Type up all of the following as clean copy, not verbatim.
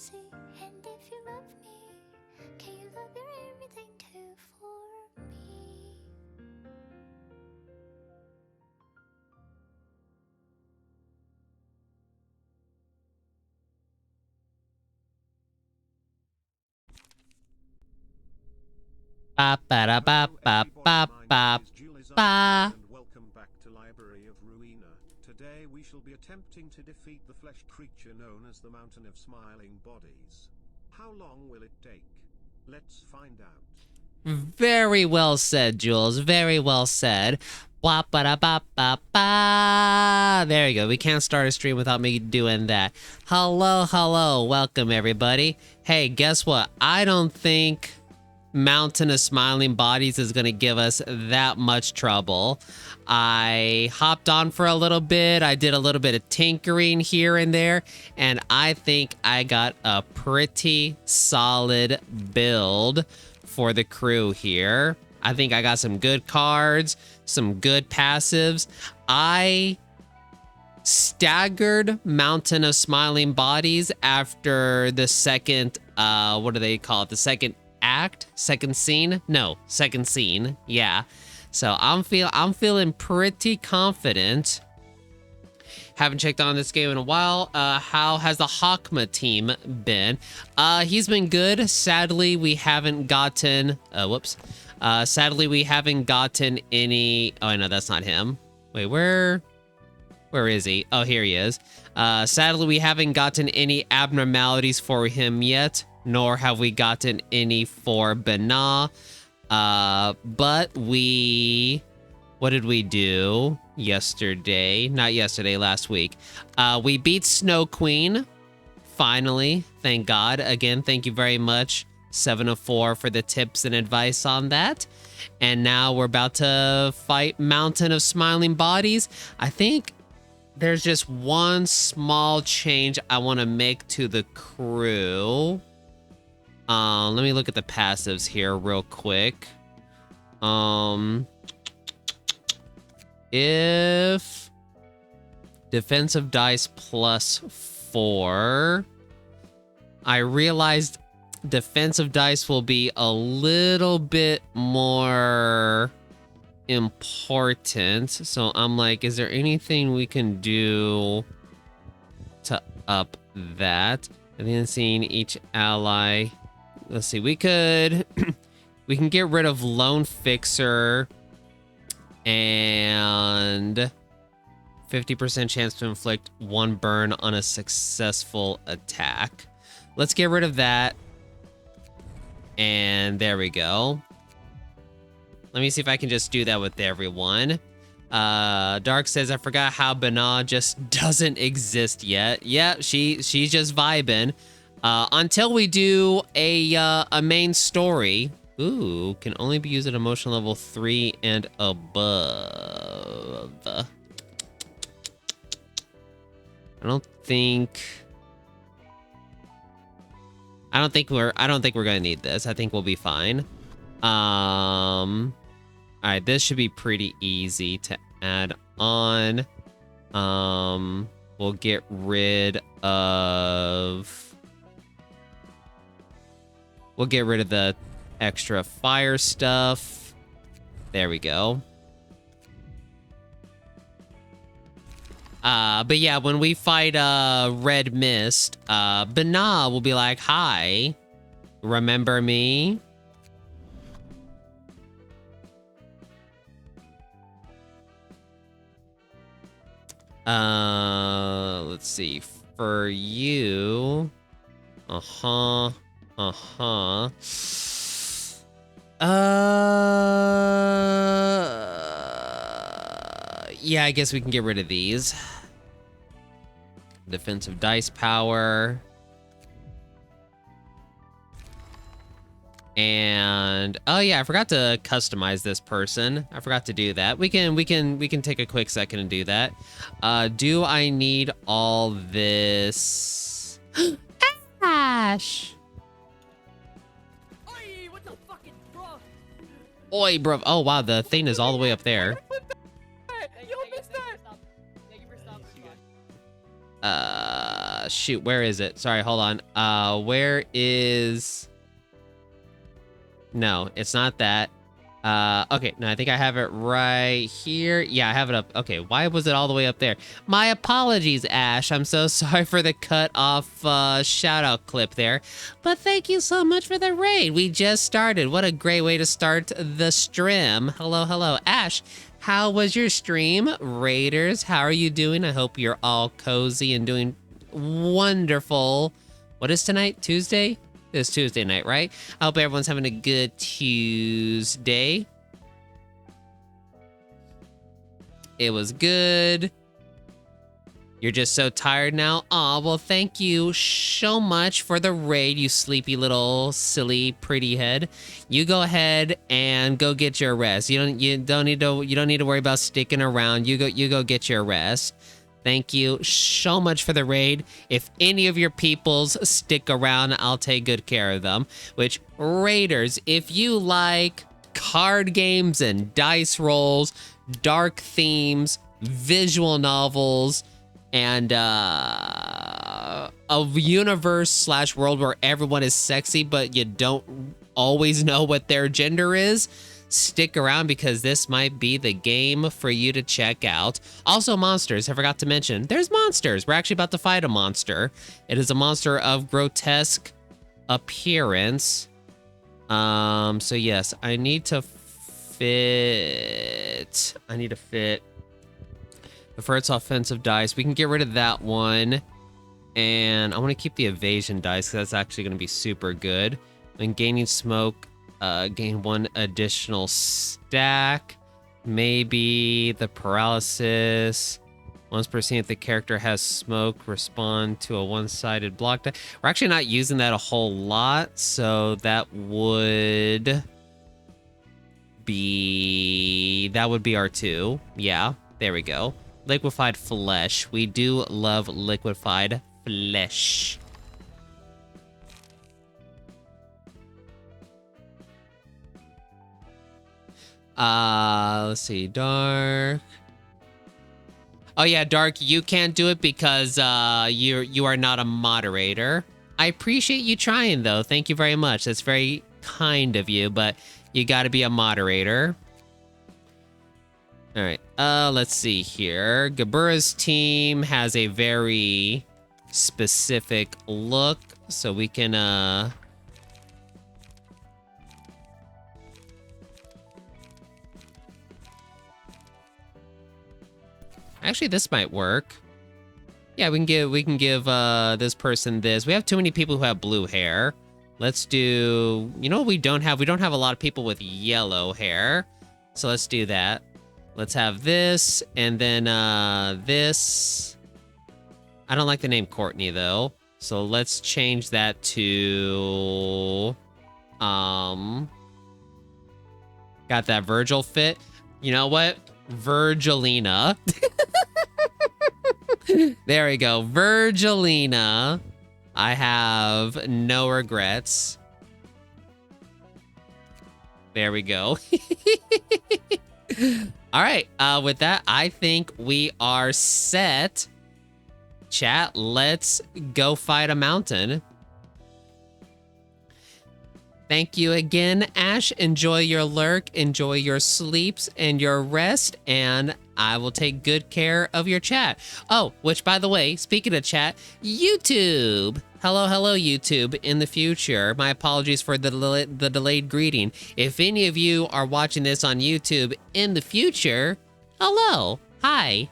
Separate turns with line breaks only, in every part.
easy. And if you love me, can you love your everything too for me?
Ba ba da ba ba ba ba ba.
Welcome back to Library of Ruina. Today we shall be attempting to defeat the flesh creature known as the Mountain of Smiling Bodies. How long will it take? Let's find out.
Very well said, Jules. Very well said. Ba ba da ba ba ba. There you go. We can't start a stream without me doing that. Hello, hello. Welcome, everybody. Hey, guess what? I don't think Mountain of Smiling Bodies is going to give us that much trouble. I hopped on for a little bit. I did a little bit of tinkering here and there, and I think I got a pretty solid build for the crew here. I think I got some good cards, some good passives. I staggered Mountain of Smiling Bodies after the second, what do they call it? The second act? Second scene? No, second scene. Yeah. So I'm feeling pretty confident. Haven't checked on this game in a while. How has the Hakma team been? He's been good. Sadly, we haven't gotten... sadly, we haven't gotten any... Oh, no, that's not him. Wait, where is he? Oh, here he is. Sadly, we haven't gotten any abnormalities for him yet, nor have we gotten any for Bana. But we... What did we do yesterday? Not yesterday, last week. We beat Snow Queen. Finally, thank God. Again, thank you very much, 704, for the tips and advice on that. And now we're about to fight Mountain of Smiling Bodies. I think there's just one small change I want to make to the crew. Let me look at the passives here real quick. If defensive dice +4, I realized defensive dice will be a little bit more important. So I'm like, is there anything we can do to up that? And then seeing each ally. Let's see, we could we can get rid of Lone Fixer and 50% chance to inflict 1 burn on a successful attack. Let's get rid of that. And there we go. Let me see if I can just do that with everyone. Dark says, I forgot how Bana just doesn't exist yet. Yeah, she's just vibing. Until we do a main story. Ooh, can only be used at emotion level 3 and above. I don't think we're gonna need this. I think we'll be fine. Alright, this should be pretty easy to add on. We'll get rid of the extra fire stuff. There we go. But yeah, when we fight Red Mist, Bana will be like, hi, remember me? Let's see, for you, yeah, I guess we can get rid of these. Defensive dice power. And oh yeah, I forgot to customize this person. I forgot to do that. We can take a quick second and do that. Do I need all this? Ash.
Oi, what the fucking bro?
Oi, bro. Oh wow, the thing is all the way up there. shoot, where is it? Sorry, hold on. Where is... No, it's not that. Okay, no, I think I have it right here. Yeah, I have it up. Okay, why was it all the way up there? My apologies, Ash. I'm so sorry for the cut off shout out clip there. But thank you so much for the raid. We just started. What a great way to start the stream. Hello, hello. Ash, how was your stream? Raiders, how are you doing? I hope you're all cozy and doing wonderful. What is tonight? Tuesday? It's Tuesday night, right? I hope everyone's having a good Tuesday. It was good. You're just so tired now? Aw, well, thank you so much for the raid, you sleepy little silly pretty head. You go ahead and go get your rest. You don't need to worry about sticking around. You go get your rest. Thank you so much for the raid. If any of your peoples stick around, I'll take good care of them. Which, raiders, if you like card games and dice rolls, dark themes, visual novels, and a universe/world where everyone is sexy, but you don't always know what their gender is, stick around because this might be the game for you to check out. Also, monsters. I forgot to mention, there's monsters. We're actually about to fight a monster. It is a monster of grotesque appearance. So yes, I need to fit the first offensive dice. We can get rid of that one. And I want to keep the evasion dice because that's actually going to be super good. And gaining smoke, gain one additional stack. Maybe the paralysis. Once per scene, if the character has smoke, respond to a one-sided block die. We're actually not using that a whole lot, so that would be our 2. Yeah, there we go. Liquefied flesh. We do love liquefied flesh. Let's see, Dark. Oh yeah, Dark, you can't do it because you are not a moderator. I appreciate you trying though. Thank you very much. That's very kind of you, but you got to be a moderator. All right. Let's see here. Gabura's team has a very specific look, so we can actually, this might work. Yeah, we can give this person this. We have too many people who have blue hair. Let's do, you know what we don't have? We don't have a lot of people with yellow hair. So let's do that. Let's have this, and then this. I don't like the name Courtney though. So let's change that to got that Virgil fit. You know what? Virgilina. There we go. Virgilina. I have no regrets. There we go. All right. With that, I think we are set. Chat, let's go fight a mountain. Thank you again, Ash. Enjoy your lurk, enjoy your sleeps and your rest, and I will take good care of your chat. Oh, which, by the way, speaking of chat, YouTube. Hello, hello, YouTube in the future. My apologies for the delayed greeting. If any of you are watching this on YouTube in the future, hello, hi.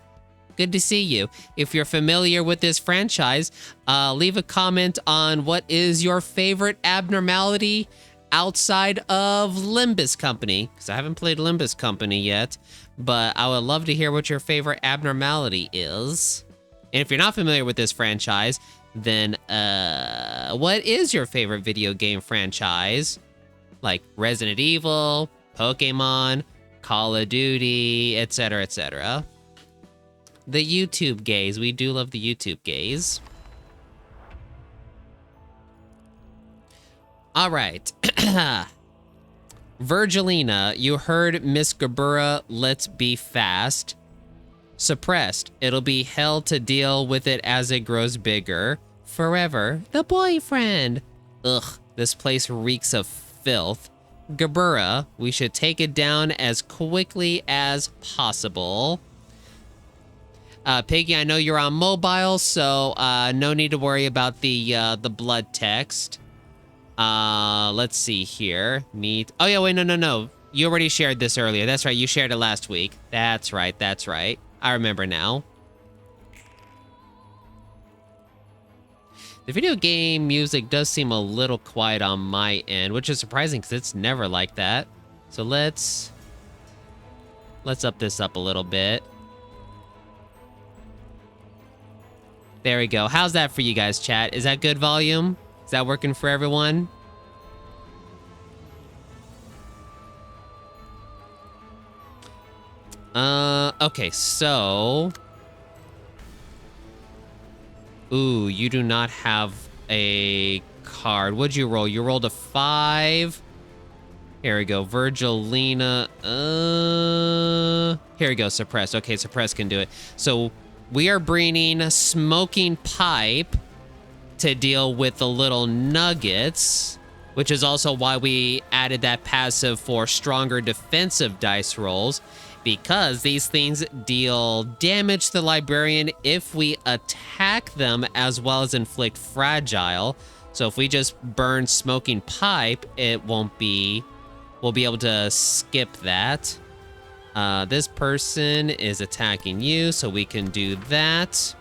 Good to see you. If you're familiar with this franchise, leave a comment on what is your favorite abnormality outside of Limbus Company, because I haven't played Limbus Company yet, but I would love to hear what your favorite abnormality is. And if you're not familiar with this franchise, then what is your favorite video game franchise? Like Resident Evil, Pokemon, Call of Duty, etc., etc. The YouTube gays. We do love the YouTube gays. All right. Virgilina, you heard Miss Gabura, let's be fast. Suppressed, it'll be hell to deal with it as it grows bigger. Forever the boyfriend. Ugh, this place reeks of filth. Gabura, we should take it down as quickly as possible. Piggy, I know you're on mobile, so no need to worry about the blood text. Let's see here. Meet. Oh yeah, wait, no. You already shared this earlier. That's right, you shared it last week. That's right. I remember now. The video game music does seem a little quiet on my end, which is surprising because it's never like that. So let's up this up a little bit. There we go. How's that for you guys, chat? Is that good volume? Is that working for everyone? Okay, so... Ooh, you do not have a card. What'd you roll? You rolled a 5. Here we go. Virgilina. Here we go. Suppress. Okay, Suppress can do it. So we are bringing Smoking Pipe to deal with the little nuggets, which is also why we added that passive for stronger defensive dice rolls, because these things deal damage to the librarian if we attack them as well as inflict fragile. So if we just burn Smoking Pipe, it won't be... We'll be able to skip that. This person is attacking you, so we can do that.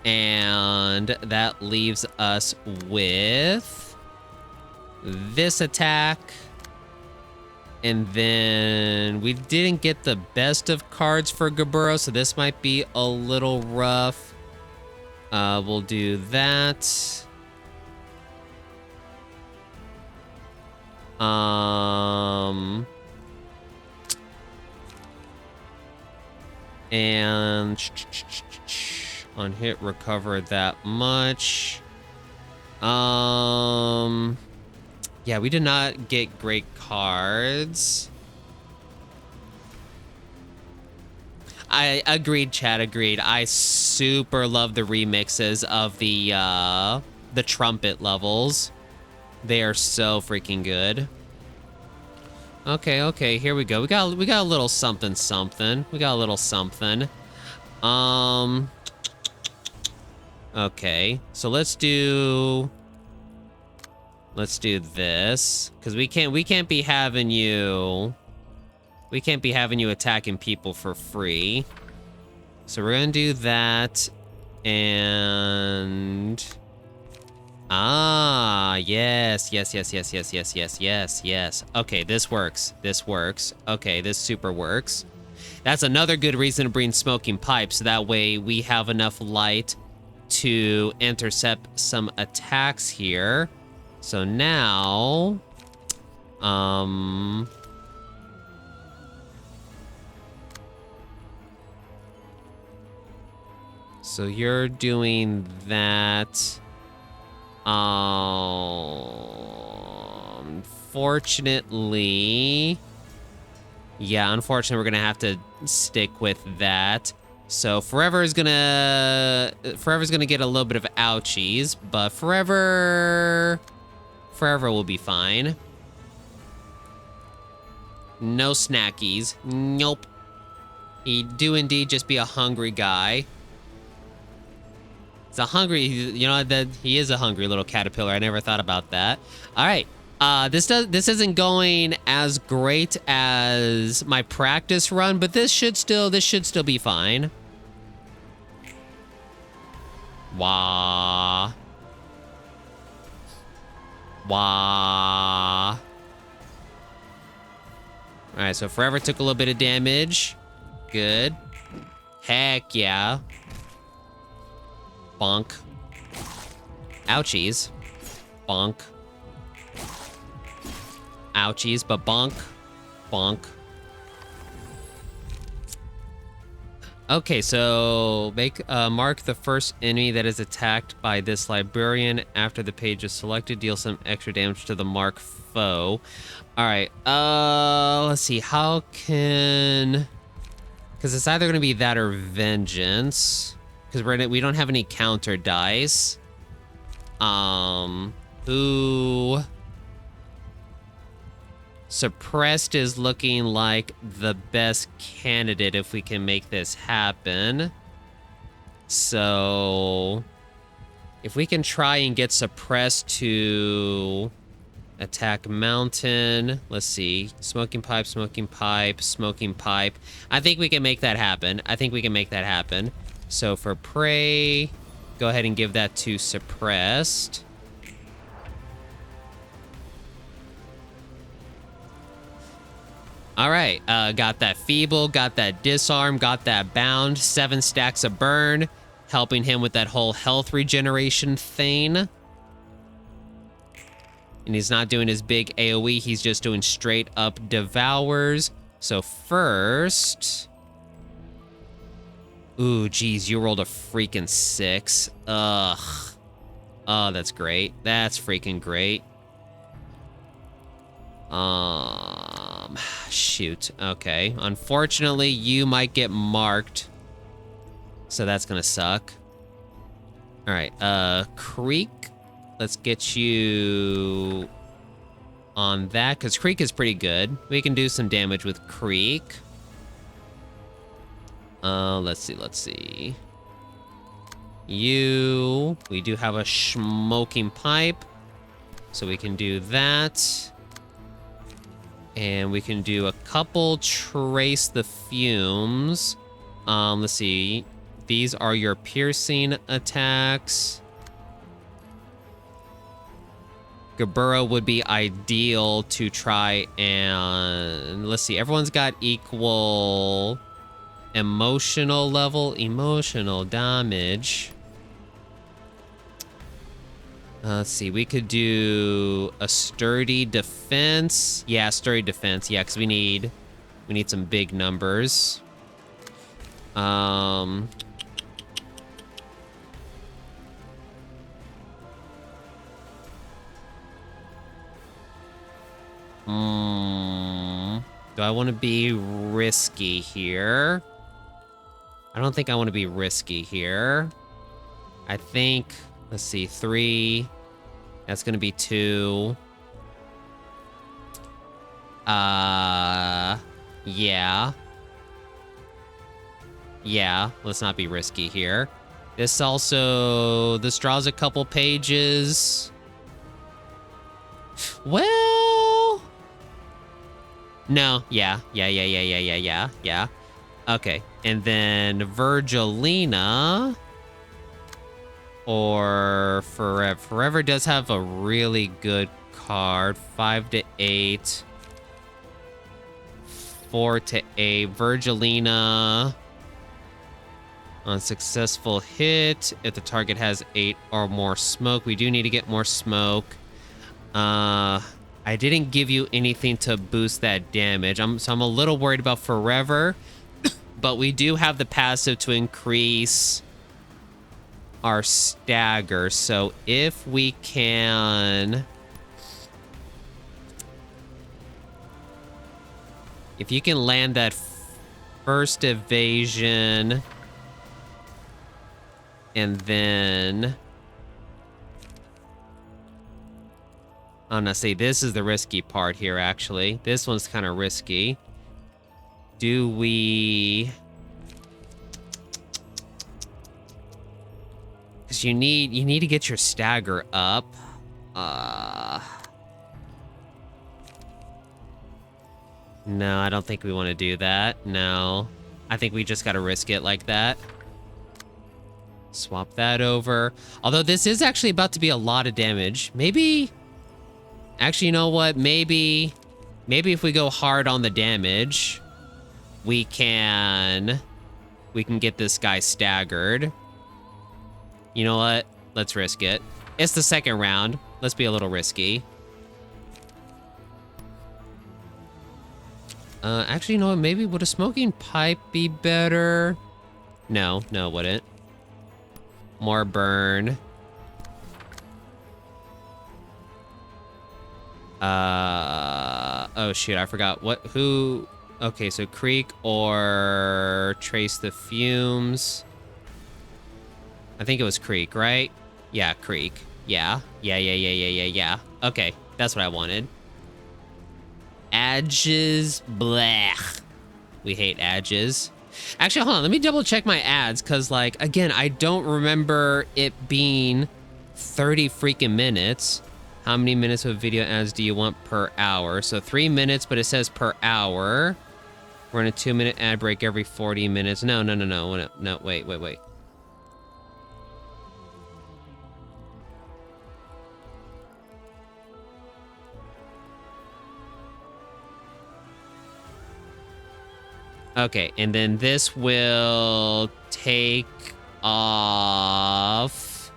And that leaves us with this attack. And then we didn't get the best of cards for Gaburo, so this might be a little rough. We'll do that. And on hit, recover that much. Yeah, we did not get great cards. I agreed, chat, agreed. I super love the remixes of the trumpet levels. They are so freaking good. Okay, here we go. We got a little something. We got a little something. Okay, so let's do this, because we can't be having you attacking people for free. So we're gonna do that, and yes. Okay, this works. Okay, this super works. That's another good reason to bring Smoking Pipe, so that way we have enough light to intercept some attacks here. So now, so you're doing that. Unfortunately, we're gonna have to stick with that. So Forever's gonna get a little bit of ouchies, but Forever will be fine. No snackies. Nope. He do indeed just be a hungry guy. He's a hungry, you know, that he is a hungry little caterpillar. I never thought about that. All right. This isn't going as great as my practice run, but this should still be fine. Wah. All right, so Forever took a little bit of damage. Good. Heck yeah. Bonk. Ouchies. Bonk. Ouchies, but bonk. Bonk. Okay, so mark the first enemy that is attacked by this librarian after the page is selected. Deal some extra damage to the mark foe. All right, let's see. How can... Because it's either going to be that or Vengeance. because we don't have any counter dice. Ooh. Suppressed is looking like the best candidate if we can make this happen. So if we can try and get suppressed to attack mountain, let's see, smoking pipe, smoking pipe, smoking pipe. I think we can make that happen. I think we can make that happen. So for prey, go ahead and give that to suppressed. All right, got that feeble, got that disarm, got that bound, 7 stacks of burn, helping him with that whole health regeneration thing. And he's not doing his big AoE, he's just doing straight up devours. So first... Ooh, geez, you rolled a freaking 6. Ugh. Oh, that's great. That's freaking great. Shoot. Okay. Unfortunately, you might get marked. So that's gonna suck. All right. Creek. Let's get you on that, because Creek is pretty good. We can do some damage with Creek. Let's see. We do have a smoking pipe, so we can do that. And we can do a couple trace the fumes. Let's see. These are your piercing attacks. Gaburo would be ideal to try and... Let's see. Everyone's got equal emotional level. Emotional damage. Let's see, we could do a sturdy defense. Yeah, sturdy defense. Yeah, because we need some big numbers. Do I want to be risky here? I don't think I want to be risky here. I think... Let's see, 3. That's gonna be 2. Yeah. Yeah, let's not be risky here. This draws a couple pages. Well... No, yeah. Okay, and then Virgilina... Or Forever. Forever does have a really good card. 5 to 8. 4 to 8. Virgilina. On successful hit, if the target has 8 or more smoke. We do need to get more smoke. I didn't give you anything to boost that damage. So I'm a little worried about Forever. But we do have the passive to increase... our stagger, so if we can... If you can land that first evasion... And then... I'm gonna say this is the risky part here, actually. This one's kind of risky. Do we... Because you need to get your stagger up. No, I don't think we want to do that. No. I think we just got to risk it like that. Swap that over. Although this is actually about to be a lot of damage. Maybe... Actually, you know what? Maybe if we go hard on the damage, we can get this guy staggered. You know what? Let's risk it. It's the second round. Let's be a little risky. Actually, you know what? Maybe would a smoking pipe be better? No, it wouldn't. More burn. Oh shoot, I forgot who. Okay, so Creek or Trace the Fumes. I think it was Creek, right? Yeah, Creek. Yeah. Yeah. Okay, that's what I wanted. Adges, blech. We hate adges. Actually, hold on, let me double check my ads, because, like, again, I don't remember it being 30 freaking minutes. How many minutes of video ads do you want per hour? So 3 minutes, but it says per hour. We're in a 2-minute ad break every 40 minutes. No, wait. Okay, and then this will take off.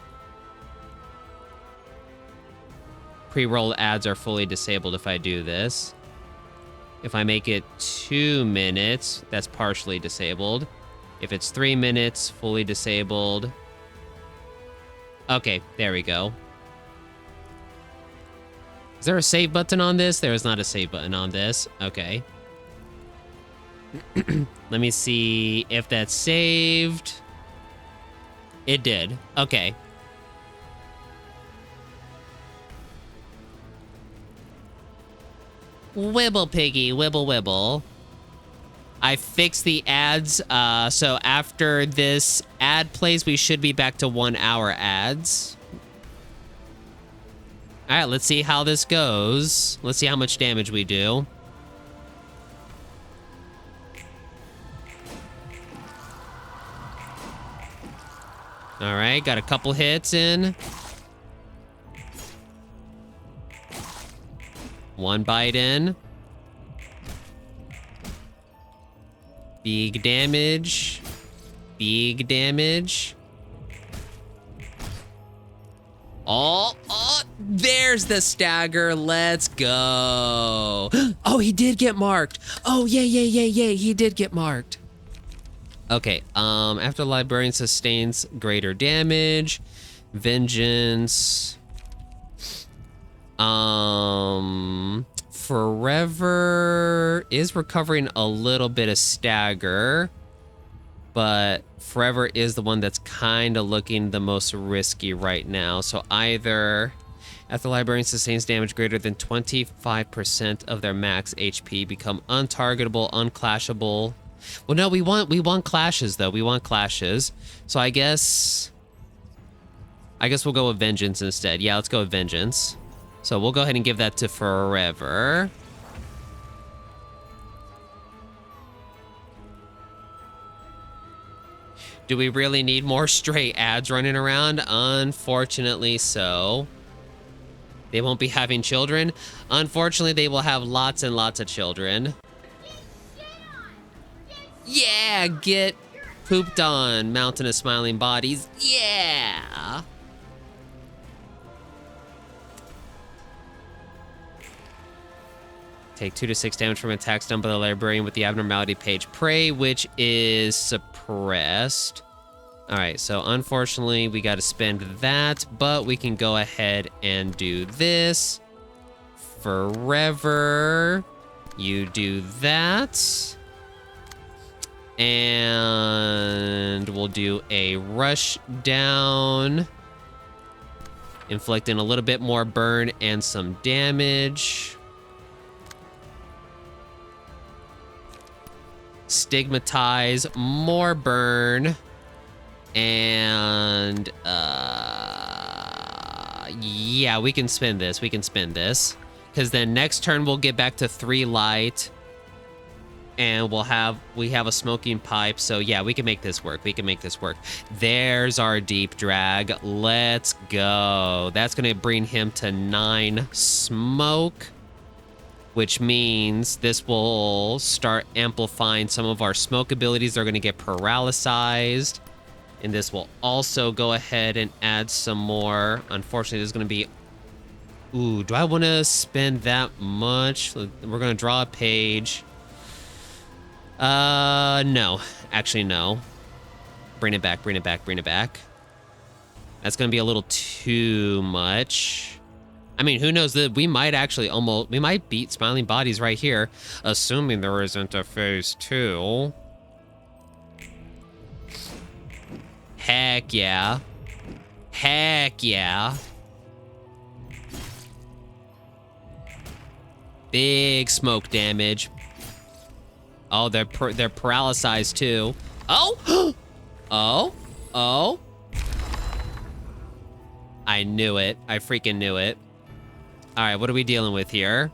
Pre-roll ads are fully disabled if I do this. If I make it 2 minutes, that's partially disabled. If it's 3 minutes, fully disabled. Okay, there we go. Is there a save button on this? There is not a save button on this. Okay. Let me see if that's saved. It did. Okay. Wibble piggy, wibble wibble. I fixed the ads, so after this ad plays, we should be back to 1 hour ads. All right, let's see how this goes. Let's see how much damage we do. All right, got a couple hits in. 1 bite in. Big damage. Big damage. Oh, there's the stagger. Let's go. Oh, he did get marked. Oh, yay. He did get marked. Okay, after the librarian sustains greater damage, vengeance, forever is recovering a little bit of stagger, but forever is the one that's kind of looking the most risky right now. So either after the librarian sustains damage greater than 25% of their max HP, become untargetable, unclashable. Well, no, we want clashes though. We want clashes. So I guess we'll go with vengeance instead. Yeah, let's go with vengeance. So we'll go ahead and give that to forever. Do we really need more stray ads running around? Unfortunately so. They won't be having children. Unfortunately, they will have lots and lots of children. Yeah, get pooped on, mountain of smiling bodies. Yeah. Take 2 to 6 damage from attacks done by the librarian with the abnormality page prey, which is suppressed. All right, so unfortunately we got to spend that, but we can go ahead and do this. Forever, you do that. And we'll do a rush down, inflicting a little bit more burn and some damage. Stigmatize, more burn, and yeah, we can spin this. Because then next turn we'll get back to 3 light. And we have a smoking pipe, so yeah, we can make this work. There's our deep drag. Let's go. That's gonna bring him to 9 smoke, which means this will start amplifying some of our smoke abilities. They're gonna get paralyzed, and this will also go ahead and add some more. Unfortunately, there's gonna be. Ooh, do I want to spend that much? We're gonna draw a page. No. Actually, no. Bring it back. That's gonna be a little too much. I mean, who knows, that we might beat Smiling Bodies right here, assuming there isn't a phase 2. Heck yeah. Heck yeah. Big smoke damage. Oh, they're paralyzed too. Oh! Oh! Oh! I knew it. I freaking knew it. All right, what are we dealing with here?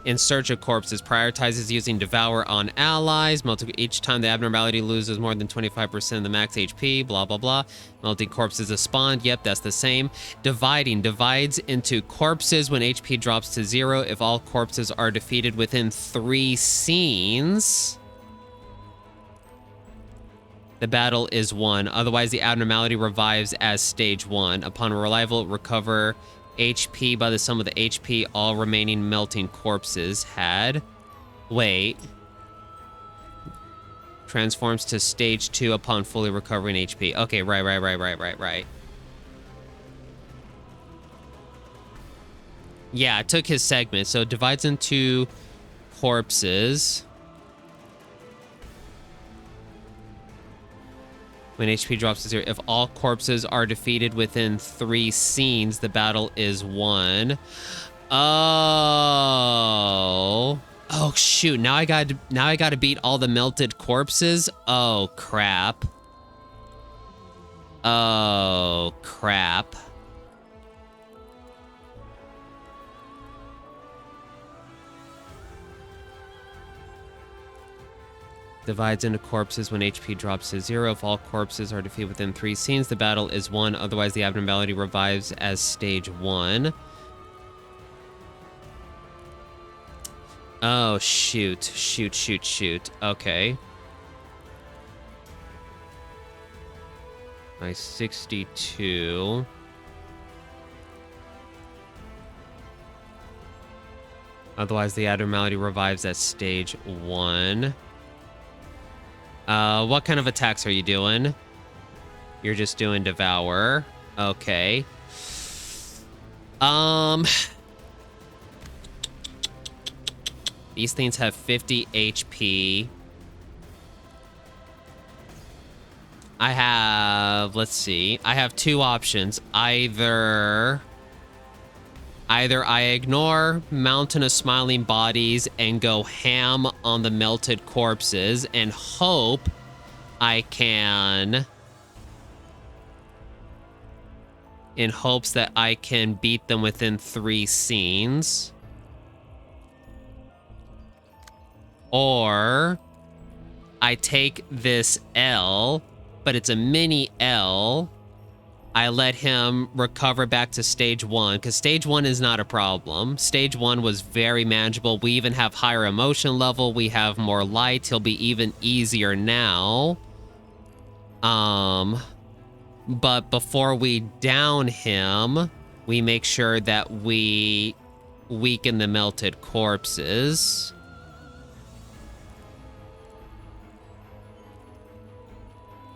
In search of corpses, prioritizes using Devour on allies. Each time the abnormality loses more than 25% of the max HP, blah, blah, blah. Melting corpses is spawned. Yep, that's the same. Dividing. Divides into corpses when HP drops to 0 if all corpses are defeated within 3 scenes. The battle is won. Otherwise, the abnormality revives as stage 1. Upon arrival, recover HP by the sum of the HP all remaining melting corpses had. Wait. Transforms to stage 2 upon fully recovering HP. Okay, right. Yeah, it took his segment. So it divides into corpses. When HP drops to 0, if all corpses are defeated within 3 scenes, the battle is won. Oh. Oh shoot, now I got to beat all the melted corpses. Oh crap. Oh crap. Divides into corpses when HP drops to 0. If all corpses are defeated within 3 scenes, the battle is won. Otherwise, the abnormality revives as stage 1. Oh, shoot. Okay. My 62. Otherwise, the abnormality revives at stage 1. What kind of attacks are you doing? You're just doing Devour. Okay. These things have 50 HP. I have, let's see. I have 2 options. Either I ignore Mountain of Smiling Bodies and go ham on the melted corpses and hope I can... in hopes that I can beat them within 3 scenes. Or I take this L, but it's a mini L. I let him recover back to stage 1, because stage 1 is not a problem. Stage 1 was very manageable. We even have higher emotion level. We have more light. He'll be even easier now. But before we down him, we make sure that we weaken the melted corpses.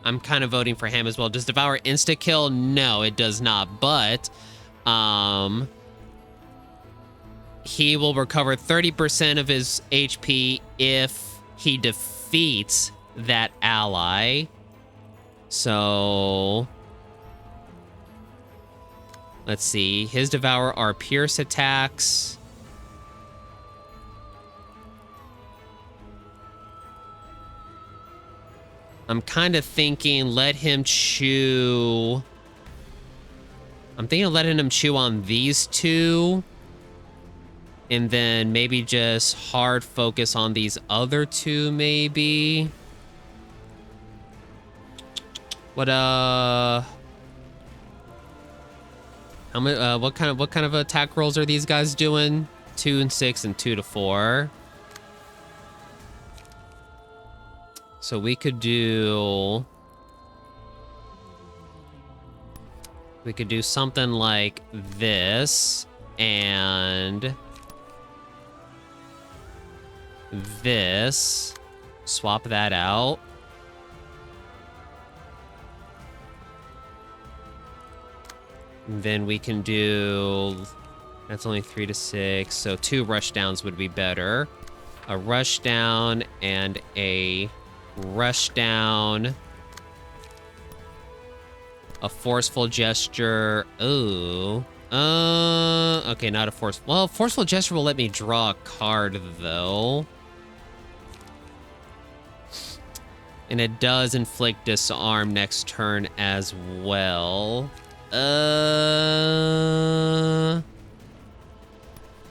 I'm kind of voting for him as well. Does Devour insta-kill? No, it does not. But he will recover 30% of his HP if he defeats that ally. So let's see. His Devour are Pierce attacks. I'm kind of thinking let him chew... I'm thinking of letting him chew on these 2. And then maybe just hard focus on these other 2, maybe. What kind of attack rolls are these guys doing? 2 and 6 and 2 to 4. So we could do something like this and this. Swap that out. And then we can do, that's only 3 to 6, so 2 rush downs would be better. A rush down and a rush down. A forceful gesture. Ooh. Okay, not a force. Well, forceful gesture will let me draw a card, though. And it does inflict disarm next turn as well.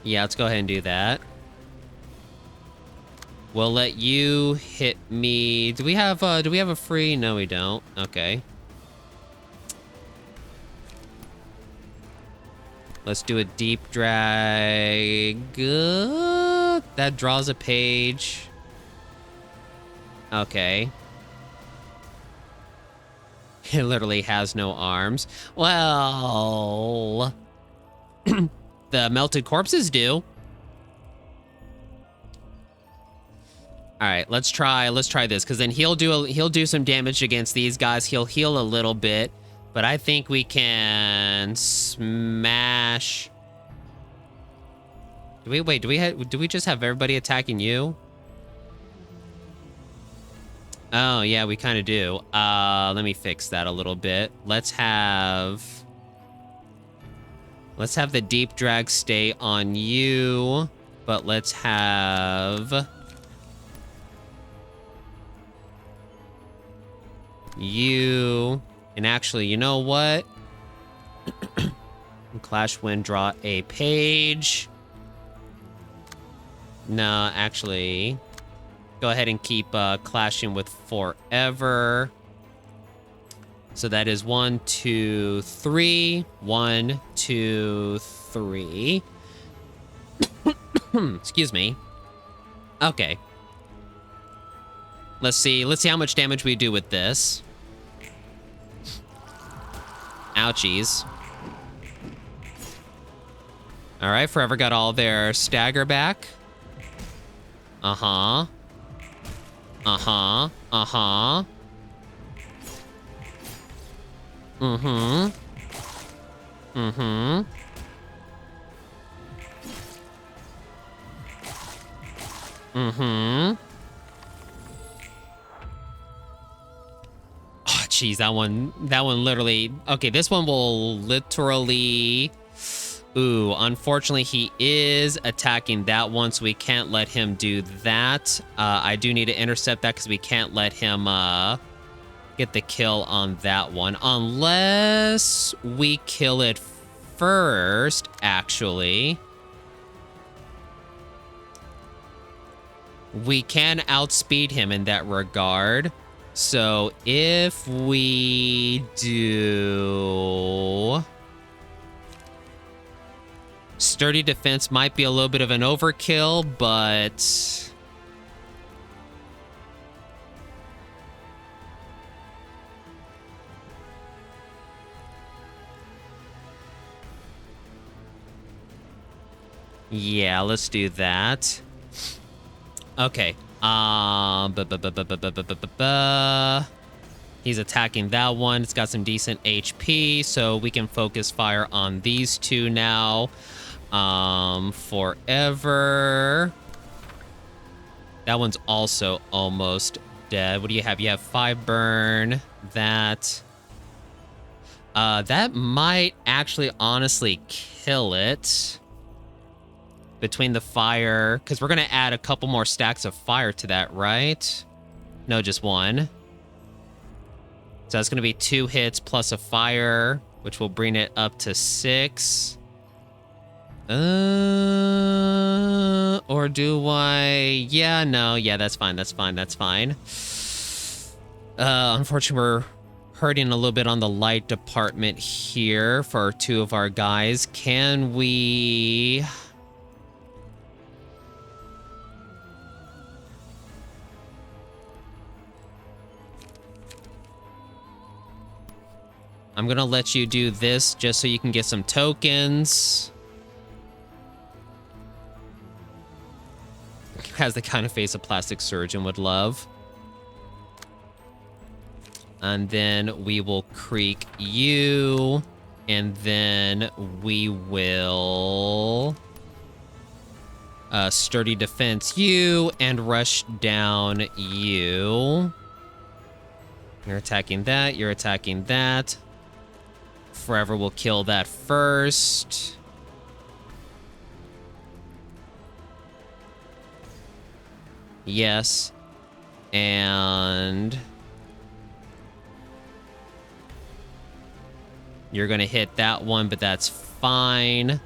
Yeah, let's go ahead and do that. We'll let you hit me. Do we have a free? No, we don't. Okay. Let's do a deep drag. That draws a page. Okay. It literally has no arms. Well, the melted corpses do. All right, let's try this, because then he'll do some damage against these guys. He'll heal a little bit, but I think we can smash. Do we just have everybody attacking you? Oh yeah, we kind of do. Let me fix that a little bit. Let's have the deep drag stay on you, but let's have you, and actually, you know what? Clash Wind, draw a page. No, actually, go ahead and keep clashing with forever. So that is 1, 2, 3. 1, 2, 3. Excuse me. Okay. Let's see how much damage we do with this. Ouchies. All right, Forever got all their stagger back. Uh-huh. Uh-huh. Uh-huh. Mm-hmm. Mm-hmm. Mm-hmm. Oh, jeez, that one literally... Okay, this one will literally... Ooh, unfortunately, he is attacking that one, so we can't let him do that. I do need to intercept that because we can't let him get the kill on that one. Unless we kill it first, actually. We can outspeed him in that regard. So if we do... Sturdy defense might be a little bit of an overkill, but... Yeah, let's do that. Okay. He's attacking that one. It's got some decent HP, so we can focus fire on these two now. Forever. That one's also almost dead. What do you have? You have 5 burn. That might actually honestly kill it. Between the fire, because we're gonna add a couple more stacks of fire to that, right? No, just 1. So that's gonna be 2 hits plus a fire, which will bring it up to 6. Or do I? Yeah, no, yeah, that's fine, that's fine, that's fine. Unfortunately, we're hurting a little bit on the light department here for 2 of our guys. Can we... I'm gonna let you do this just so you can get some tokens. Has the kind of face a plastic surgeon would love. And then we will creek you. And then we will... sturdy defense you and rush down you. You're attacking that, you're attacking that. Forever will kill that first. Yes. And you're gonna hit that one, but that's fine.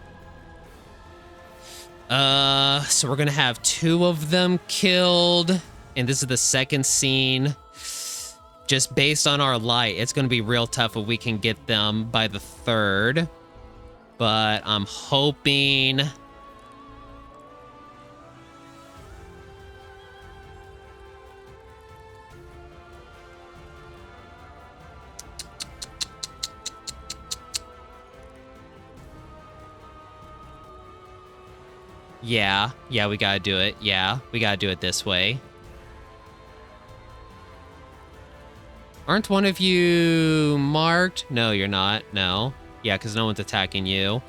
So we're gonna have 2 of them killed, and this is the second scene. Just based on our light, it's gonna be real tough if we can get them by the 3rd. But I'm hoping. Yeah, we gotta do it. Yeah, we gotta do it this way. Aren't one of you marked? No, you're not. No. Yeah, because no one's attacking you.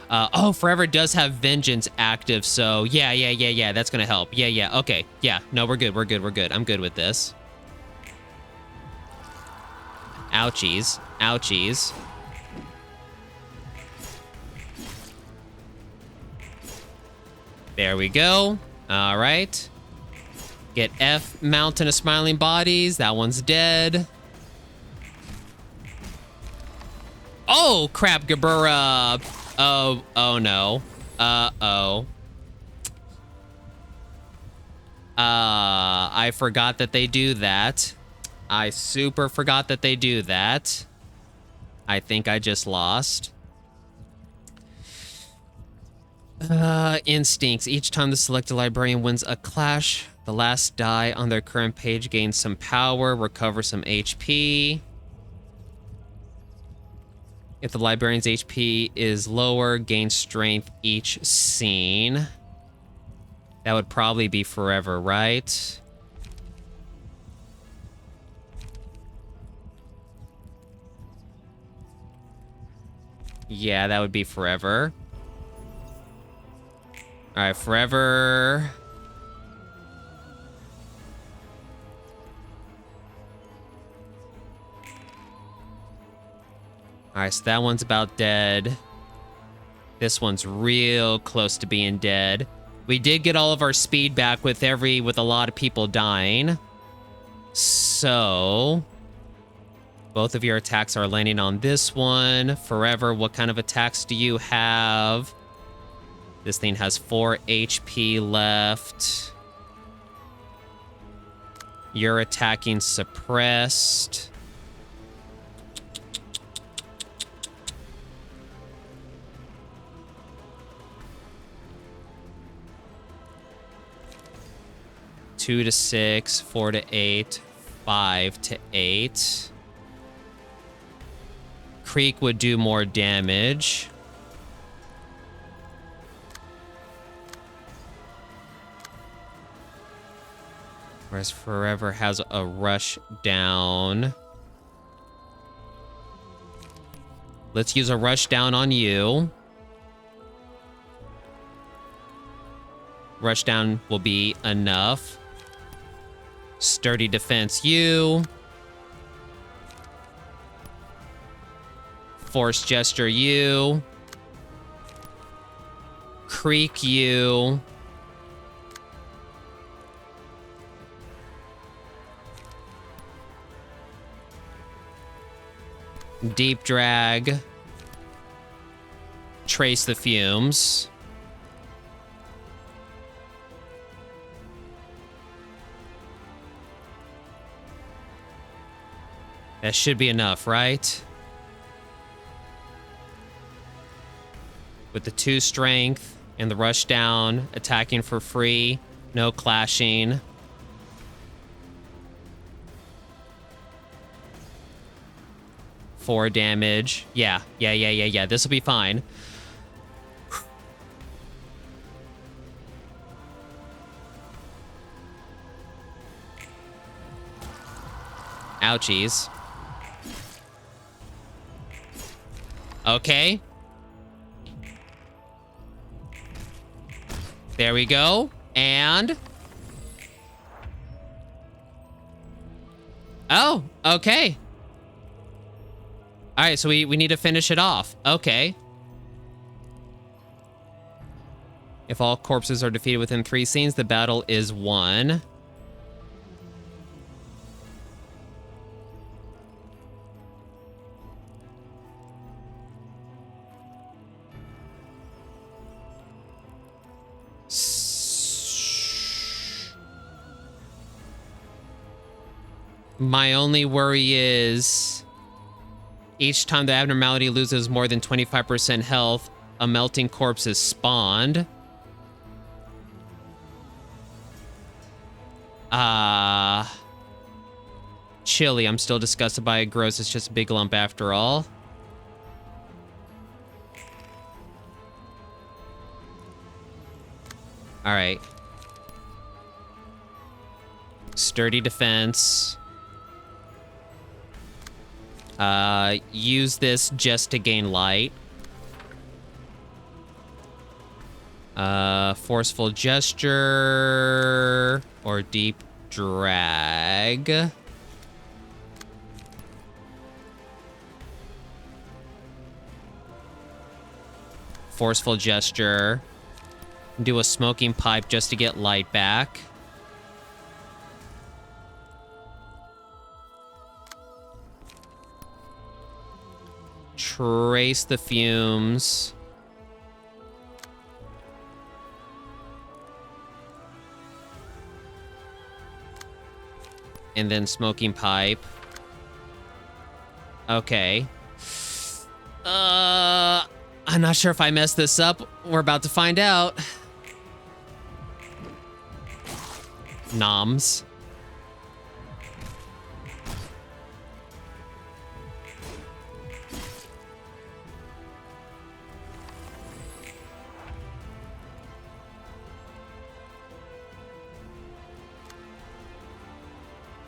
Oh, Forever does have Vengeance active, so yeah, that's gonna help. Yeah, okay. Yeah, no, we're good. I'm good with this. Ouchies. Ouchies. There we go. All right. Get F, Mountain of Smiling Bodies. That one's dead. Oh, crap, Gabura. Oh no. Uh-oh. I forgot that they do that. I super forgot that they do that. I think I just lost. Instincts. Each time the selected librarian wins a clash, the last die on their current page gains some power, recover some HP. If the librarian's HP is lower, gain strength each scene. That would probably be Forever, right? Yeah, that would be Forever. All right, Forever. All right, so that one's about dead. This one's real close to being dead. We did get all of our speed back with a lot of people dying. So both of your attacks are landing on this one. Forever, what kind of attacks do you have? This thing has 4 HP left. You're attacking suppressed. Two to 6, 4 to 8, 5 to 8. Creek would do more damage. Whereas Forever has a rush down. Let's use a rush down on you. Rush down will be enough. Sturdy defense you. Force gesture you. Creek you. Deep drag. Trace the fumes. That should be enough, right? With the 2 strength and the rush down, attacking for free, no clashing. Four damage. Yeah. This will be fine. Ouchies. Okay. There we go. And... oh, okay. All right, so we need to finish it off. Okay. If all corpses are defeated within 3 scenes, the battle is won. My only worry is each time the abnormality loses more than 25% health, a melting corpse is spawned. Chilly. I'm still disgusted by it. Gross. It's just a big lump after all. All right. Sturdy defense. Use this just to gain light. Forceful gesture or deep drag. Forceful gesture. Do a smoking pipe just to get light back. Trace the fumes. And then smoking pipe. Okay. I'm not sure if I messed this up. We're about to find out. Noms.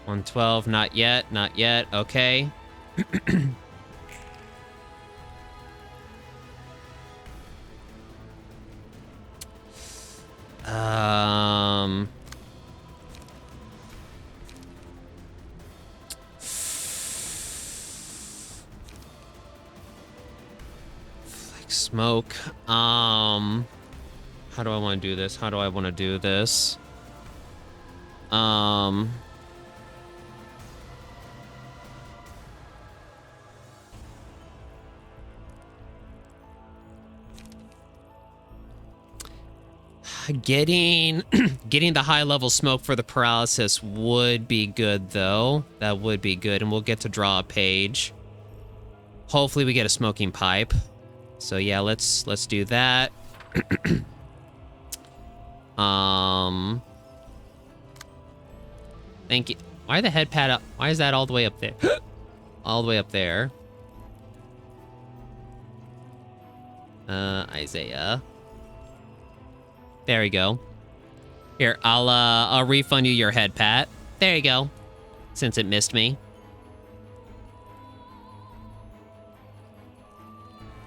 $112, not yet, not yet. Okay. Like smoke. How do I want to do this? How do I want to do this? Getting the high level smoke for the paralysis would be good though. That would be good, and we'll get to draw a page. Hopefully we get a smoking pipe. So yeah, let's do that. Thank you. Why the head pad up? Why is that all the way up there? All the way up there. Isaiah. There we go. Here, I'll refund you your head pat. There you go. Since it missed me.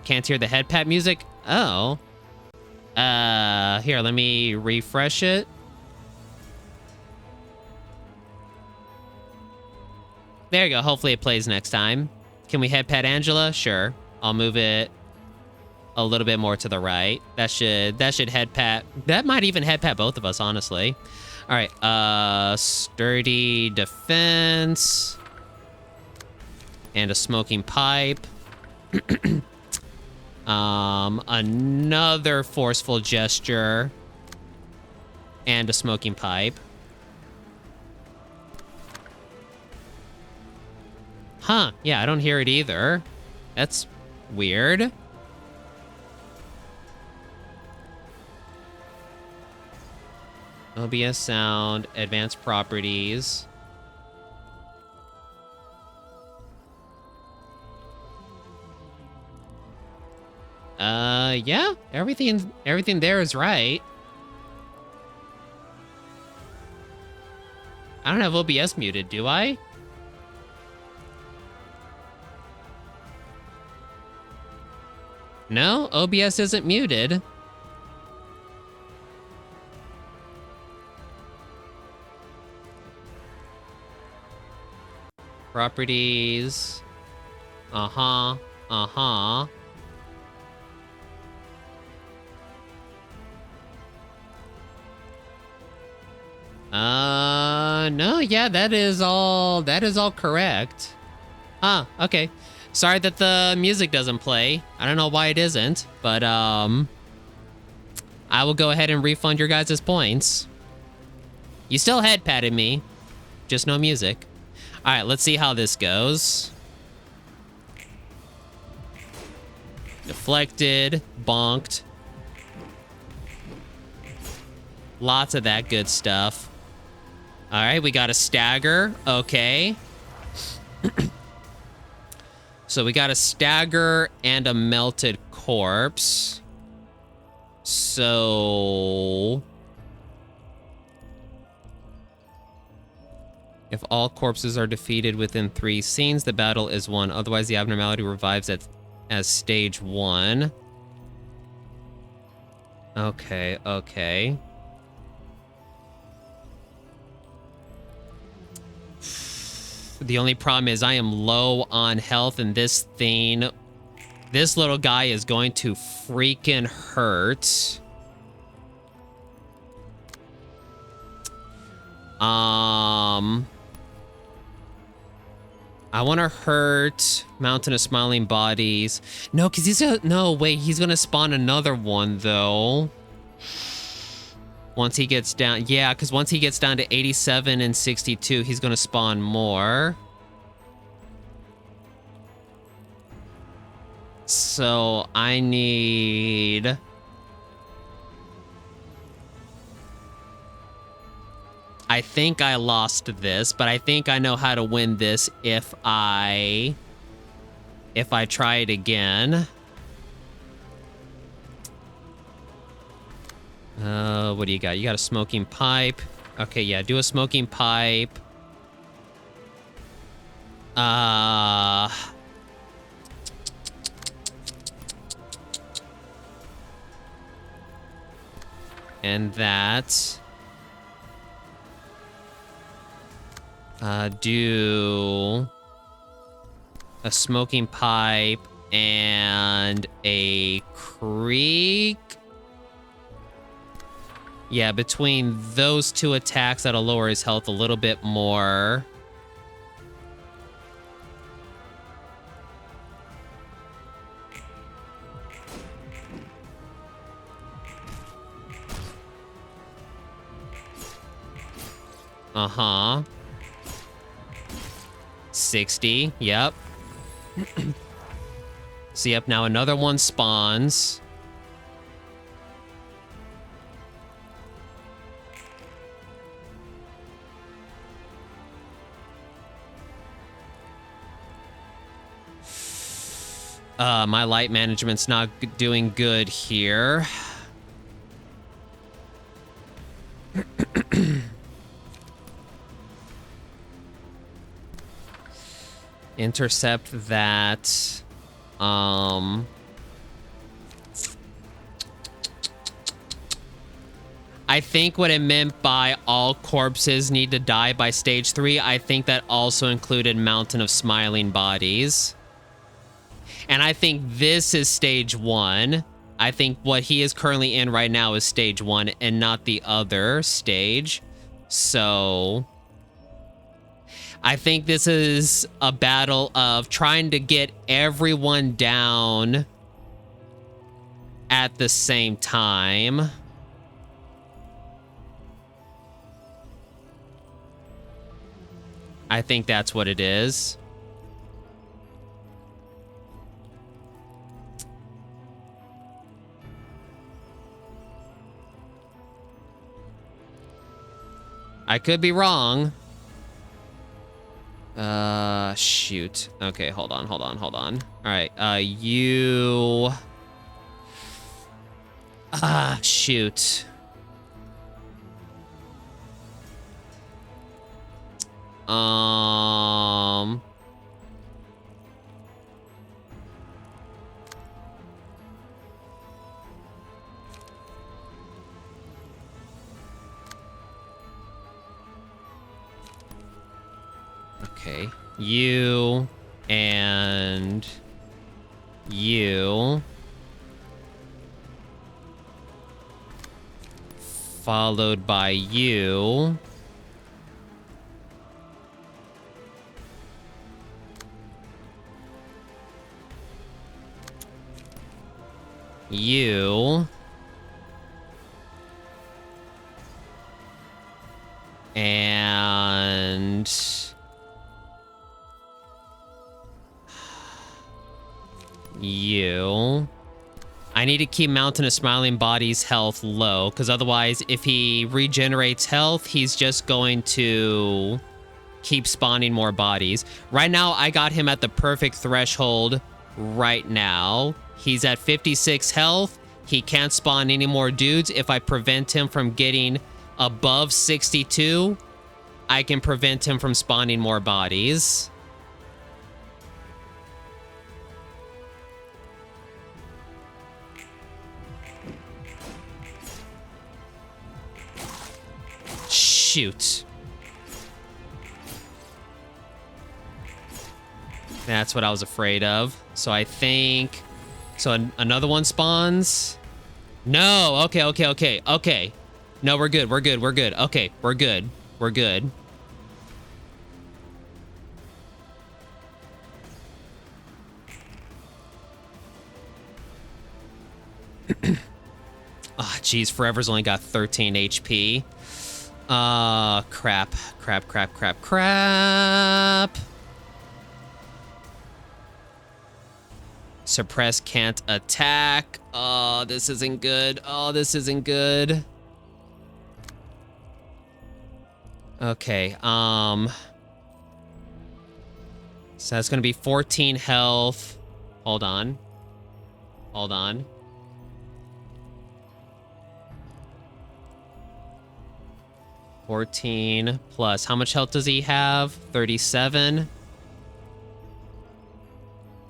Can't hear the head pat music? Oh. Here, let me refresh it. There you go. Hopefully it plays next time. Can we head pat Angela? Sure. I'll move it a little bit more to the right. That should head pat. That might even head pat both of us, honestly. All right. Sturdy defense. And a smoking pipe. Another forceful gesture. And a smoking pipe. Huh. Yeah, I don't hear it either. That's weird. OBS sound, advanced properties. Yeah, everything there is right. I don't have OBS muted, do I? No, OBS isn't muted. Properties. Uh-huh. Uh-huh. No, yeah, that is all correct. Ah, okay. Sorry that the music doesn't play. I don't know why it isn't, but, I will go ahead and refund your guys' points. You still head patted me, just no music. All right, let's see how this goes. Deflected, bonked. Lots of that good stuff. All right, we got a stagger. Okay. So we got a stagger and a melted corpse. So if all corpses are defeated within 3 scenes, the battle is won. Otherwise, the abnormality revives as stage 1. Okay, okay. The only problem is I am low on health, and this little guy is going to freaking hurt. I want to hurt Mountain of Smiling Bodies. No, because he's gonna spawn another one though. Once he gets down, yeah, because once he gets down to 87 and 62, he's gonna spawn more. So I need... I think I lost this, but I think I know how to win this if I try it again. What do you got? You got a smoking pipe. Okay, yeah, do a smoking pipe. And that. Do a smoking pipe and a creek. Yeah, between those 2 attacks, that'll lower his health a little bit more. Uh-huh. 60, yep. So, yep, now another one spawns. My light management's not doing good here. Intercept that. I think what it meant by all corpses need to die by stage 3, I think that also included Mountain of Smiling Bodies. And I think this is stage 1. I think what he is currently in right now is stage 1 and not the other stage. So I think this is a battle of trying to get everyone down at the same time. I think that's what it is. I could be wrong. Shoot. Okay, hold on. All right, you... shoot. Okay, you And you. Followed by you. You. And you. I need to keep Mountain of Smiling Body's health low, because otherwise, if he regenerates health, he's just going to keep spawning more bodies. Right now, I got him at the perfect threshold right now. He's at 56 health. He can't spawn any more dudes. If I prevent him from getting above 62, I can prevent him from spawning more bodies. Shoot. That's what I was afraid of. So I think... So another one spawns? No! Okay. No, we're good. Okay, we're good. Oh, geez, Forever's only got 13 HP. Crap. Suppress can't attack. Oh, this isn't good. Okay, so that's gonna be 14 health. Hold on. 14 plus, how much health does he have? 37.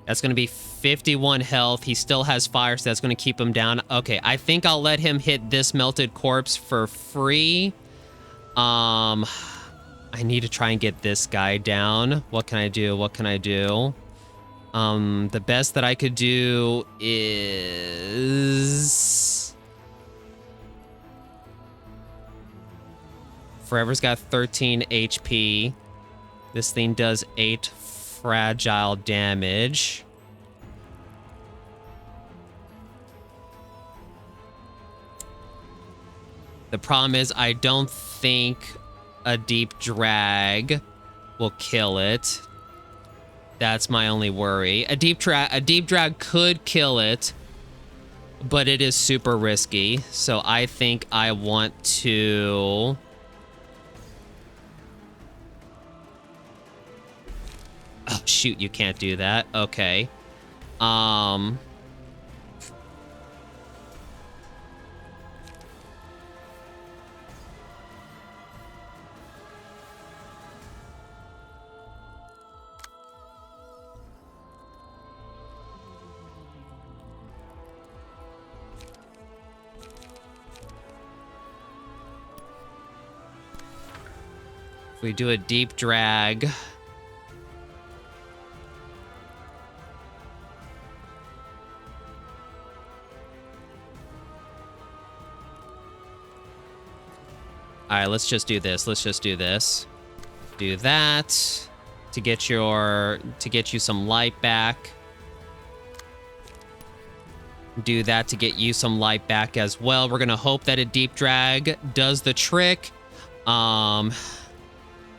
That's going to be 51 health. He still has fire, so that's going to keep him down. Okay, I think I'll let him hit this melted corpse for free. I need to try and get this guy down. What can I do? The best that I could do is... Forever's got 13 HP. This thing does 8 fragile damage. The problem is I don't think a deep drag will kill it. That's my only worry. A deep drag could kill it, but it is super risky. So I think I want to... Oh, shoot, you can't do that. Okay. If we do a deep drag... All right, let's just do this. Do that to get you some life back. Do that to get you some life back as well. We're gonna hope that a deep drag does the trick.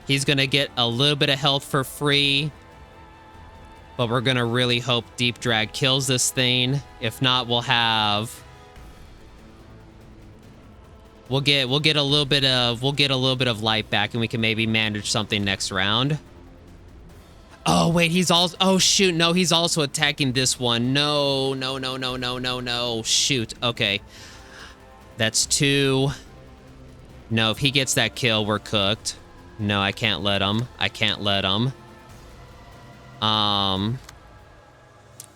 He's gonna get a little bit of health for free, but we're gonna really hope deep drag kills this thing. If not, we'll get a little bit of life back, and we can maybe manage something next round. Oh wait, he's also... Oh shoot, no, he's also attacking this one. No. Shoot. Okay. That's 2. No, if he gets that kill, we're cooked. No, I can't let him.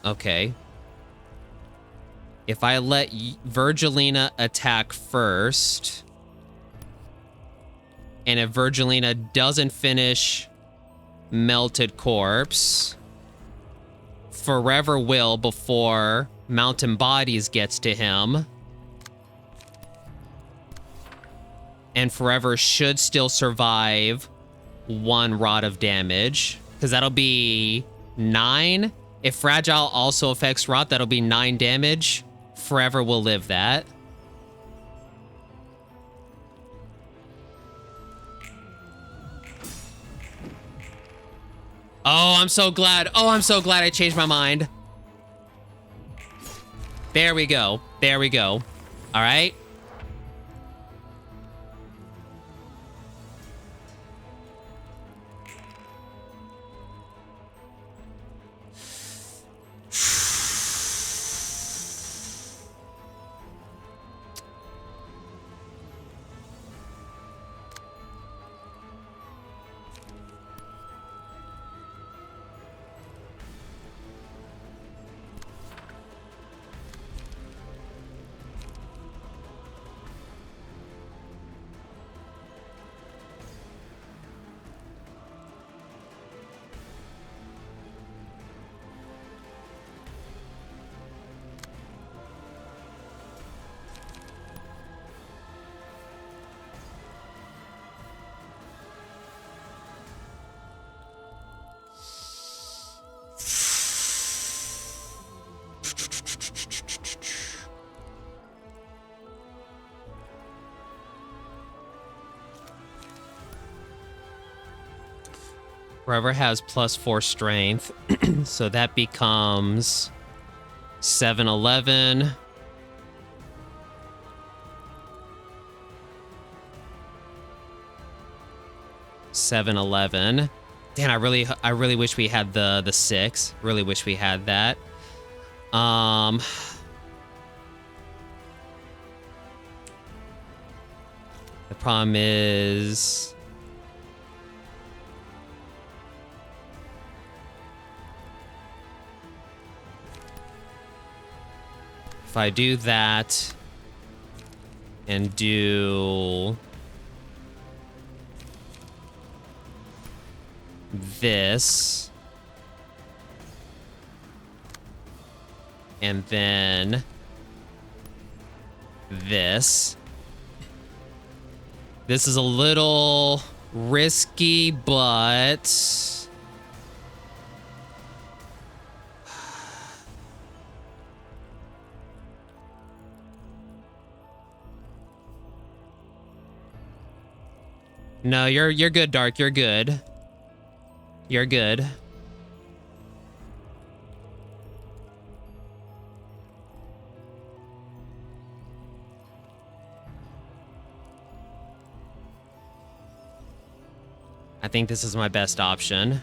Okay. If I let Virgilina attack first, and if Virgilina doesn't finish Melted Corpse, Forever will before Mountain Bodies gets to him. And Forever should still survive 1 rod of damage, because that'll be 9. If Fragile also affects Rot, that'll be 9 damage. Forever will live that. Oh, I'm so glad. Oh, I'm so glad I changed my mind. There we go. There we go. All right. Forever has +4 strength, so that becomes 7-11. Dan, I really wish we had the 6. Really wish we had that. The problem is, if I do that and do this and then this is a little risky, but no, you're good, Dark. You're good. You're good. I think this is my best option.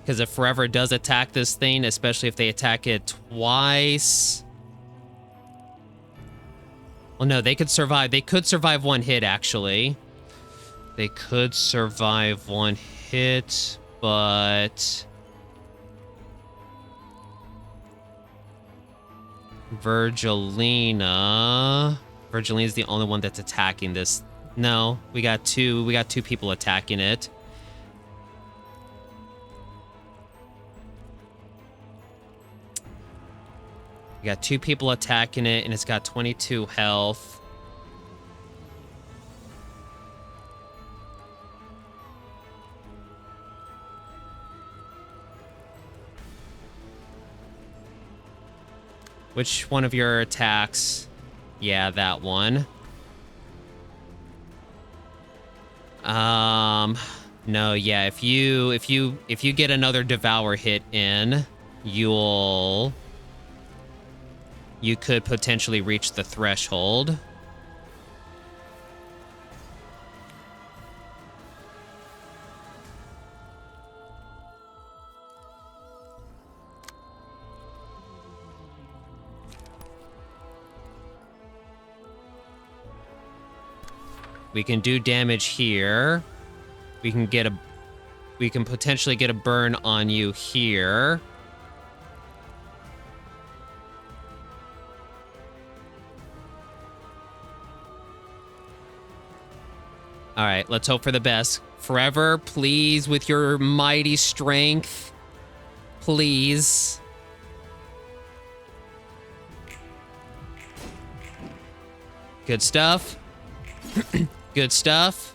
Because if Forever does attack this thing, especially if they attack it twice. Well, no, they could survive. They could survive 1 hit, actually. They could survive 1 hit, but Virgilina's the only one that's attacking this. No, we got two people attacking it. We got 2 people attacking it, and it's got 22 health. Which one of your attacks? Yeah, that one. No, yeah, if you get another Devour hit in, you could potentially reach the threshold. We can do damage here. We can potentially get a burn on you here. All right, let's hope for the best. Forever, please, with your mighty strength. Please. Good stuff. Good stuff.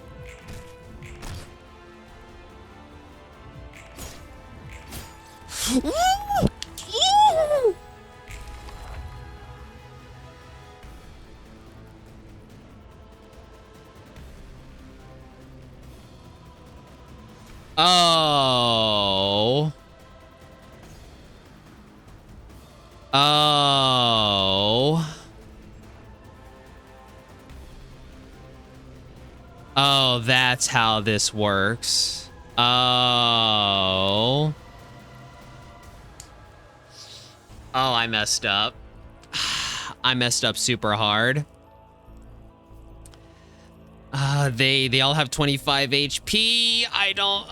Oh. Oh. Oh, that's how this works. Oh. Oh, I messed up. I messed up super hard. They all have 25 HP. I don't...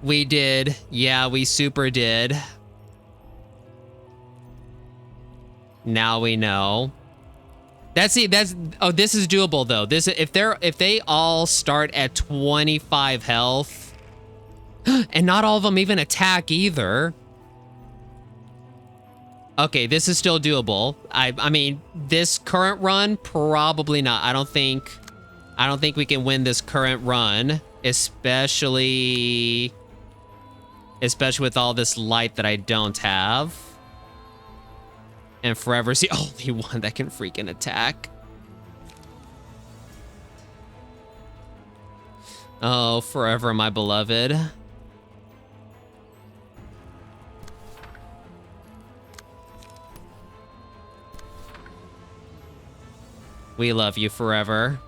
We did. Yeah, we super did. Now we know. Oh, this is doable though. If they all start at 25 health, and not all of them even attack either. Okay, this is still doable. I mean, this current run, probably not. I don't think we can win this current run, especially with all this light that I don't have. And Forever's the only one that can freaking attack. Oh, Forever, my beloved. We love you, Forever.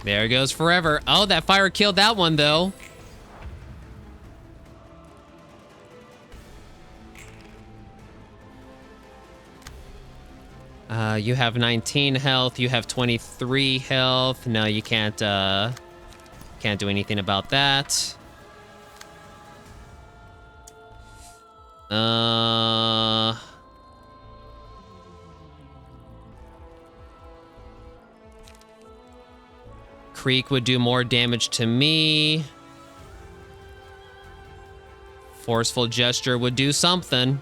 There goes Forever. Oh, that fire killed that one, though. You have 19 health. You have 23 health. No, you can't do anything about that. Creek would do more damage to me. Forceful Gesture would do something.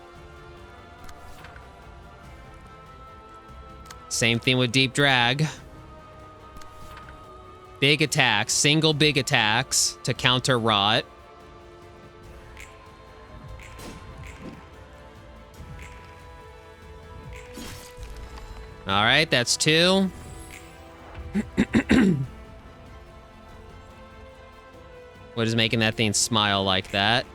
Same thing with Deep Drag. Big attacks, single big attacks to counter Rot. All right, that's 2. What is making that thing smile like that?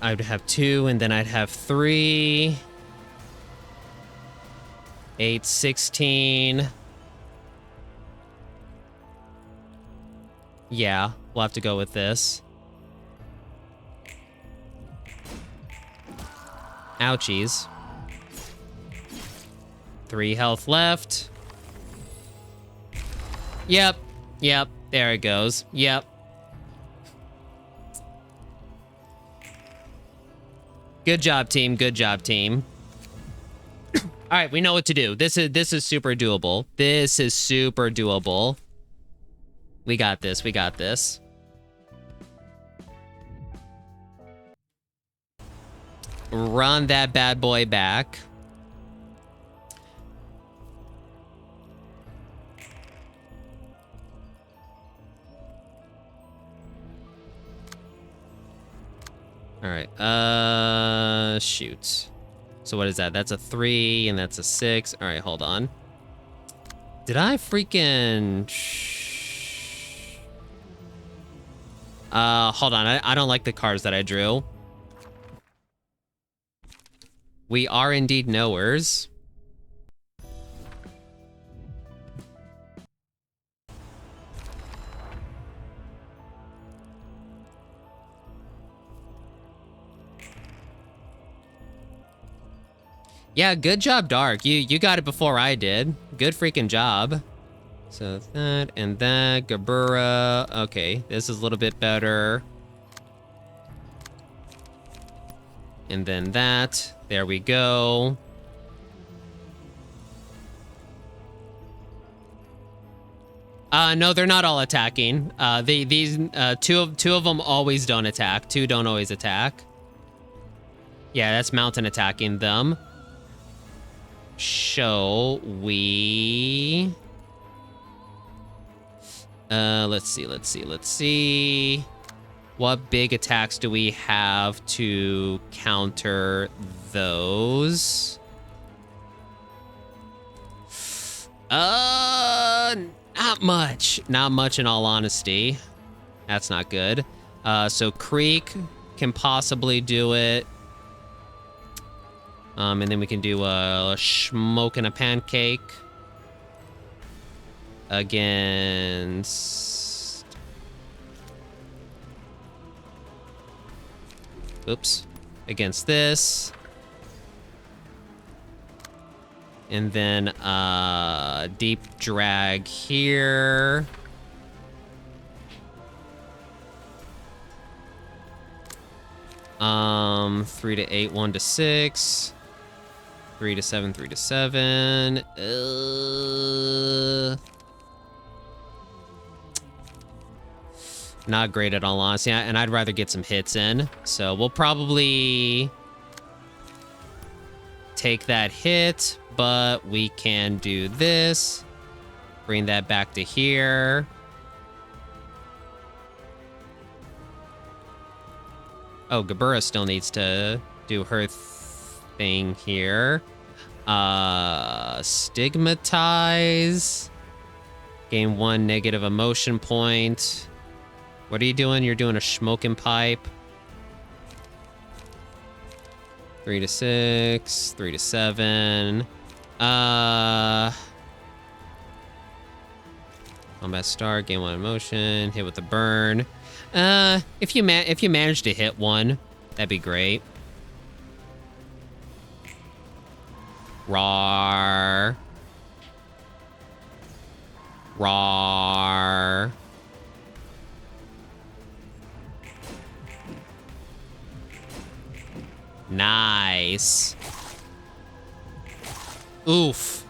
I'd have 2, and then I'd have 3. 8, 16. Yeah, we'll have to go with this. Ouchies. 3 health left. Yep. There it goes. Yep. Good job, team. Good job, team. All right, we know what to do. This is super doable. This is super doable. We got this. We got this. Run that bad boy back. All right, shoot. So what is that? That's a 3 and that's a 6. All right, hold on. Did I freaking... hold on. I don't like the cards that I drew. We are indeed knowers. Yeah, good job, Dark. You got it before I did. Good freaking job. So that and that. Gabura. Okay, this is a little bit better. And then that. There we go. No, they're not all attacking. These two of them always don't attack. Two don't always attack. Yeah, that's mountain attacking them. Shall we? Let's see. What big attacks do we have to counter those? Not much. Not much in all honesty. That's not good. So Creek can possibly do it. And then we can do a smoke and a pancake against... Oops. Against this. And then deep drag here. 3 to 8, 1 to 6. 3 to 7, 3 to 7. Not great at all honesty, and I'd rather get some hits in. So we'll probably take that hit, but we can do this. Bring that back to here. Oh, Gabura still needs to do her thing here. Stigmatize. Gain 1 negative emotion point. What are you doing? You're doing a smoking pipe. 3 to 6, 3 to 7. Combat start, gain 1 emotion, hit with the burn. If you manage to hit one, that'd be great. Rawr. Rawr. Nice. Oof.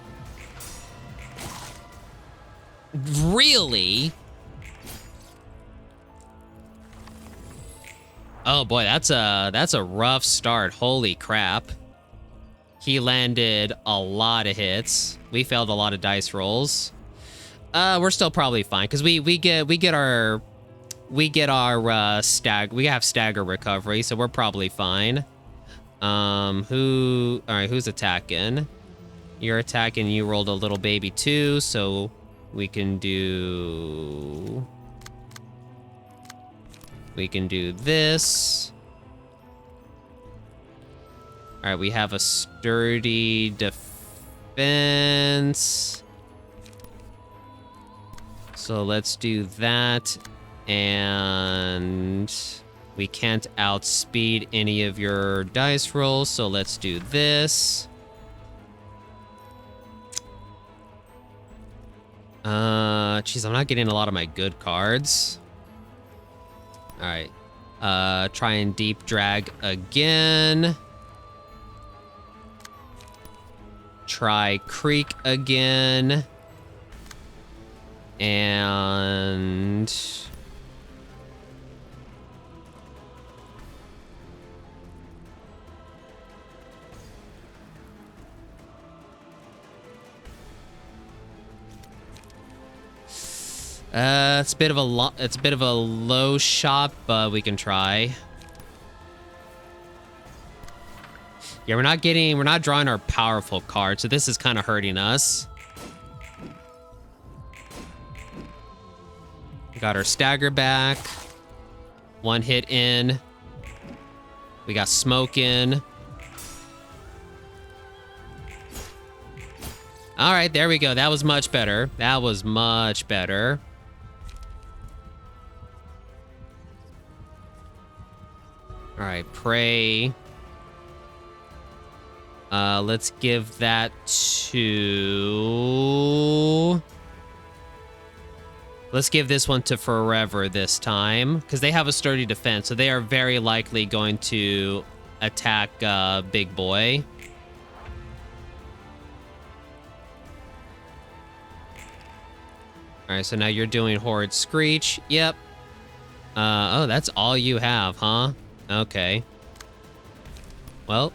Really? Oh boy, that's a rough start. Holy crap. He landed a lot of hits. We failed a lot of dice rolls. We're still probably fine because we have stagger recovery, so we're probably fine. Who's attacking? You're attacking, you rolled a little baby too, so we can do this. All right, we have a sturdy defense. So let's do that. And we can't outspeed any of your dice rolls, so let's do this. Geez, I'm not getting a lot of my good cards. All right. Try and deep drag again. Try Creek again. And... it's a bit of a low shot, but we can try. Yeah, we're not drawing our powerful card, so this is kind of hurting us. Got our stagger back. 1 hit in. We got smoke in. All right, there we go. That was much better. That was much better. All right, pray. Let's give that to... Let's give this one to Forever this time, because they have a sturdy defense, so they are very likely going to attack Big Boy. All right, so now you're doing Horrid Screech. Yep. Oh, that's all you have, huh? Okay. Well,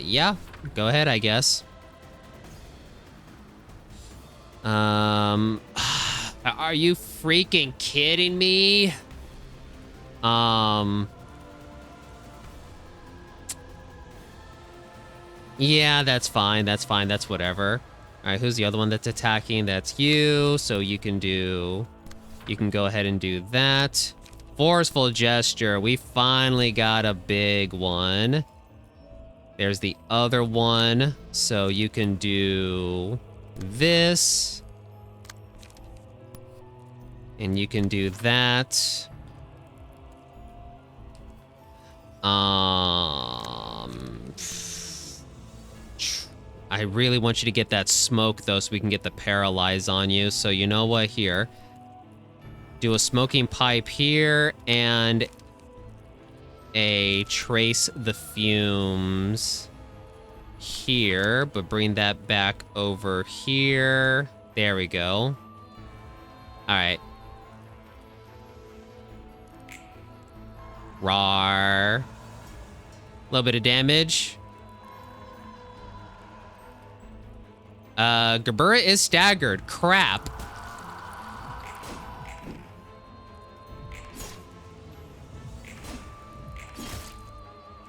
yeah. Go ahead, I guess. Are you freaking kidding me? Yeah, that's fine. That's fine. That's whatever. All right, who's the other one that's attacking? That's you. So you can go ahead and do that. Forceful Gesture. We finally got a big one. There's the other one. So you can do this. And you can do that. I really want you to get that smoke, though, so we can get the paralyze on you. So you know what? Here. Do a smoking pipe here, and a trace the fumes here, but bring that back over here. There we go. All right. Rawr. A little bit of damage. Gerbera is staggered. Crap.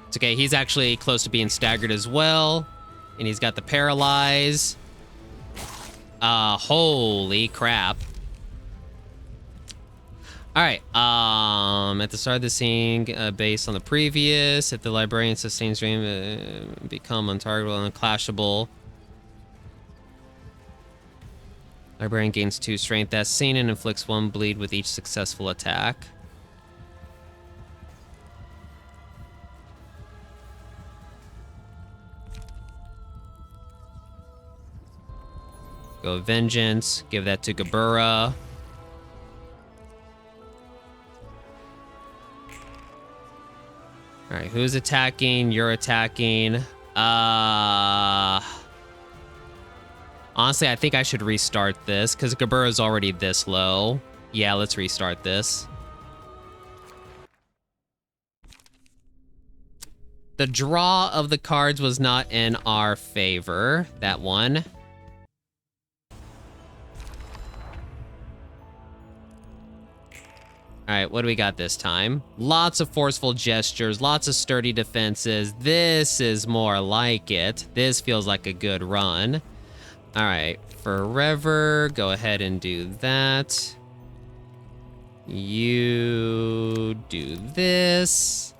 It's okay. He's actually close to being staggered as well. And he's got the paralyze. Holy crap. All right. At the start of the scene, based on the previous, if the librarian sustains dream, become untargetable and unclashable. Librarian gains 2 strength as seen and inflicts 1 bleed with each successful attack. Go Vengeance. Give that to Gerbera. Alright, who's attacking? You're attacking. Honestly, I think I should restart this, because Gerbera's already this low. Yeah, let's restart this. The draw of the cards was not in our favor, that one. Alright, what do we got this time? Lots of forceful gestures, lots of sturdy defenses. This is more like it. This feels like a good run. Alright, Forever, go ahead and do that. You do this.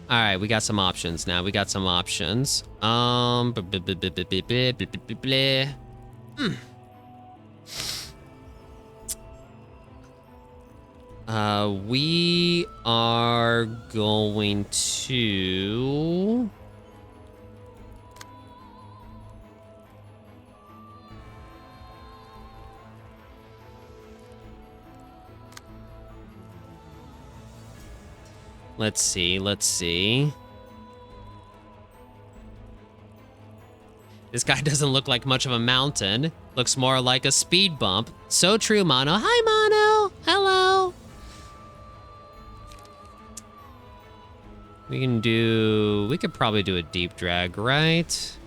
Alright, we got some options now. We got some options. We are going to... Let's see. This guy doesn't look like much of a mountain. Looks more like a speed bump. So true, Mono. Hi, Mono. Hello. We could probably do a deep drag, right?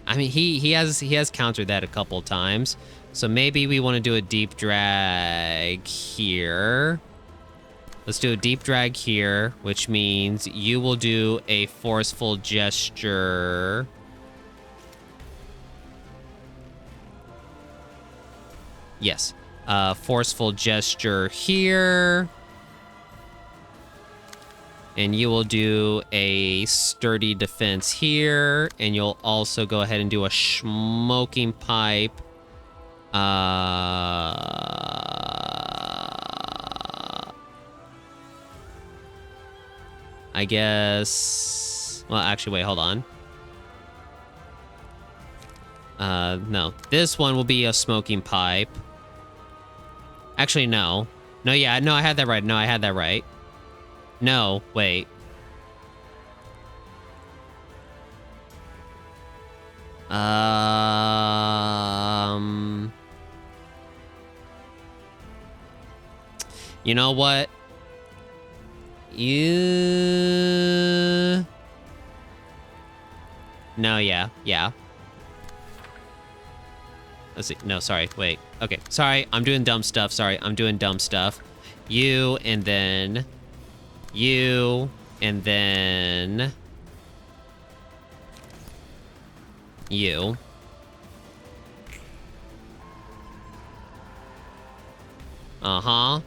I mean, he has countered that a couple times. So maybe we want to do a deep drag here. Let's do a deep drag here, which means you will do a forceful gesture. Yes. Forceful gesture here. And you will do a sturdy defense here. And you'll also go ahead and do a smoking pipe. I guess... Well, actually, wait, hold on. No. This one will be a smoking pipe. Actually, no. No, yeah, no, I had that right. No, I had that right. No, wait. You know what? No, yeah. Let's see. No, sorry. Wait. Okay. Sorry. I'm doing dumb stuff. Sorry. I'm doing dumb stuff. You, and then... You, and then... You. Uh-huh.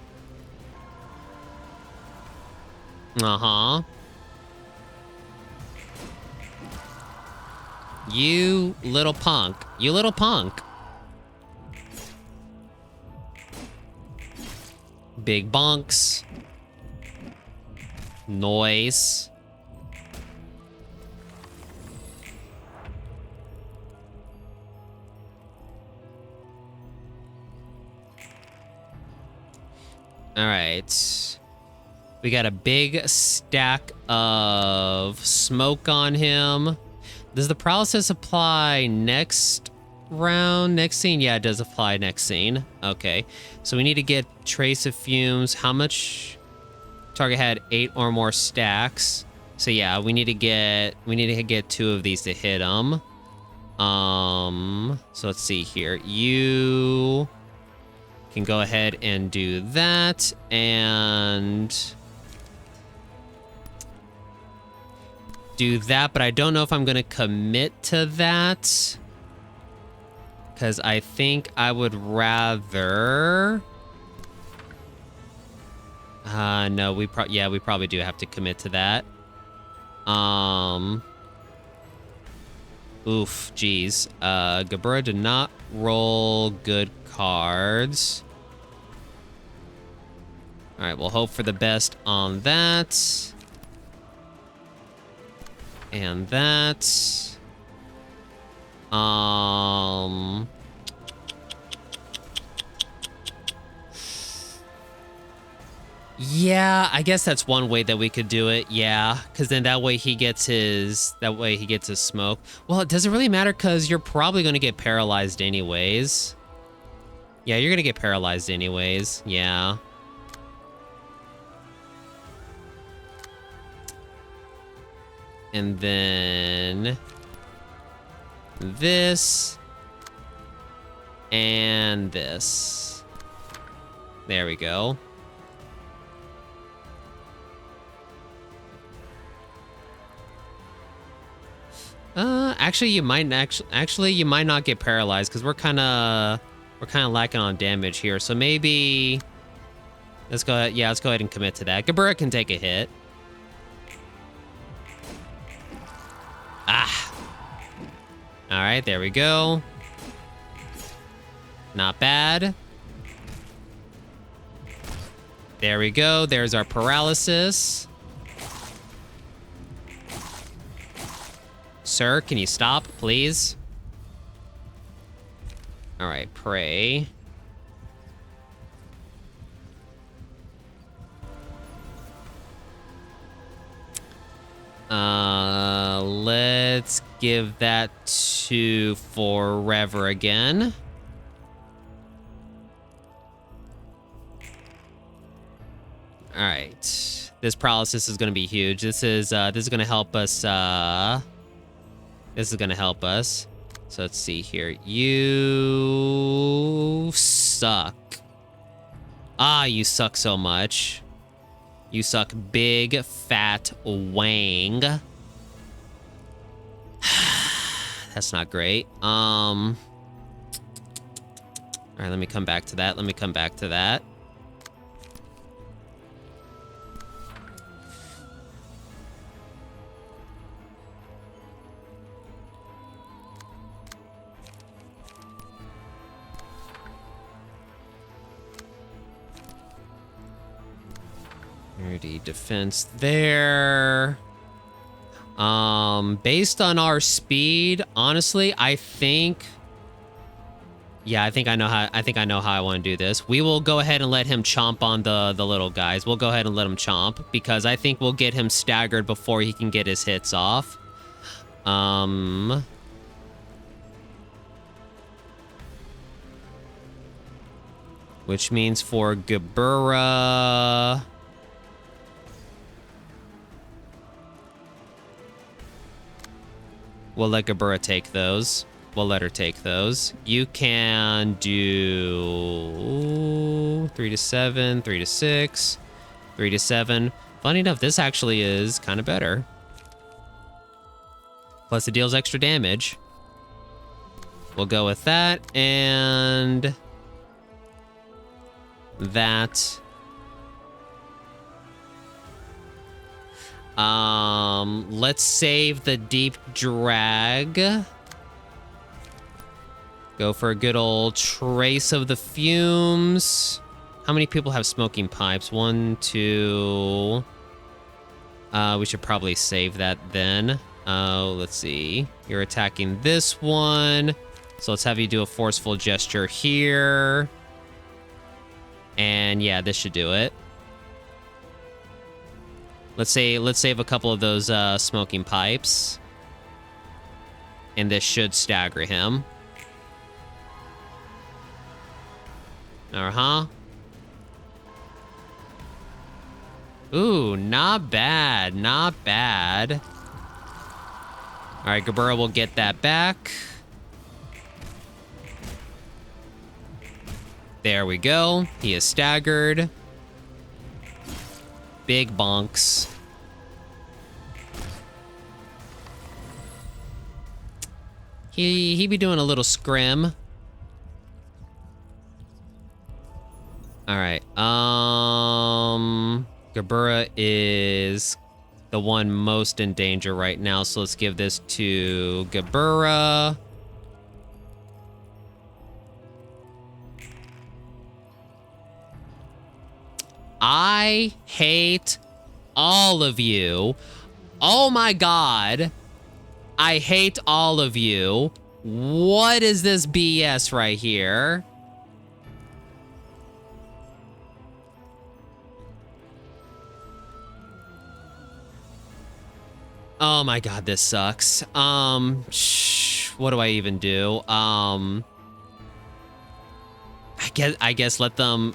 Uh-huh. You little punk. You little punk. Big bonks. Noise. All right. We got a big stack of smoke on him. Does the paralysis apply next round? Next scene? Yeah, it does apply next scene. Okay. So we need to get trace of fumes. How much? Target had 8 or more stacks. So yeah, we need to get 2 of these to hit him. So let's see here. You can go ahead and do that, and do that, but I don't know if I'm gonna commit to that, because I think I would rather... no, we probably do have to commit to that. Oof, geez. Gabura did not roll good cards. All right, we'll hope for the best on that. And that. Yeah, I guess that's one way that we could do it. Yeah, because then that way he gets his smoke. Well, it doesn't really matter because you're probably going to get paralyzed anyways. Yeah, you're going to get paralyzed anyways. Yeah. And then this and this. There we go. Actually, you might not get paralyzed because we're kind of lacking on damage here. So maybe let's go ahead. Yeah, let's go ahead and commit to that. Gabura can take a hit. Ah. All right, there we go. Not bad. There we go. There's our paralysis. Sir, can you stop, please? All right, pray. Let's give that to Forever again. All right. This paralysis is going to be huge. This is going to help us. This is going to help us. So let's see here. You suck. Ah, you suck so much. You suck big, fat wang. That's not great. All right, let me come back to that. 30 defense there. Based on our speed, honestly, I think I know how I want to do this. We will go ahead and let him chomp on the little guys. We'll go ahead and let him chomp because I think we'll get him staggered before he can get his hits off. Which means for Gebura, we'll let Gebura take those. We'll let her take those. You can do 3 to 7, 3 to 6, 3 to 7. Funny enough, this actually is kind of better. Plus it deals extra damage. We'll go with that and that. Let's save the deep drag. Go for a good old trace of the fumes. How many people have smoking pipes? 1, 2. We should probably save that then. Let's see. You're attacking this one. So let's have you do a forceful gesture here. And yeah, this should do it. Let's save a couple of those smoking pipes. And this should stagger him. Uh-huh. Ooh, not bad. Not bad. All right, Gebura will get that back. There we go. He is staggered. Big bonks. He be doing a little scrim. All right. Gebura is the one most in danger right now, so let's give this to Gebura. I hate all of you. Oh my god. I hate all of you. What is this BS right here? Oh my god, this sucks. What do I even do? I guess let them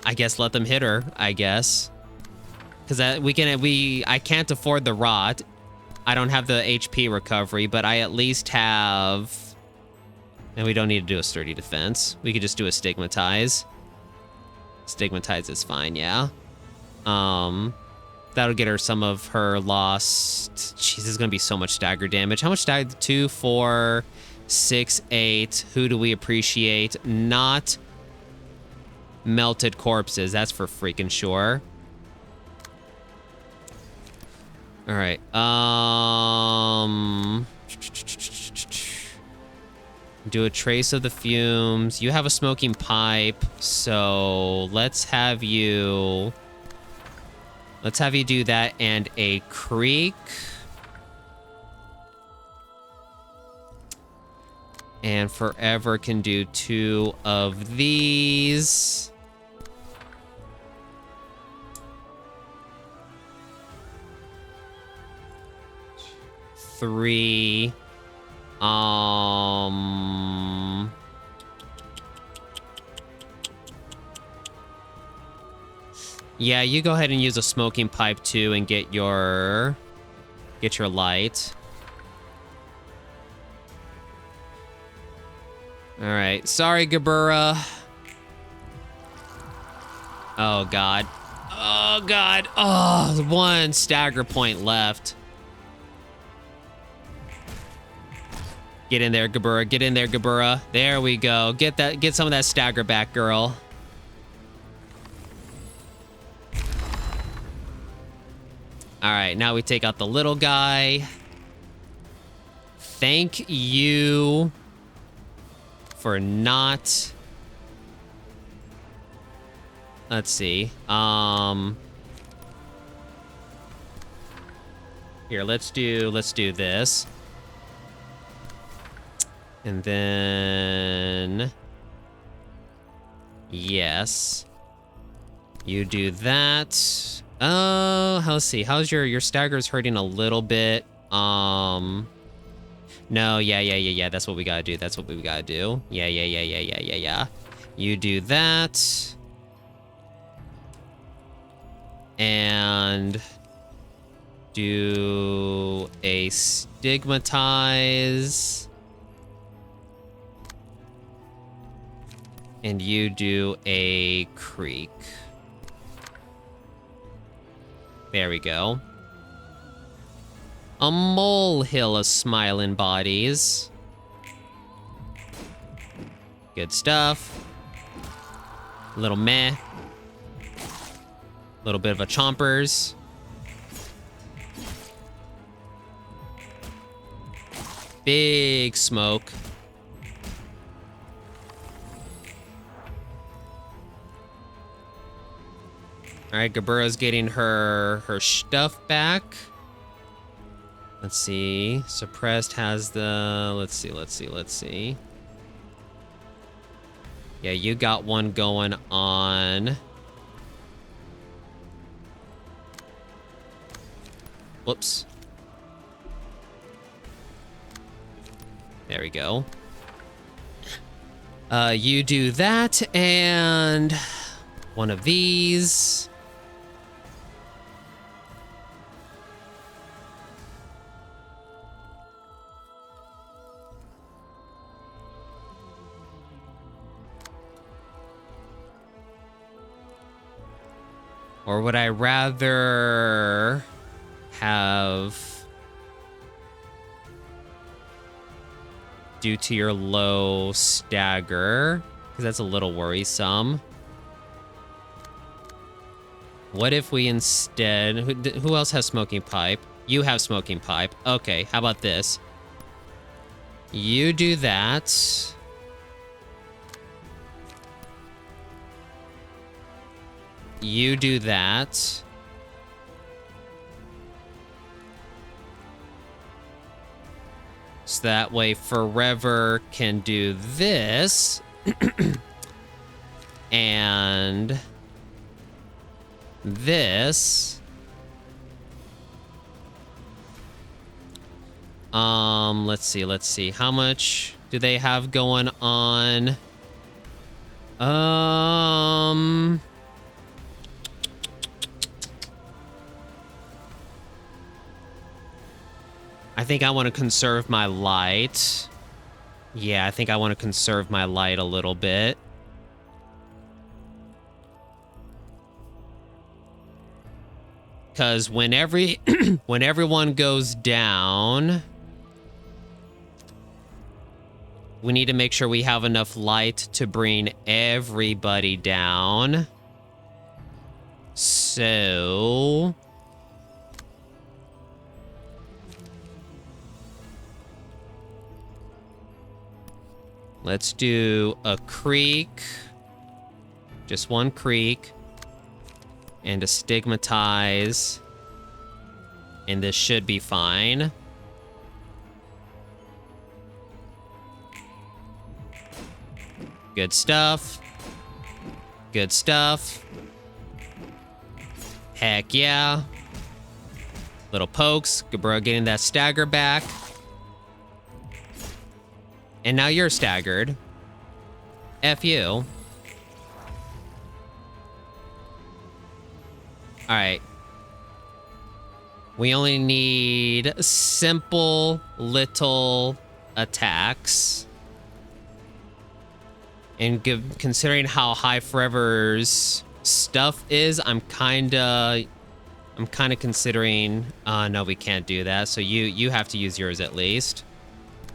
hit her, I guess. Cuz I can't afford the rot. I don't have the HP recovery, but I at least have, and we don't need to do a sturdy defense. We could just do a stigmatize. Stigmatize is fine, yeah. That'll get her some of her lost. Jeez, this is gonna be so much stagger damage. How much stagger? 2, 4, 6, 8. Who do we appreciate? Not melted corpses. That's for freaking sure. All right. Do a trace of the fumes. You have a smoking pipe, so let's have you do that and a creek. And forever can do 2 of these. Three. Yeah, you go ahead and use a smoking pipe too and get your light. All right, sorry, Gebura. Oh god. Oh god. Oh, 1 stagger point left. Get in there, Gebura. Get in there, Gebura. There we go. Get some of that stagger back, girl. All right, now we take out the little guy. Thank you for not... Let's see. Here, let's do this. And then yes. You do that. Oh, let's see. How's your stagger's hurting a little bit? No, yeah. That's what we gotta do. That's what we gotta do. Yeah. You do that. And do a stigmatize. And you do a creek. There we go. A molehill of smiling bodies. Good stuff. Little meh. Little bit of a chompers. Big smoke. All right, Gabura's getting her stuff back. Let's see. Suppressed has the... Let's see. Yeah, you got one going on. Whoops. There we go. You do that, and one of these. Or would I rather have, due to your low stagger, because that's a little worrisome. What if we instead, who else has smoking pipe? You have smoking pipe. Okay, how about this? You do that. You do that. So that way Forever can do this. And this. Let's see. How much do they have going on? I think I want to conserve my light. Yeah, I think I want to conserve my light a little bit. Because when everyone goes down, we need to make sure we have enough light to bring everybody down. So... let's do a creek. Just one creek. And a stigmatize. And this should be fine. Good stuff. Good stuff. Heck yeah. Little pokes. Gabura getting that stagger back. And now you're staggered. F you. Alright. We only need simple little attacks. And considering how high Forever's stuff is, I'm kinda considering... no, we can't do that. So you have to use yours at least.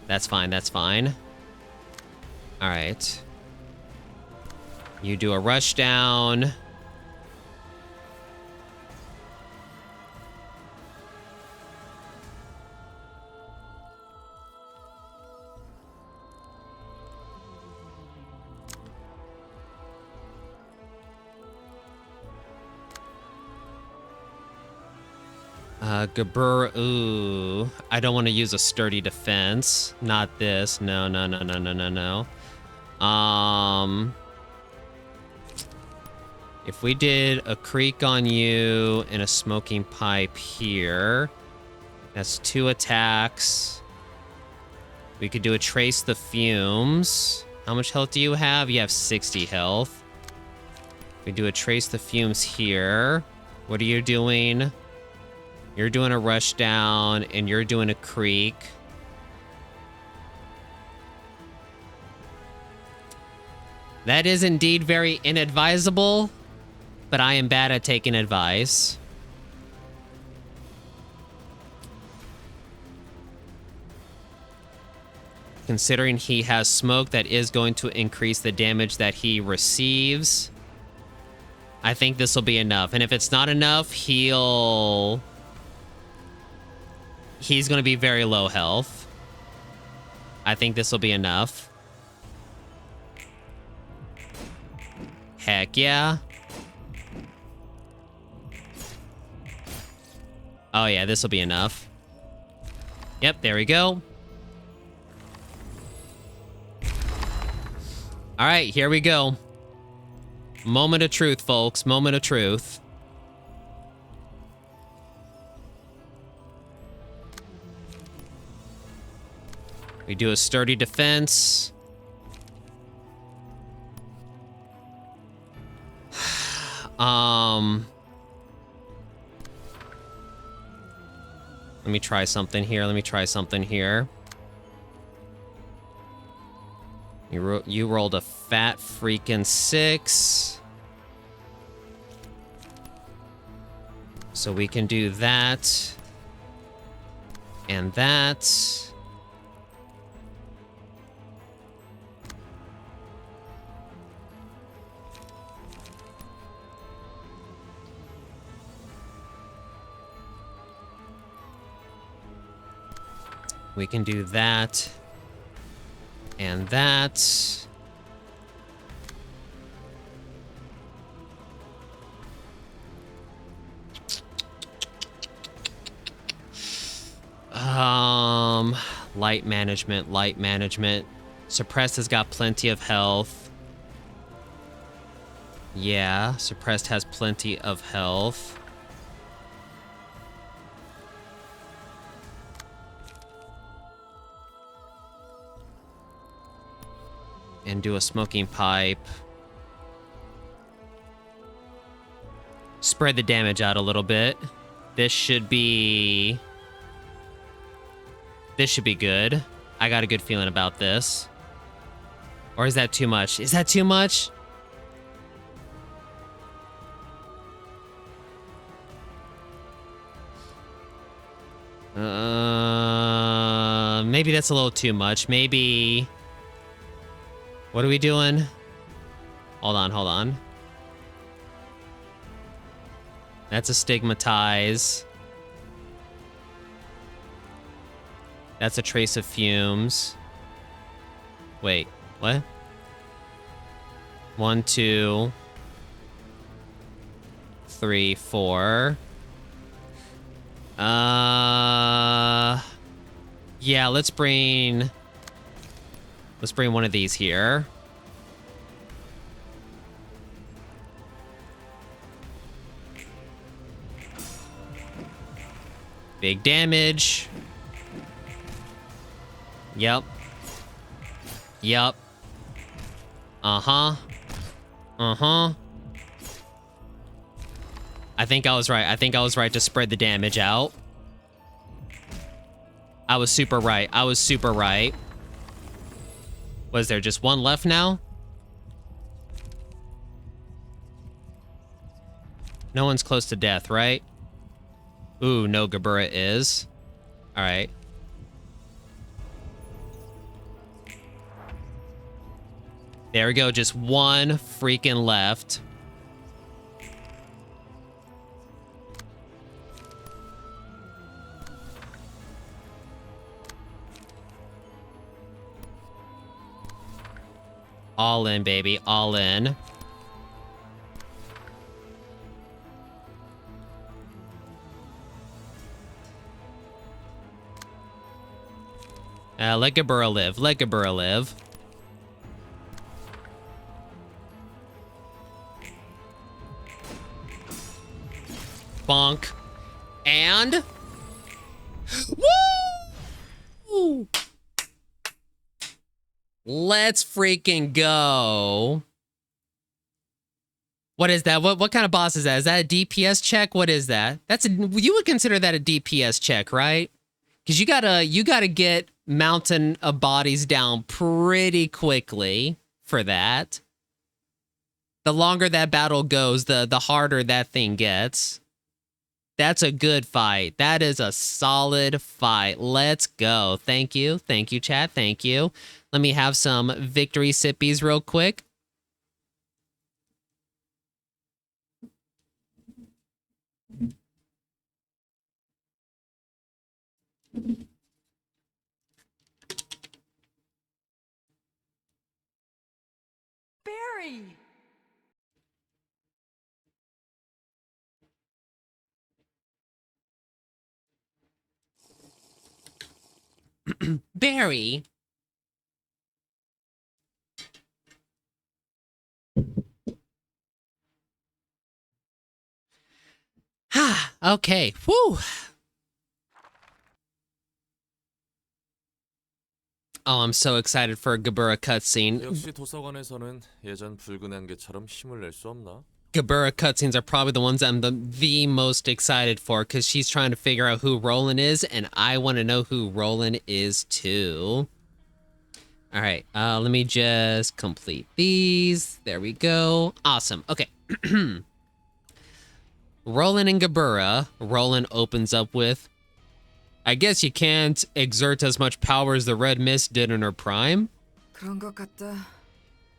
That's fine, that's fine. Alright. You do a rush down. Gabur, ooh. I don't want to use a sturdy defense. Not this. No, no, no, no, no, no, no. If we did a creek on you and a smoking pipe here, that's 2 attacks. We could do a trace the fumes. How much health do you have? You have 60 health. We do a trace the fumes here. What are you doing? You're doing a rush down, and you're doing a creek. That is indeed very inadvisable, but I am bad at taking advice. Considering he has smoke, that is going to increase the damage that he receives. I think this will be enough. And if it's not enough, he's going to be very low health. I think this will be enough. Heck yeah. Oh yeah, this will be enough. Yep, there we go. All right, here we go. Moment of truth, folks. Moment of truth. We do a sturdy defense. Let me try something here. Let me try something here. You rolled a fat freaking 6. So we can do that. And that. We can do that. And that. Light management, light management. Suppressed has got plenty of health. Yeah, Suppressed has plenty of health. And do a smoking pipe. Spread the damage out a little bit. This should be good. I got a good feeling about this. Or is that too much? Is that too much? Maybe that's a little too much. Maybe. What are we doing? Hold on, hold on. That's a stigmatize. That's a trace of fumes. Wait, what? 1, 2, 3, 4. Yeah, let's bring one of these here. Big damage. Yep. Yep. Uh-huh. Uh-huh. I think I was right. I think I was right to spread the damage out. I was super right. I was super right. Was there just one left now? No one's close to death, right? Ooh, no, Gabura is. All right. There we go. Just one freaking left. All in, baby. All in. Let Gabura live. Let Gabura live. Bonk. And... Woo! Let's freaking go. What is that? What kind of boss is that? Is that a DPS check? What is that? You would consider that a DPS check, right? Because you gotta get mountain of bodies down pretty quickly for that. The longer that battle goes, the harder that thing gets. That's a good fight. That is a solid fight. Let's go. Thank you. Thank you, chat. Thank you. Let me have some victory sippies real quick.
Barry!
Barry. Okay. Whew. Oh, I'm so excited for a Gabura cutscene.
역시 도서관에서는 예전 붉은 안개처럼 힘을 낼 수 없나?
Gabura cutscenes are probably the ones I'm the most excited for because she's trying to figure out who Roland is, and I want to know who Roland is too. All right, let me just complete these. There we go. Awesome. Okay. Roland and Gabura. Roland opens up with, I guess you can't exert as much power as the Red Mist did in her prime.
그런 것 같다.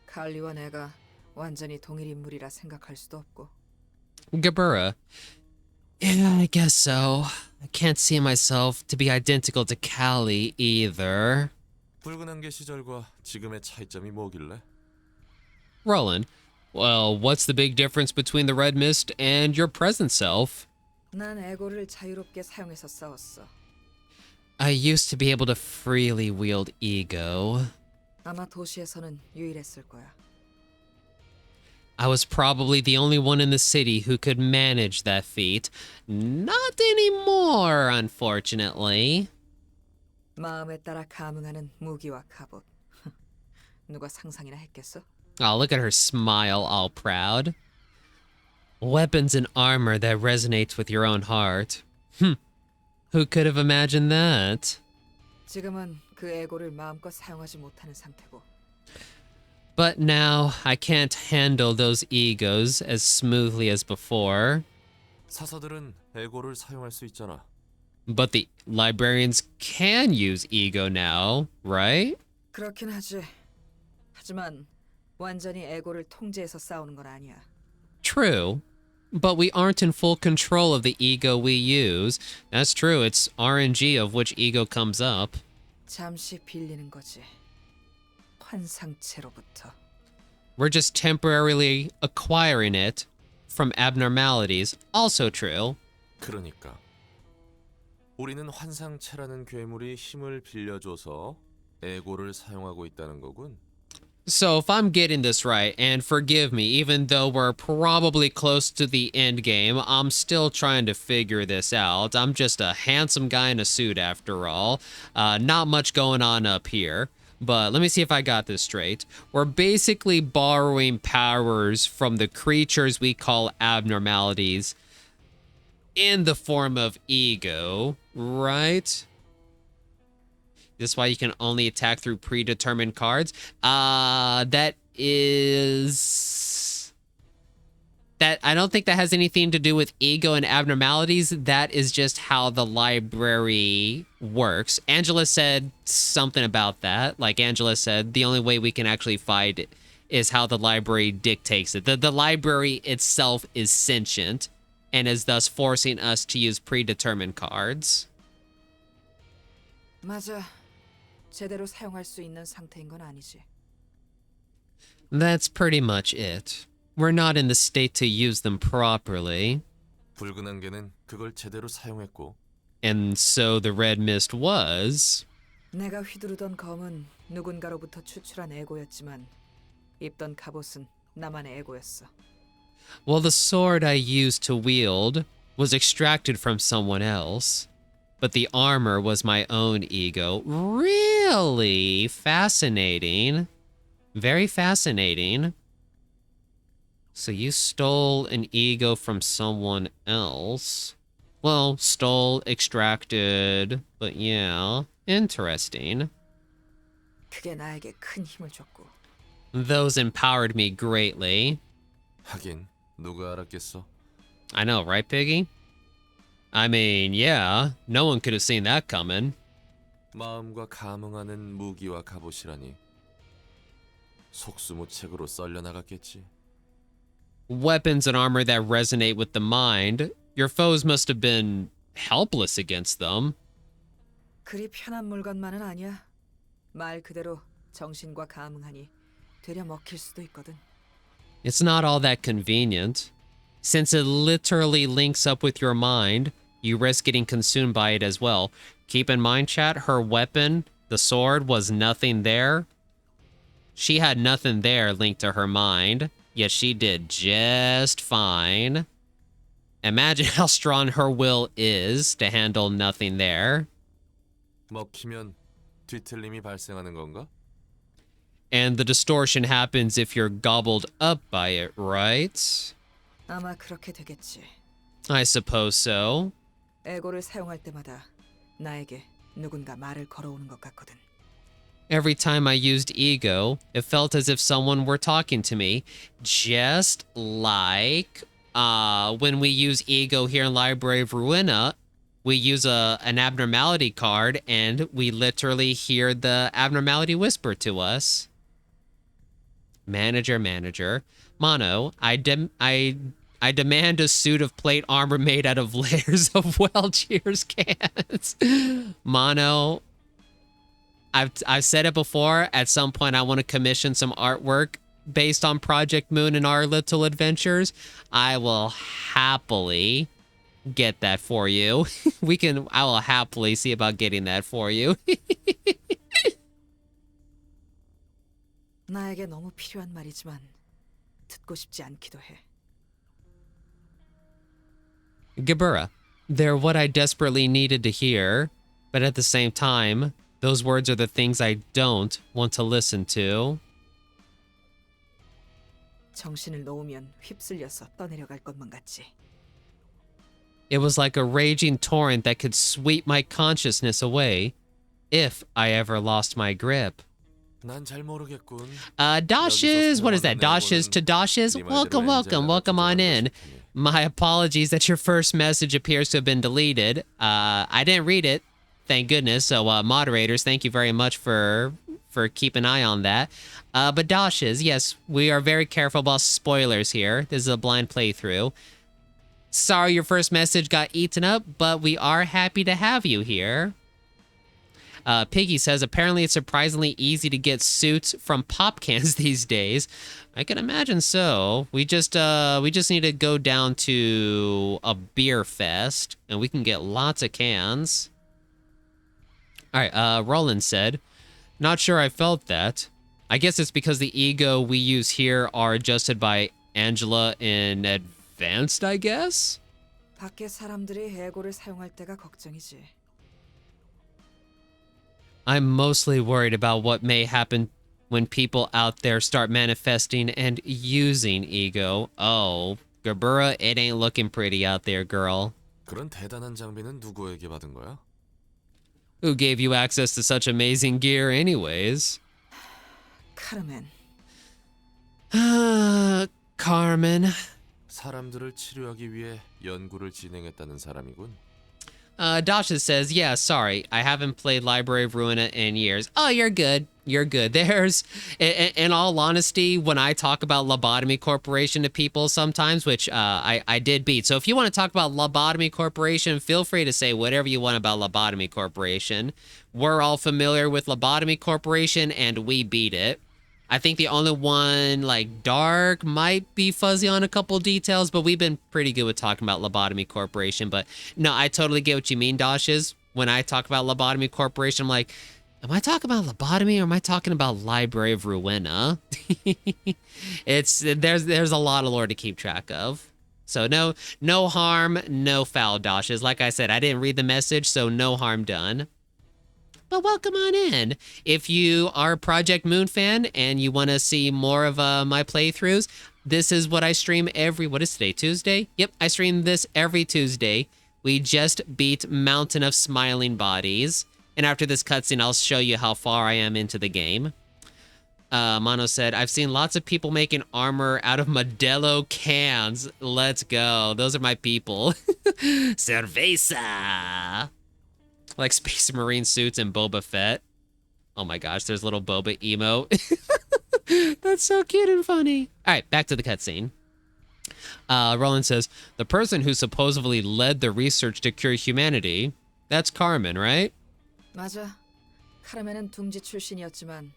칼리와 내가 완전히 동일 인물이라 생각할 수도 없고.
Gabura. Yeah, I guess so. I can't see myself to be identical to Callie either.
붉은 안개 시절과 지금의 차이점이 뭐길래?
Roland. Well, what's the big difference between the Red Mist and your present self?
난 에고를 자유롭게 사용해서 싸웠어.
I used to be able to freely wield ego.
아마 도시에서는 유일했을 거야.
I was probably the only one in the city who could manage that feat. Not anymore, unfortunately.
마음에 따라 감응하는 무기와 갑옷. 누가 상상이나 했겠어?
Oh, look at her smile, all proud. Weapons and armor that resonates with your own heart. Who could have imagined that?
지금은 그 에고를 마음껏 사용하지 못하는 상태고.
But now, I can't handle those egos as smoothly as before.
사사들은 에고를 사용할 수 있잖아.
But the librarians can use ego now, right?
그렇긴 하지. 하지만 완전히 에고를 통제해서 싸우는 건 아니야.
True. But we aren't in full control of the ego we use. That's true, it's RNG of which ego comes up.
잠시 빌리는 거지. 환상체로부터.
We're just temporarily acquiring it from abnormalities. Also true.
그러니까 우리는 환상체라는 괴물이 힘을 빌려줘서 에고를 사용하고 있다는 거군.
So if I'm getting this right, and forgive me, even though we're probably close to the end game, I'm still trying to figure this out. I'm just a handsome guy in a suit after all. Not much going on up here. But let me see if I got this straight. We're basically borrowing powers from the creatures we call abnormalities in the form of ego, right? This is why you can only attack through predetermined cards. That I don't think that has anything to do with ego and abnormalities. That is just how the library works. Angela said something about that. Like Angela said, the only way we can actually fight is how the library dictates it. The library itself is sentient and is thus forcing us to use predetermined cards.
맞아. 제대로 사용할 수 있는 상태인 건 아니지.
That's pretty much it. We're not in the state to use them properly.
붉은 안개는 그걸 제대로 사용했고
And so the red mist was.
내가 휘두르던 검은 누군가로부터 추출한 에고였지만 입던 갑옷은 나만의 에고였어.
Well, the sword I used to wield was extracted from someone else, but the armor was my own ego. Really fascinating. Very fascinating. So you stole an ego from someone else. Well, stole, extracted, but yeah, interesting.
그게 나에게 큰 힘을 줬고
Those empowered me greatly.
하긴 누가 알았겠어.
I know, right, Piggy? I mean, yeah, no one could have seen that coming.
마음과 감응하는 무기와 갑옷이라니. 속수무책으로 썰려 나갔겠지.
Weapons and armor that resonate with the mind. Your foes must have been helpless against them.
그리 편한 물건만은 아니야. 말 그대로 정신과 감응하니 되려 먹힐 수도 있거든.
It's not all that convenient. Since it literally links up with your mind, you risk getting consumed by it as well. Keep in mind, chat, her weapon, the sword, was nothing there. She had nothing there linked to her mind, yet she did just fine. Imagine how strong her will is to handle nothing there.
먹히면 뒤틀림이 발생하는 건가?
And the distortion happens if you're gobbled up by it, right?
아마 그렇게 되겠지.
I suppose so.
에고를 사용할 때마다 나에게 누군가 말을 걸어오는 것 같거든.
Every time I used ego, it felt as if someone were talking to me, just like when we use ego here in Library of Ruina, we use an abnormality card and we literally hear the abnormality whisper to us. Manager. Mono, I demand a suit of plate armor made out of layers of Welchier's cans. Mono, I've said it before. At some point, I want to commission some artwork based on Project Moon and our little adventures. I will happily get that for you. I will happily see about getting that for you.
나에게 너무 필요한 말이지만 듣고 싶지 않기도 해.
Gabura, they're what I desperately needed to hear, but at the same time, those words are the things I don't want to listen to.
정신을 놓으면 휩쓸려서 떠내려갈 것만 같지.
It was like a raging torrent that could sweep my consciousness away if I ever lost my grip.
난 잘 모르겠군.
Dashes, what is that? Dashes to Dashes? Welcome on in. My apologies that your first message appears to have been deleted. I didn't read it, thank goodness. So moderators, thank you very much for keeping an eye on that. But Dashes, yes, we are very careful about spoilers here. This is a blind playthrough. Sorry your first message got eaten up, but we are happy to have you here. Piggy says, apparently it's surprisingly easy to get suits from pop cans these days. I can imagine so. We just need to go down to a beer fest and we can get lots of cans. All right, Roland said, not sure I felt that. I guess it's because the ego we use here are adjusted by Angela in advanced, I guess?
밖에 사람들이 에고를 사용할 때가 걱정이지.
I'm mostly worried about what may happen when people out there start manifesting and using ego. Oh, Gabura, it ain't looking pretty out there, girl.
그런 대단한 장비는 누구에게 받은 거야?
Who gave you access to such amazing gear anyways?
카르멘.
Carmen.
사람들을 치료하기 위해 연구를 진행했다는 사람이군.
Dasha says, yeah, sorry, I haven't played Library of Ruina in years. Oh, you're good. You're good. There's, in all honesty, when I talk about Lobotomy Corporation to people sometimes, which I did beat. So if you want to talk about Lobotomy Corporation, feel free to say whatever you want about Lobotomy Corporation. We're all familiar with Lobotomy Corporation, and we beat it. I think the only one, like, Dark might be fuzzy on a couple details, but we've been pretty good with talking about Lobotomy Corporation. But no, I totally get what you mean, Dashes. When I talk about Lobotomy Corporation, I'm like, Am I talking about lobotomy or am I talking about Library of Ruina? There's a lot of lore to keep track of. So no harm, no foul, Dashes. Like I said, I didn't read the message, so no harm done. But welcome on in. If you are a Project Moon fan and you want to see more of my playthroughs, this is what I stream what is today, Tuesday? Yep, I stream this every Tuesday. We just beat Mountain of Smiling Bodies. And after this cutscene, I'll show you how far I am into the game. Mono said, I've seen lots of people making armor out of Modelo cans. Let's go. Those are my people. Cerveza. Like Space Marine suits and Boba Fett. Oh my gosh, there's little Boba emo. That's so cute and funny. All right, back to the cutscene. Roland says, the person who supposedly led the research to cure humanity, that's Carmen, right?
맞아. 카르멘은 둥지 출신이었지만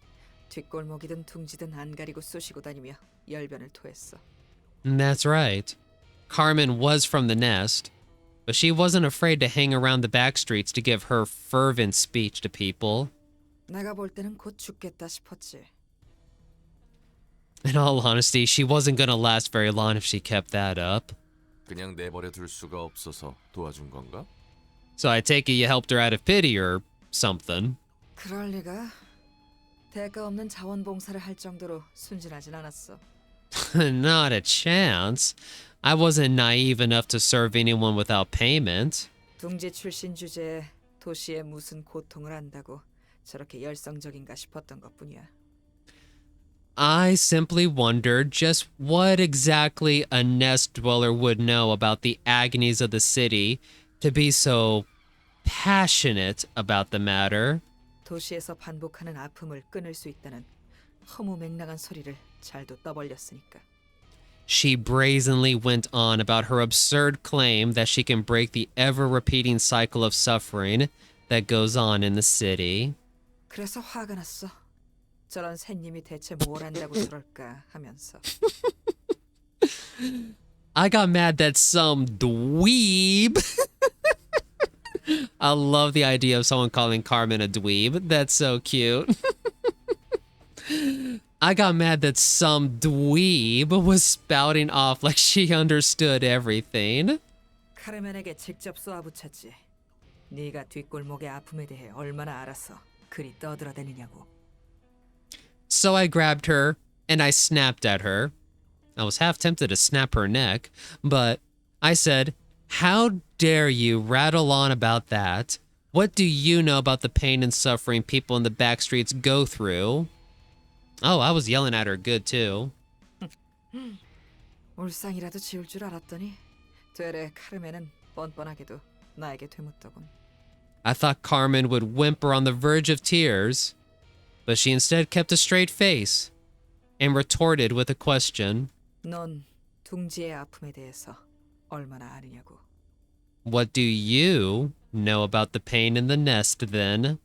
뒷골목이든 둥지든 안 가리고 쑤시고 다니며 열변을 토했어.
That's right. Carmen was from the nest, but she wasn't afraid to hang around the back streets to give her fervent speech to people.
내가 볼 때는 곧 죽겠다 싶었지.
In all honesty, she wasn't gonna last very long if she kept that up.
그냥 내버려 둘 수가 없어서 도와준 건가?
So I take it you helped her out of pity or something.
그럴 리가. 대가 없는 자원봉사를 할 정도로 순진하진 않았어.
Not a chance. I wasn't naive enough to serve anyone without payment.
둥지 출신 주제에 도시에 무슨 고통을 안다고 저렇게 열성적인가 싶었던 것뿐이야.
I simply wondered just what exactly a nest dweller would know about the agonies of the city to be so passionate about the matter.
도시에서 반복하는 아픔을 끊을 수 있다는 허무맹랑한 소리를 잘도 떠벌렸으니까.
She brazenly went on about her absurd claim that she can break the ever-repeating cycle of suffering that goes on in the city.
그래서 화가 났어. 저런 새님이 대체 뭘 한다고 저럴까 하면서.
I got mad that some dweeb. I love the idea of someone calling Carmen a dweeb. That's so cute. I got mad that some dweeb was spouting off like she understood everything.
카르멘에게 직접 쏘아붙였지. 네가 뒷골목의 아픔에 대해 얼마나 알아서 그리 떠들어대느냐고.
So I grabbed her and I snapped at her. I was half tempted to snap her neck, but I said, how dare you rattle on about that? What do you know about the pain and suffering people in the back streets go through? Oh, I was yelling at her good too.
울상이라도 지울 줄 알았더니 되레 카르멘은 뻔뻔하게도 나에게 되묻더군.
I thought Carmen would whimper on the verge of tears, but she instead kept a straight face and retorted with a question.
넌 둥지의 아픔에 대해서 얼마나 아느냐고.
What do you know about the pain in the nest then?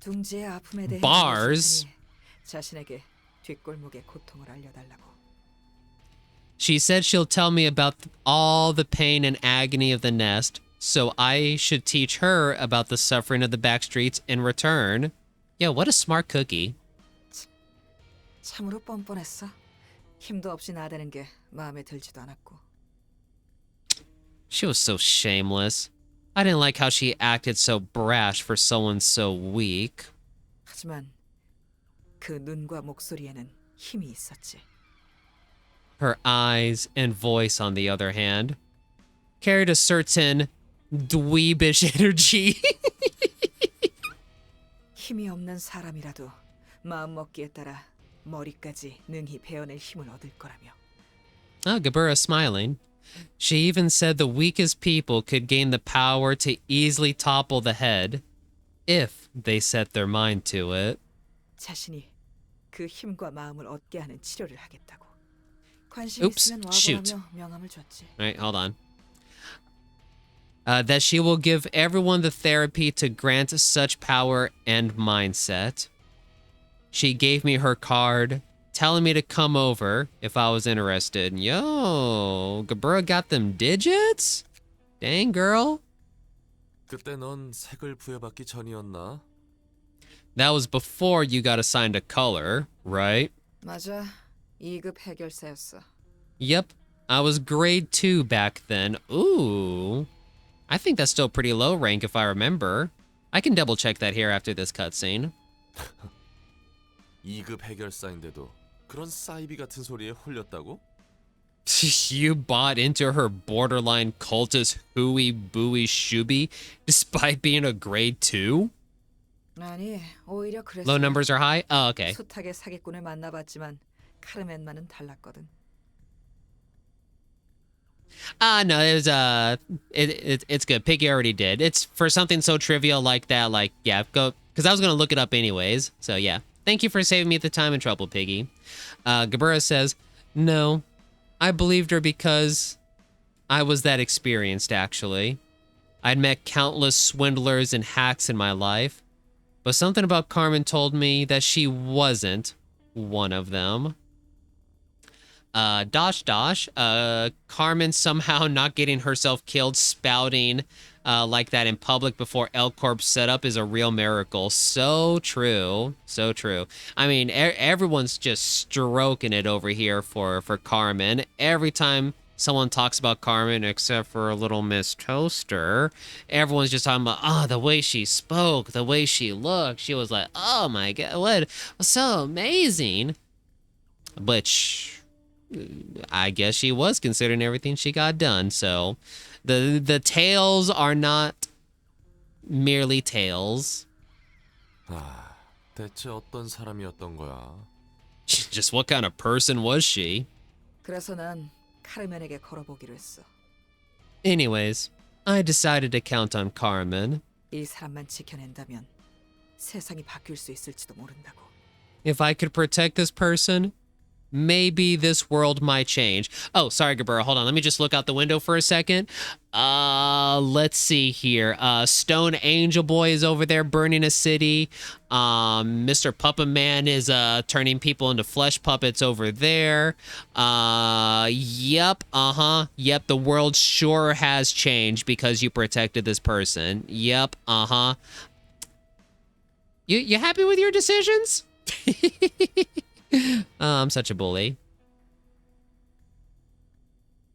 둥지의 아픔에 대해
Bars.
자신에게 뒷골목의 고통을 알려달라고.
She said she'll tell me about all the pain and agony of the nest, so I should teach her about the suffering of the back streets in return. Yo, what a smart cookie.
참으로 뻔뻔했어. 힘도 없이 나대는 게 마음에 들지도 않았고.
She was so shameless. I didn't like how she acted so brash for someone so weak.
하지만 그 눈과 목소리에는 힘이 있었지.
Her eyes and voice, on the other hand, carried a certain dweebish energy.
힘이 없는 사람이라도 마음 먹기에 따라 머리까지 능히 베어낼 힘을 얻을 거라며.
Gabura smiling. She even said the weakest people could gain the power to easily topple the head if they set their mind to it.
자신이 그 힘과 마음을 얻게 하는 치료를 하겠다고. 관심
Oops,
있으면
shoot.
와보라며 명함을 줬지.
Right, hold on. That she will give everyone the therapy to grant such power and mindset. She gave me her card, telling me to come over if I was interested. Yo, Gabura got them digits? Dang, girl.
그때 넌 색을 부여받기 전이었나?
That was before you got assigned a color, right?
맞아. 2급 해결사였어.
Yep, I was grade 2 back then. Ooh, I think that's still pretty low rank if I remember. I can double check that here after this cutscene.
2급 해결사인데도 그런 사이비 같은 소리에 홀렸다고?
You bought into her borderline cultist hooey booey shooby despite being a grade 2?
아니, 오히려 그랬어.
Low numbers are high? Oh, okay.
숱하게 사기꾼을 만나봤지만 카르멘만은 달랐거든.
No, it was it's good. Piggy already did. It's for something so trivial like that, like, yeah, go, because I was gonna look it up anyways. So yeah. Thank you for saving me the time and trouble, Piggy. Gabura says, no, I believed her because I was that experienced, actually. I'd met countless swindlers and hacks in my life, but something about Carmen told me that she wasn't one of them. Carmen somehow not getting herself killed spouting like that in public before L Corp's setup is a real miracle. So true. So true. I mean, everyone's just stroking it over here for Carmen. Every time someone talks about Carmen, except for little Miss Toaster, everyone's just talking about, the way she spoke, the way she looked. She was like, oh my God, what so amazing. But I guess she was considering everything she got done. So the tales are not merely tales.
대체 어떤 사람이었던 거야?
Just what kind of person was she?
그래서 난 카르멘에게 걸어보기로 했어.
Anyways, I decided to count on Carmen.
이 사람만 지켜낸다면 세상이 바뀔 수 있을지도 모른다고.
If I could protect this person, maybe this world might change. Oh, sorry, Gabura. Hold on. Let me just look out the window for a second. Let's see here. Stone Angel Boy is over there burning a city. Mr. Puppet Man is turning people into flesh puppets over there. Yep. Yep, the world sure has changed because you protected this person. Yep. You happy with your decisions? I'm such a bully.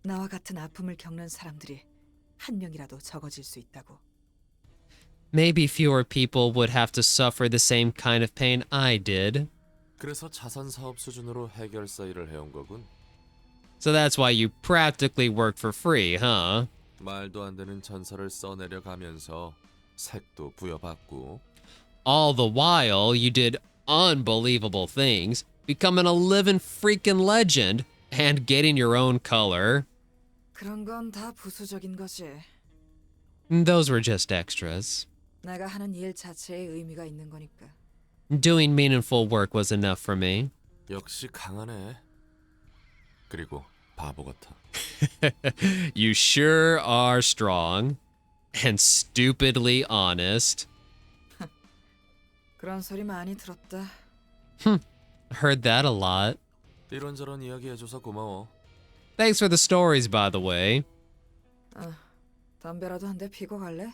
나와 같은 아픔을 겪는 사람들이 한 명이라도 적어질 수 있다고.
Maybe fewer people would have to suffer the same kind of pain I did.
그래서 자선 사업 수준으로 해결사 일을 해온 거군.
So that's why you practically work for free, huh?
말도 안 되는 전설을 써내려 가면서 색도 부여받고.
All the while, you did unbelievable things, becoming a living freaking legend and getting your own color.
그런 건 다 부수적인 거지.
Those were just extras.
내가 하는 일 자체에 의미가 있는 거니까.
Doing meaningful work was enough for me.
역시 강하네. 그리고 바보 같아.
You sure are strong and stupidly honest.
그런 소리 많이 들었다.
Heard that a lot.
이런저런 이야기 해줘서 고마워.
Thanks for the stories, by the way.
담배라도 한 대 피고 갈래?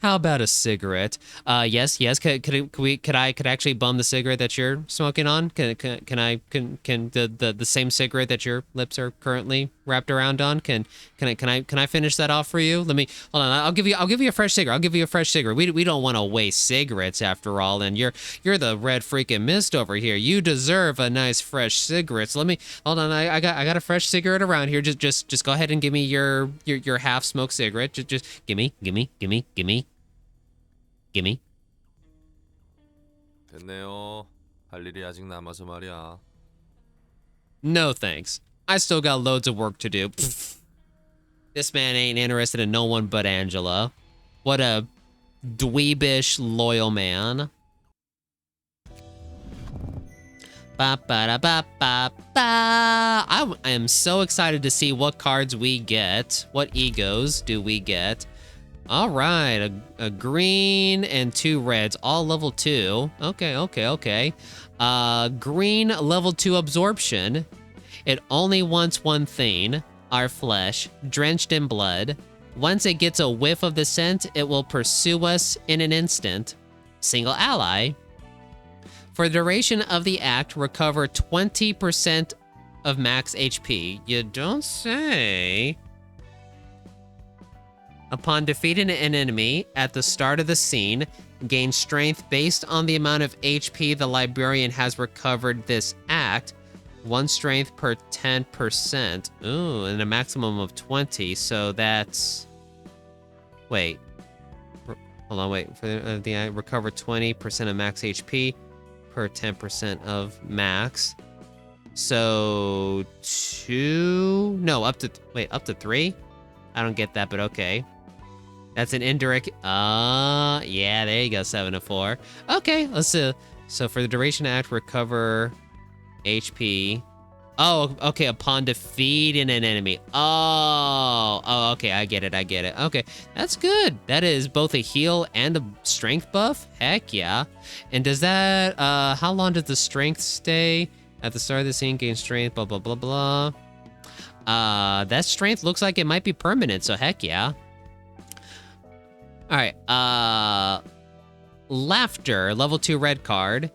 How about a cigarette? Yes. Could I actually bum the cigarette that you're smoking on? Can the same cigarette that your lips are currently wrapped around on? Can I finish that off for you? Hold on. I'll give you a fresh cigarette. I'll give you a fresh cigarette. We don't want to waste cigarettes after all. And you're the red freaking mist over here. You deserve a nice fresh cigarette. So hold on. I got a fresh cigarette around here. Just go ahead and give me your half smoked cigarette. Just gimme.
됐네요. 할 일이 아직 남아서 말이야.
No thanks. I still got loads of work to do. This man ain't interested in no one but Angela. What a dweebish loyal man. I am so excited to see what cards we get. What egos do we get? All right, a green and 2 reds, all level 2. Okay. Green level 2 absorption. It only wants one thing, our flesh, drenched in blood. Once it gets a whiff of the scent, it will pursue us in an instant. Single ally, For the duration of the act, recover 20% of max HP. You don't say. Upon defeating an enemy at the start of the scene, gain strength based on the amount of HP the librarian has recovered this act. 1 strength per 10%. Ooh, and a maximum of 20. So that's... Wait. Hold on, wait. For the recover 20% of max HP per 10% of max. So 2... No, up to... Wait, up to 3? I don't get that, but okay. That's an indirect... yeah, there you go, 7 to 4. Okay, let's see. So for the duration act, recover HP. Oh, okay, upon defeating an enemy. Oh, okay, I get it. Okay, that's good. That is both a heal and a strength buff. Heck yeah. And does that, how long does the strength stay? At the start of the scene, gain strength, blah, blah, blah, blah. That strength looks like it might be permanent, so heck yeah. All right, Laughter, level 2 red card.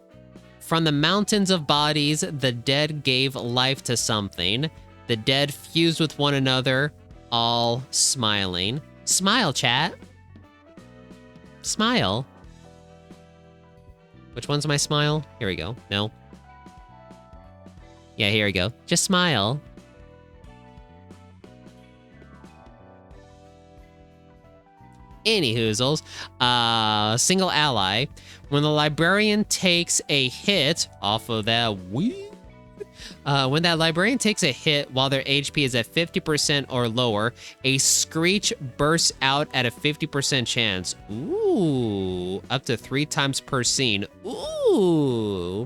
From the mountains of bodies, the dead gave life to something. The dead fused with one another, all smiling. Smile, chat. Smile. Which one's my smile? Here we go. No. Yeah, here we go. Just smile. Anyhoozles, single ally. When the librarian takes a hit off of that weed, when that librarian takes a hit while their HP is at 50% or lower, a screech bursts out at a 50% chance. Ooh, up to 3 times per scene. Ooh.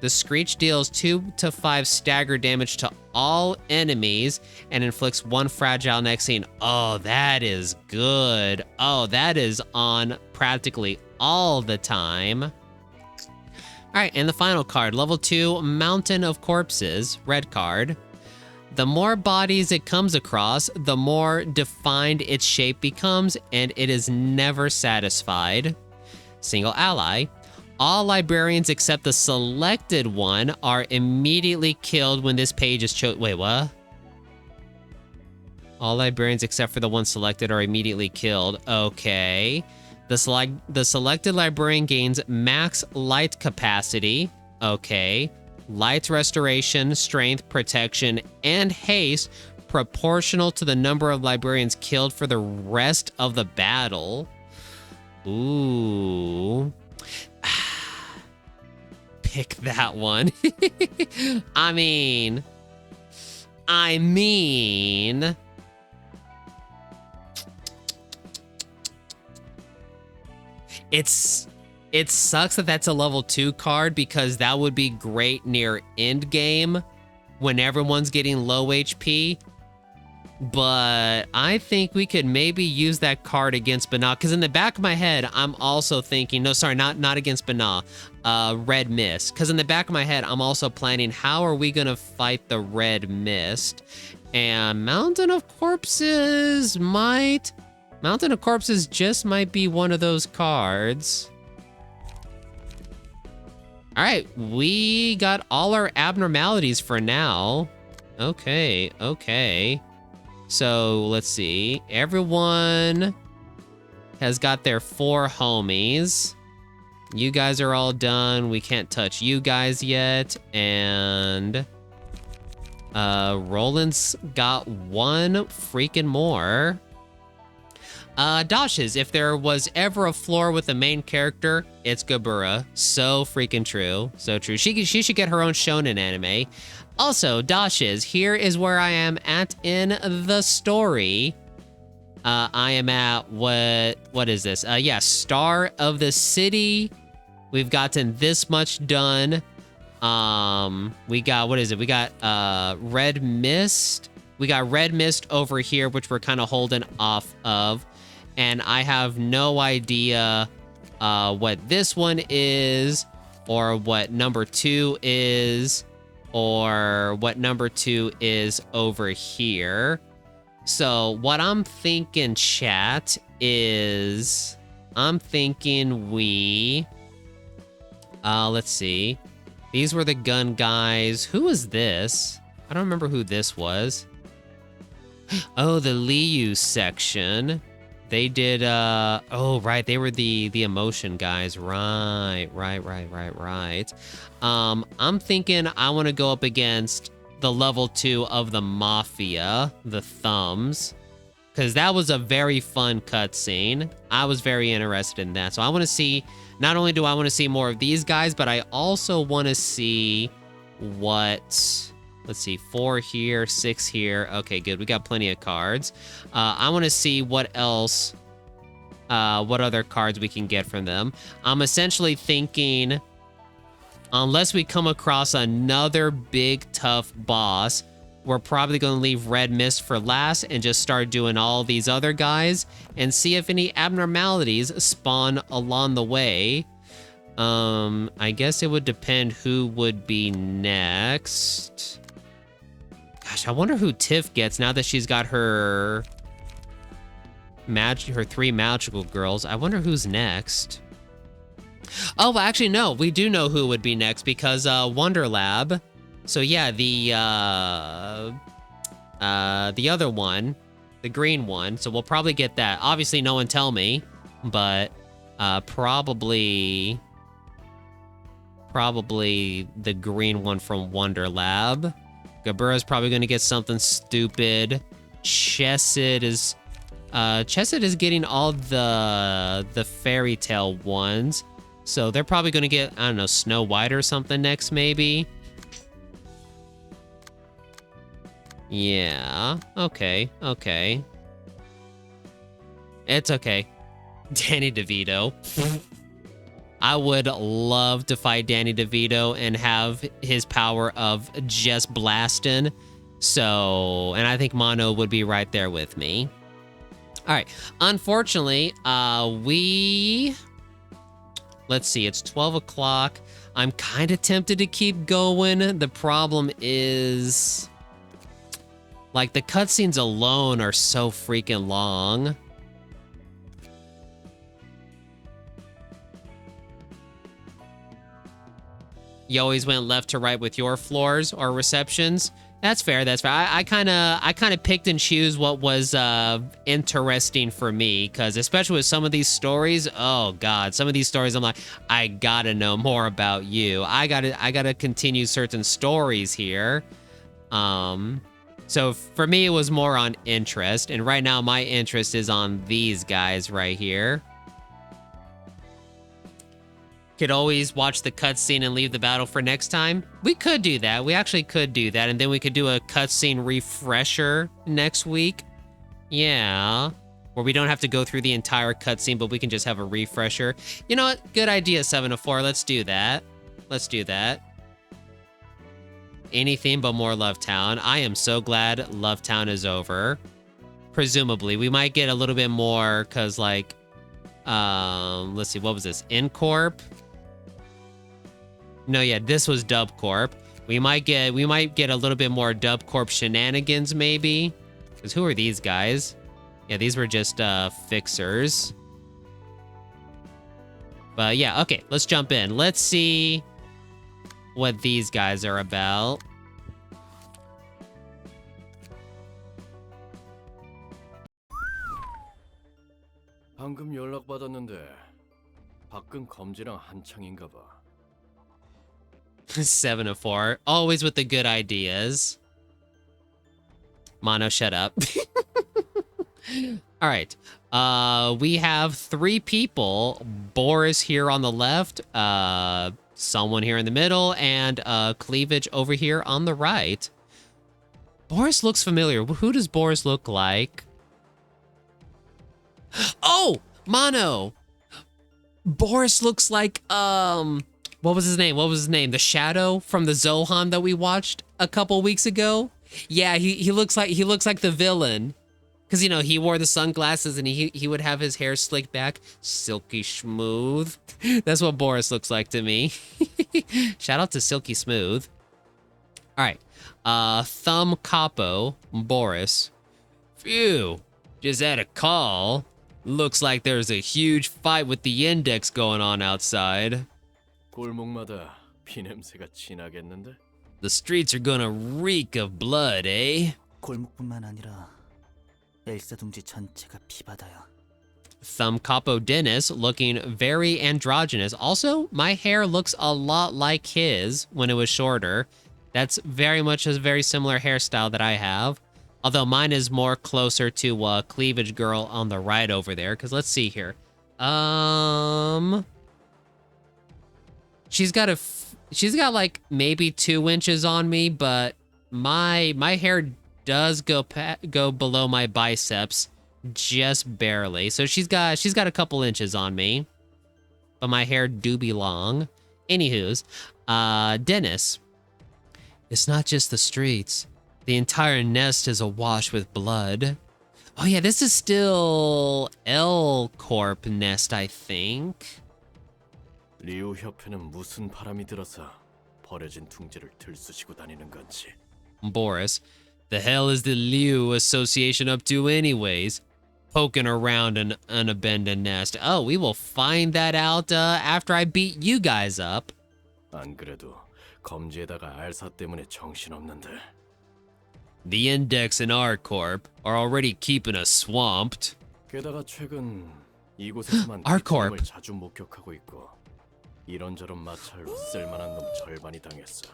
The screech deals 2 to 5 stagger damage to all enemies and inflicts 1 fragile next scene. Oh, that is good. Oh, that is on practically all the time. All right, and the final card, level 2, Mountain of Corpses, red card. The more bodies it comes across, the more defined its shape becomes, and it is never satisfied. Single ally. All librarians except the selected one are immediately killed when this page is chosen. Wait, what? All librarians except for the one selected are immediately killed. Okay. The selected librarian gains max light capacity. Okay. Light restoration, strength, protection, and haste proportional to the number of librarians killed for the rest of the battle. Ooh. Pick that one. I mean, it sucks that that's a level 2 card because that would be great near end game when everyone's getting low HP. But I think we could maybe use that card against Bana, because in the back of my head, I'm also thinking, no, sorry, not against Bana, Red Mist. Because in the back of my head, I'm also planning, how are we going to fight the Red Mist? And Mountain of Corpses just might be one of those cards. All right, we got all our abnormalities for now. Okay. So let's see. Everyone has got their 4 homies. You guys are all done. We can't touch you guys yet. And Roland's got 1 freaking more. Dashes, if there was ever a floor with a main character, it's Gabura. So freaking true. So true. She should get her own shonen anime. Also, Dashes, here is where I am at in the story. I am at, what is this? Yeah, Star of the City. We've gotten this much done. We got, what is it? We got Red Mist. We got Red Mist over here, which we're kind of holding off of. And I have no idea what this one is, or what number 2 is, or what number 2 is over here. So what I'm thinking, chat, is I'm thinking we Let's see. These were the gun guys. Who was this? I don't remember who this was. Oh, the Liu section. They did, oh, right. They were the emotion guys. Right. I'm thinking I want to go up against the level 2 of the Mafia, the Thumbs, because that was a very fun cutscene. I was very interested in that. So I want to see, not only do I want to see more of these guys, but I also want to see what, let's see, 4 here, 6 here. Okay, good. We got plenty of cards. I want to see what else, what other cards we can get from them. I'm essentially thinking, unless we come across another big, tough boss, we're probably going to leave Red Mist for last and just start doing all these other guys and see if any abnormalities spawn along the way. I guess it would depend who would be next. Gosh, I wonder who Tiff gets now that she's got her 3 magical girls. I wonder who's next. Oh, well, actually, no. We do know who would be next because Wonder Lab. So yeah, the other one, the green one. So we'll probably get that. Obviously, no one tell me, but probably the green one from Wonder Lab. Gabura's probably going to get something stupid. Chesed is getting all the fairy tale ones. So they're probably going to get, I don't know, Snow White or something next, maybe. Yeah, okay. It's okay. Danny DeVito. I would love to fight Danny DeVito and have his power of just blasting. So, and I think Mono would be right there with me. All right. Unfortunately, let's see, it's 12 o'clock. I'm kind of tempted to keep going. The problem is, like, the cutscenes alone are so freaking long. You always went left to right with your floors or receptions. That's fair. I kind of picked and choose what was interesting for me, because especially with some of these stories, oh god, some of these stories I'm like, I gotta know more about you. I gotta continue certain stories here. So for me, it was more on interest, and right now my interest is on these guys right here. Could always watch the cutscene and leave the battle for next time. We could do that. We actually could do that, and then we could do a cutscene refresher next week. Yeah, where we don't have to go through the entire cutscene, but we can just have a refresher. You know what? Good idea, 704. Let's do that. Anything but more Love Town. I am so glad Love Town is over. Presumably, we might get a little bit more, cause like, let's see, what was this? Incorp? No, yeah, this was Dub Corp. We might get a little bit more Dub Corp shenanigans, maybe. Because who are these guys? Yeah, these were just fixers. But yeah, okay, let's jump in. Let's see what these guys are about.
방금 연락받았는데 밖은 검지랑 한창인가 봐.
704, always with the good ideas. Mono, shut up. All right. We have 3 people. Boris here on the left, someone here in the middle, and Cleavage over here on the right. Boris looks familiar. Who does Boris look like? Oh, Mono. Boris looks like, what was his name? The Shadow from the Zohan that we watched a couple weeks ago. Yeah, he looks like the villain. Cause you know, he wore the sunglasses and he would have his hair slicked back, silky smooth. That's what Boris looks like to me. Shout out to Silky Smooth. All right, Thumb Capo, Boris. Phew, just had a call. Looks like there's a huge fight with the Index going on outside.
골목마다 피냄새가 진하겠는데?
The streets are gonna reek of blood, eh?
골목뿐만 아니라 엘사 둥지 전체가 피바다야.
Thumb Capo Dennis looking very androgynous. Also, my hair looks a lot like his when it was shorter. That's very much a very similar hairstyle that I have. Although mine is more closer to Cleavage Girl on the right over there. Because let's see here. She's got like maybe 2 inches on me, but my hair does go below my biceps just barely. So she's got a couple inches on me, but my hair do be long. Anywho's, Dennis. It's not just the streets. The entire nest is awash with blood. Oh yeah, this is still L Corp nest, I think.
리우 협회는 무슨 바람이 들어서 버려진 둥지를 들쑤시고 다니는 건지.
Boris, the hell is the Liu Association up to anyways? Poking around an unabandoned nest. Oh, we will find that out after I beat you guys up.
안 그래도 검지에다가 알사 때문에 정신없는데.
The Index and our Corp are already keeping us swamped.
게다가 최근 이곳에서만
Our Corp.
을 자주 목격하고 있고 이런저런 마찰로 쓸만한 놈 절반이 당했어.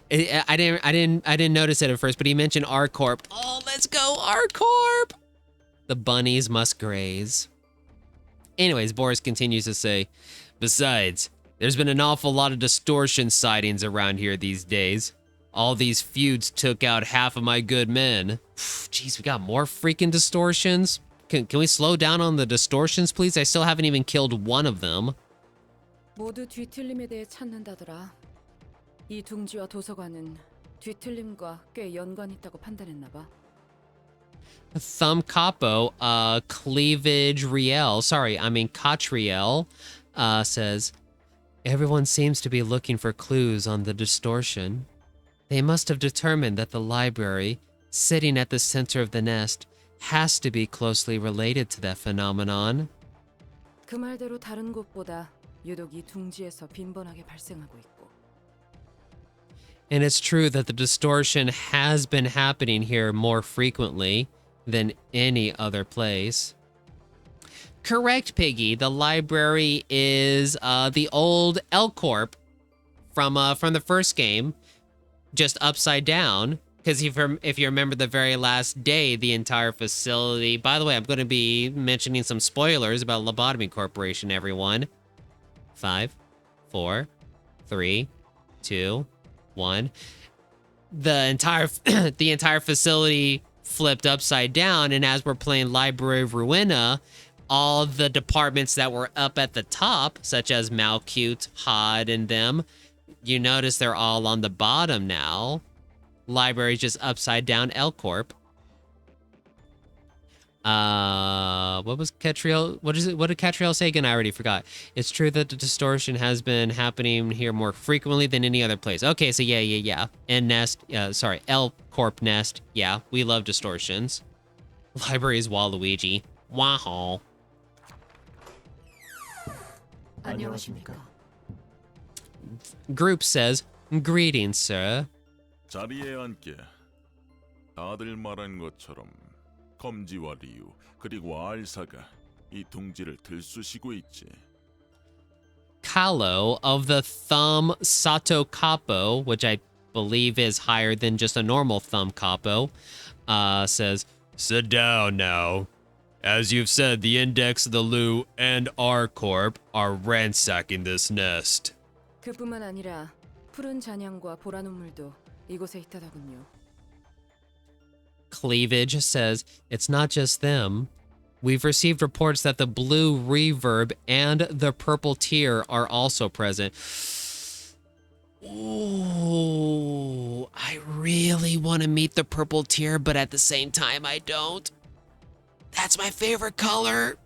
I didn't notice it at first, but he mentioned our Corp. Oh, let's go our Corp. The bunnies must graze. Anyways, Boris continues to say, besides, there's been an awful lot of distortion sightings around here these days. All these feuds took out half of my good men. Jeez, we got more freaking distortions. Can we slow down on the distortions, please? I still haven't even killed one of them.
모두 뒤틀림에 대해 찾는다더라. 이 둥지와 도서관은 뒤틀림과 꽤 연관이 있다고 판단했나 봐.
Thumb Capo, Cleavage Riel, Catriel, says, everyone seems to be looking for clues on the distortion. They must have determined that the library, sitting at the center of the nest, has to be closely related to that phenomenon.
그 말대로 다른 곳보다 유독 이 둥지에서 빈번하게 발생하고 있고.
And it's true that the distortion has been happening here more frequently than any other place. Correct, Piggy. The library is the old L Corp from the first game, just upside down. Because if you remember the very last day, the entire facility. By the way, I'm going to be mentioning some spoilers about Lobotomy Corporation, everyone. 5, 4, 3, 2, 1. The entire facility flipped upside down, and as we're playing Library of Ruina, all the departments that were up at the top, such as Malcute, Hod, and them, you notice they're all on the bottom now. Library's just upside down L Corp. What was Catriel? What did Catriel say again? I already forgot. It's true that the distortion has been happening here more frequently than any other place. Okay, so yeah. And Nest, L Corp Nest. Yeah, we love distortions. Library's Waluigi. Wow.
안녕하십니까.
Group says, greetings, sir.
자리에 앉게. 다들 말한 것처럼 검지와 리우 그리고 알사가 이 둥지를 들쑤시고 있지.
Kalo of the Thumb Sato Capo, which I believe is higher than just a normal Thumb Capo, says, sit down now. As you've said, the Index, the Lu, and our Corp are ransacking this nest.
그뿐만 아니라 푸른 잔향과 보라 눈물도 이곳에 있다더군요.
Cleavage says, it's not just them. We've received reports that the blue reverb and the purple tear are also present. Ooh, I really want to meet the purple tear, but at the same time, I don't. That's my favorite color.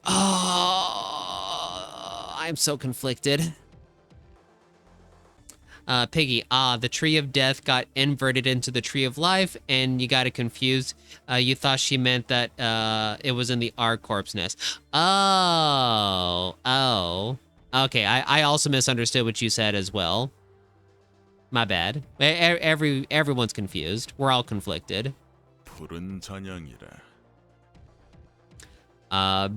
Oh, I'm so conflicted. Piggy, the tree of death got inverted into the tree of life, and you got it confused. You thought she meant that it was in the R corpse nest. Oh. Okay, I also misunderstood what you said as well. My bad. Everyone's confused. We're all conflicted.
푸른 잔향이라.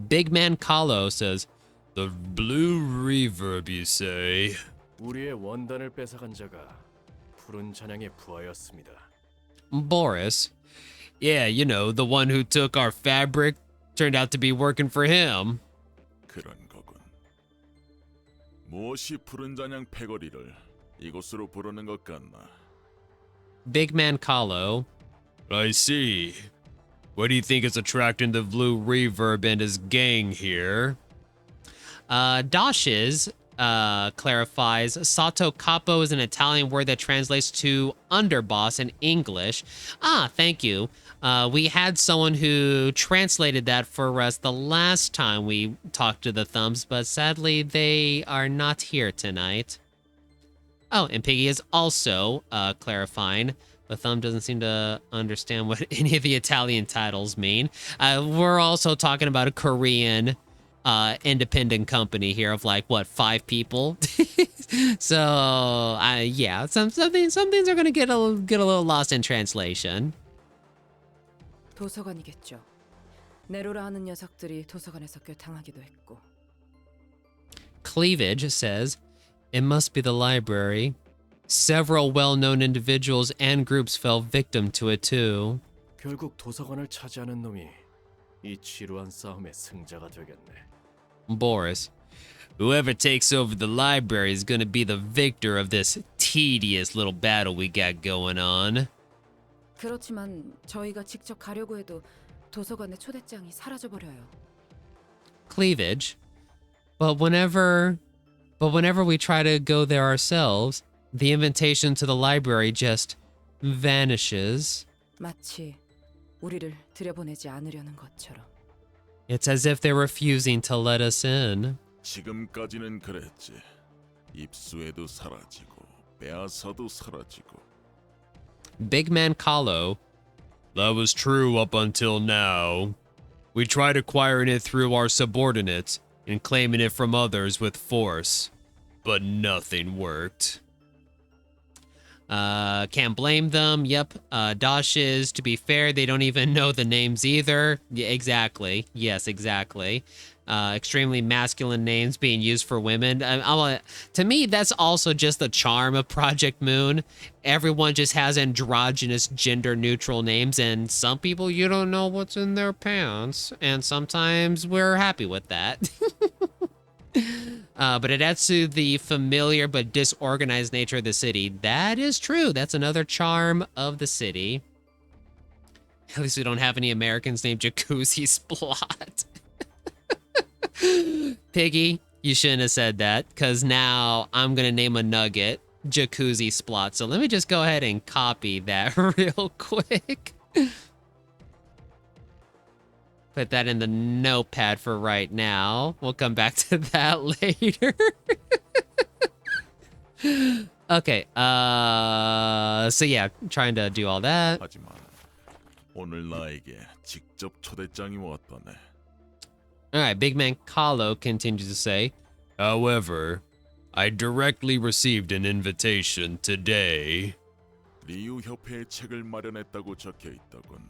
Big Man Kahlo says, the blue reverb, you say?
우리의 원단을 뺏어간 자가 푸른 잔향에 부하였습니다.
Boris, yeah, you know, the one who took our fabric turned out to be working for him.
그런 거군. 무엇이 푸른 잔향 패거리를 이곳으로 부르는 것 같나?
Big Man Kahlo, I see. What do you think is attracting the blue reverb and his gang here? Dashes clarifies, Sotto capo is an Italian word that translates to underboss in English. Thank you. We had someone who translated that for us the last time we talked to the Thumbs, but sadly they are not here tonight. Oh, and Piggy is also clarifying. The Thumb doesn't seem to understand what any of the Italian titles mean. We're also talking about a Korean independent company here of like, what, 5 people? So, yeah, some things are gonna get a little lost in translation.
도서관이겠죠. 네로라 하는 녀석들이 도서관에서 꽤 당하기도 했고.
Cleavage says, it must be the library. Several well-known individuals and groups fell victim to it too.
결국 도서관을 차지하는 놈이 이 지루한 싸움의 승자가 되겠네.
Boris, whoever takes over the library is gonna be the victor of this tedious little battle we got going on.
그렇지만 저희가 직접 가려고 해도 도서관의 초대장이 사라져버려요.
Cleavage, but whenever we try to go there ourselves, the invitation to the library just vanishes.
마치 우리를 들여보내지 않으려는 것처럼.
It's as if they're refusing to let us in.
지금까지는 그랬지. 입수해도 사라지고 빼앗아도 사라지고.
Big Man Kahlo, that was true up until now. We tried acquiring it through our subordinates and claiming it from others with force, but nothing worked. Can't blame them. Yep. Dashes, to be fair, they don't even know the names either. Yeah, exactly. Yes, exactly. Extremely masculine names being used for women. To me, that's also just the charm of Project Moon. Everyone just has androgynous, gender-neutral names, and some people, you don't know what's in their pants. And sometimes we're happy with that. But it adds to the familiar but disorganized nature of the city. That is true. That's another charm of the city. At least we don't have any Americans named Jacuzzi Splot. Piggy, you shouldn't have said that, because now I'm going to name a nugget Jacuzzi Splot. So let me just go ahead and copy that real quick. Put that in the notepad for right now. We'll come back to that later. Okay, so yeah, trying to do all that.
하지만 오늘 나에게 직접 초대장이 왔다네.
Alright, Big Man Kahlo continues to say, however, I directly received an invitation today.
리우 협회의 책을 마련했다고 적혀 있더군.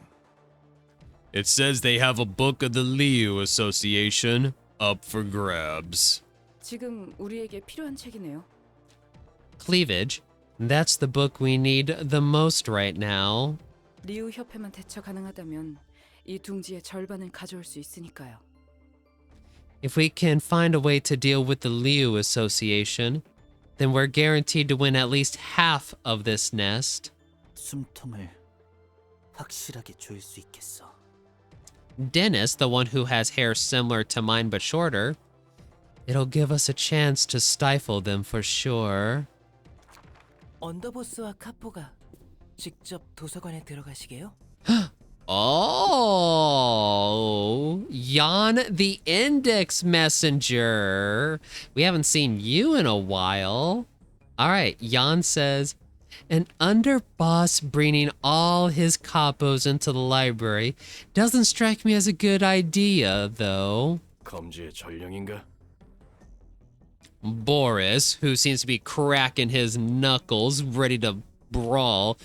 It says they have a book of the Liu Association up for grabs.
지금 우리에게 필요한 책이네요.
Cleavage, that's the book we need the most right now.
리우 협회만 대처 가능하다면 이 둥지의 절반을 가져올 수 있으니까요.
If we can find a way to deal with the Liu Association, then we're guaranteed to win at least half of this nest.
숨통을 확실하게 조일 수 있겠어.
Dennis, the one who has hair similar to mine but shorter, it'll give us a chance to stifle them for sure.
언더보스와 카포가 직접 도서관에 들어가시게요?
Oh, Jan the Index Messenger. We haven't seen you in a while. All right, Jan says, an underboss bringing all his capos into the library doesn't strike me as a good idea, though.
검지의 전령인가?
Boris, who seems to be cracking his knuckles, ready to brawl.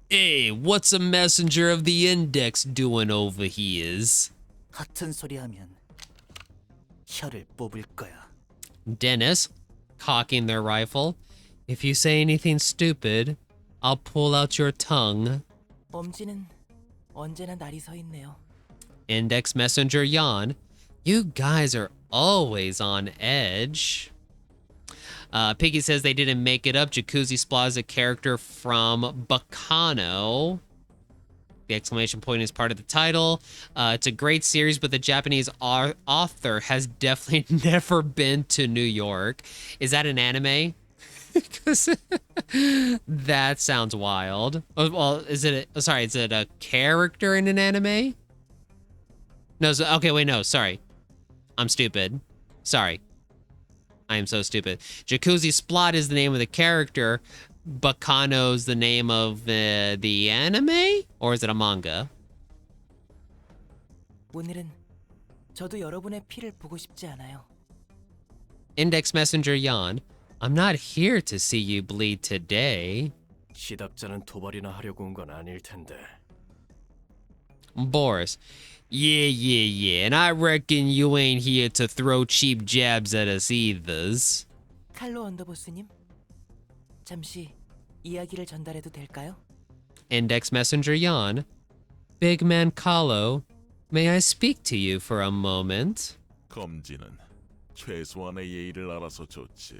Hey, what's a messenger of the index doing over here?
같은 소리 하면 혀를 뽑을 거야.
Dennis, cocking their rifle. If you say anything stupid, I'll pull out your tongue.
엄지는 언제나 날이 서 있네요.
Index messenger Jan. You guys are always on edge. Piggy says they didn't make it up. Jacuzzi Splaw is a character from Bacano. The exclamation point is part of the title. It's a great series, but the Japanese author has definitely never been to New York. Is that an anime? Because that sounds wild. Oh, well, is it a character in an anime? No, okay, wait, no, sorry. I'm stupid. Sorry. I am so stupid. Jacuzzi Splot is the name of the character. Bacano's the name of the anime? Or is it a manga?
오늘은 저도 여러분의 피를 보고 싶지 않아요.
Index Messenger Jan. I'm not here to see you bleed today.
시답자는 도발이나 하려고 온 건 아닐 텐데.
Boris. Yeah. And I reckon you ain't here to throw cheap jabs at us either.
칼로 언더보스님, 잠시 이야기를 전달해도 될까요?
Index Messenger Jan. Big Man Kahlo, may I speak to you for a moment?
검지는 최소한의 예의를 알아서 좋지.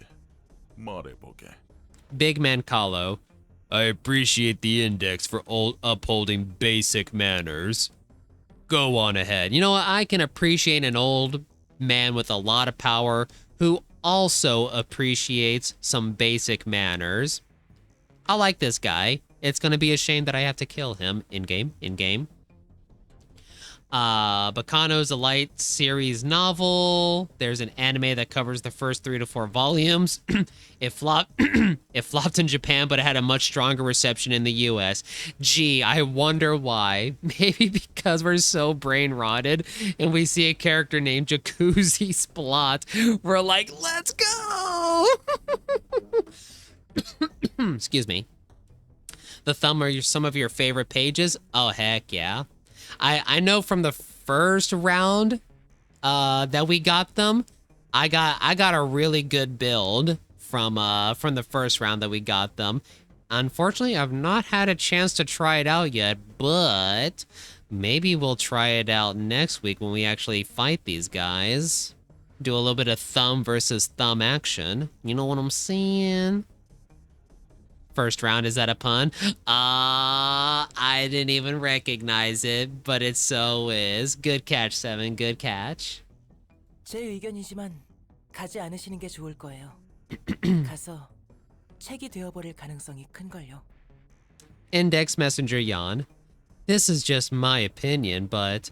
말해보게.
Big Man Kahlo. I appreciate the index for upholding basic manners. Go on ahead. You know what? I can appreciate an old man with a lot of power who also appreciates some basic manners. I like this guy. It's gonna be a shame that I have to kill him in-game. Bacano's a light series novel. There's an anime that covers the first 3 to 4 volumes. It flopped in Japan, but it had a much stronger reception in the US. Gee, I wonder why. Maybe because we're so brain rotted and we see a character named Jacuzzi Splot. We're like, let's go! Excuse me. The thumb are some of your favorite pages? Oh, heck yeah. I know from the first round that we got them, I got a really good build from the first round that we got them. Unfortunately, I've not had a chance to try it out yet, but maybe we'll try it out next week when we actually fight these guys. Do a little bit of thumb versus thumb action. You know what I'm saying? First round, is that a pun? I didn't even recognize it, but it so is. Good catch, Seven. Good catch.
제 의견이지만 가지 않으시는 게 좋을 거예요. 가서 책이 되어버릴 가능성이 큰걸요.
Index Messenger Jan. This is just my opinion, but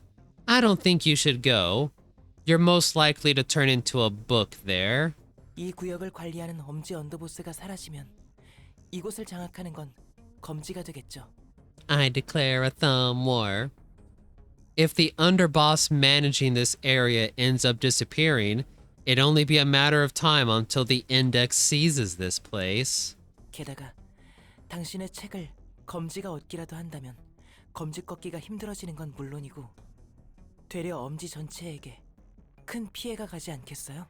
I don't think you should go. You're most likely to turn into a book there.
이 구역을 관리하는 엄지 언더보스가 사라지면 이곳을 장악하는 건 검지가 되겠죠.
I declare a thumb war. If the underboss managing this area ends up disappearing, it'd only be a matter of time until the index seizes this place.
게다가 당신의 책을 검지가 얻기라도 한다면 검지 꺾기가 힘들어지는 건 물론이고 되려 엄지 전체에게 큰 피해가 가지 않겠어요?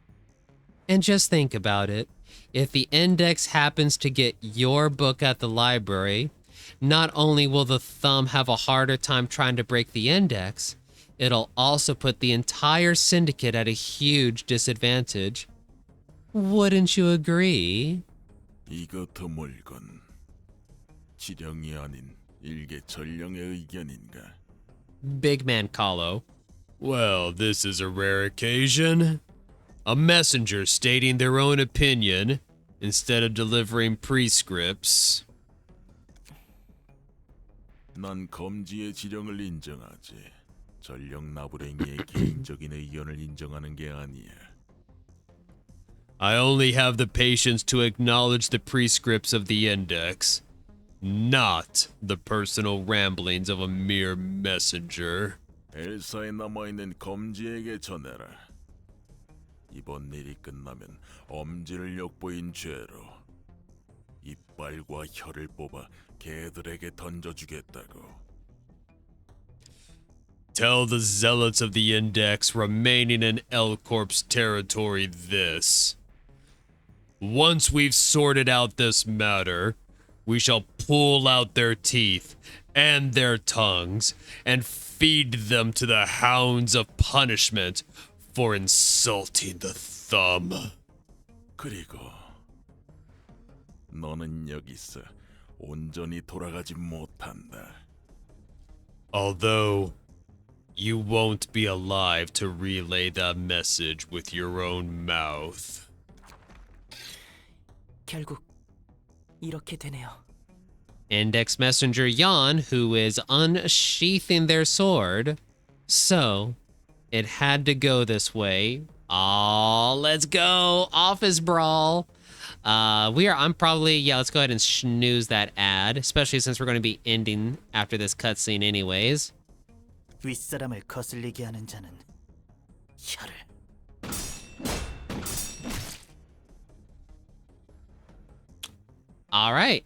And just think about it. If the index happens to get your book at the library, not only will the thumb have a harder time trying to break the index, it'll also put the entire syndicate at a huge disadvantage. Wouldn't you agree?
이거 드물건 지령이 아닌 일개 전령의 의견인가?
Big Man Kahlo. Well, this is a rare occasion. A messenger stating their own opinion instead of delivering prescripts.
난 검지의 지령을 인정하지. 전령 나부랭이의 개인적인 의견을 인정하는 게 아니야.
I only have the patience to acknowledge the prescripts of the index, not the personal ramblings of a mere messenger.
엘사에 남아있는 검지에게 전해라. 이번 일이 끝나면 엄지를 역보인 죄로 이빨과 혀를 뽑아 개들에게 던져주겠다고.
Tell the zealots of the index remaining in L-Corp's territory this. Once we've sorted out this matter, we shall pull out their teeth and their tongues and feed them to the hounds of punishment for insulting the thumb.
그리고 너는 여기서 온전히 돌아가지 못한다.
Although you won't be alive to relay that message with your own mouth.
결국 이렇게 되네요.
Index Messenger Yan, who is unsheathing their sword. So, it had to go this way. Oh, let's go. Office brawl. I'm probably, let's go ahead and snooze that ad, especially since we're going to be ending after this cutscene anyways.
윗사람을 거슬리게 하는 자는 혀를.
All right.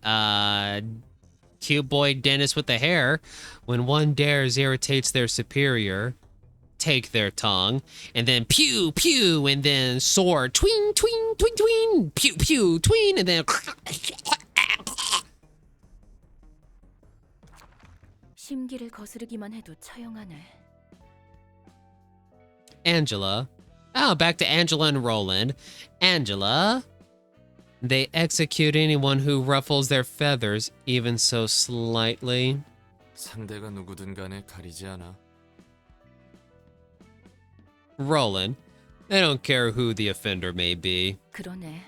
Cute boy Dennis with the hair. When one dares irritates their superior, take their tongue, and then pew, pew, and then sword, tween, tween, tween, tween, pew, pew, tween, and then...
심기를 거스르기만 해도 처형하네.
Angela. Oh, back to Angela and Roland. Angela. They execute anyone who ruffles their feathers, even so slightly.
상대가 누구든 간에 가리지 않아.
Roland. They don't care who the offender may be.
그러네.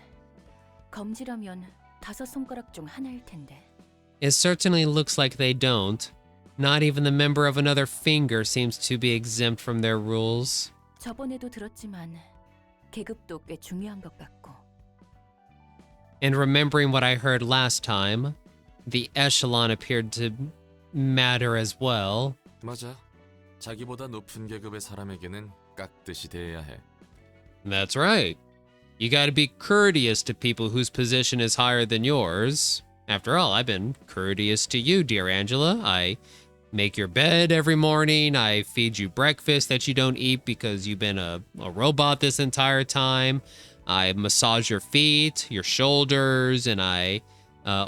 검지라면 5손가락 중 하나일 텐데.
It certainly looks like they don't. Not even the member of another finger seems to be exempt from their rules.
저번에도 들었지만 계급도 꽤 중요한 것 같고.
And remembering what I heard last time, the echelon appeared to matter as well.
맞아. 자기보다 높은 계급의 사람에게는 깍듯이 대해야 해.
That's right. You gotta be courteous to people whose position is higher than yours. After all, I've been courteous to you, dear Angela. I make your bed every morning. I feed you breakfast that you don't eat because you've been a robot this entire time. I massage your feet, your shoulders, and I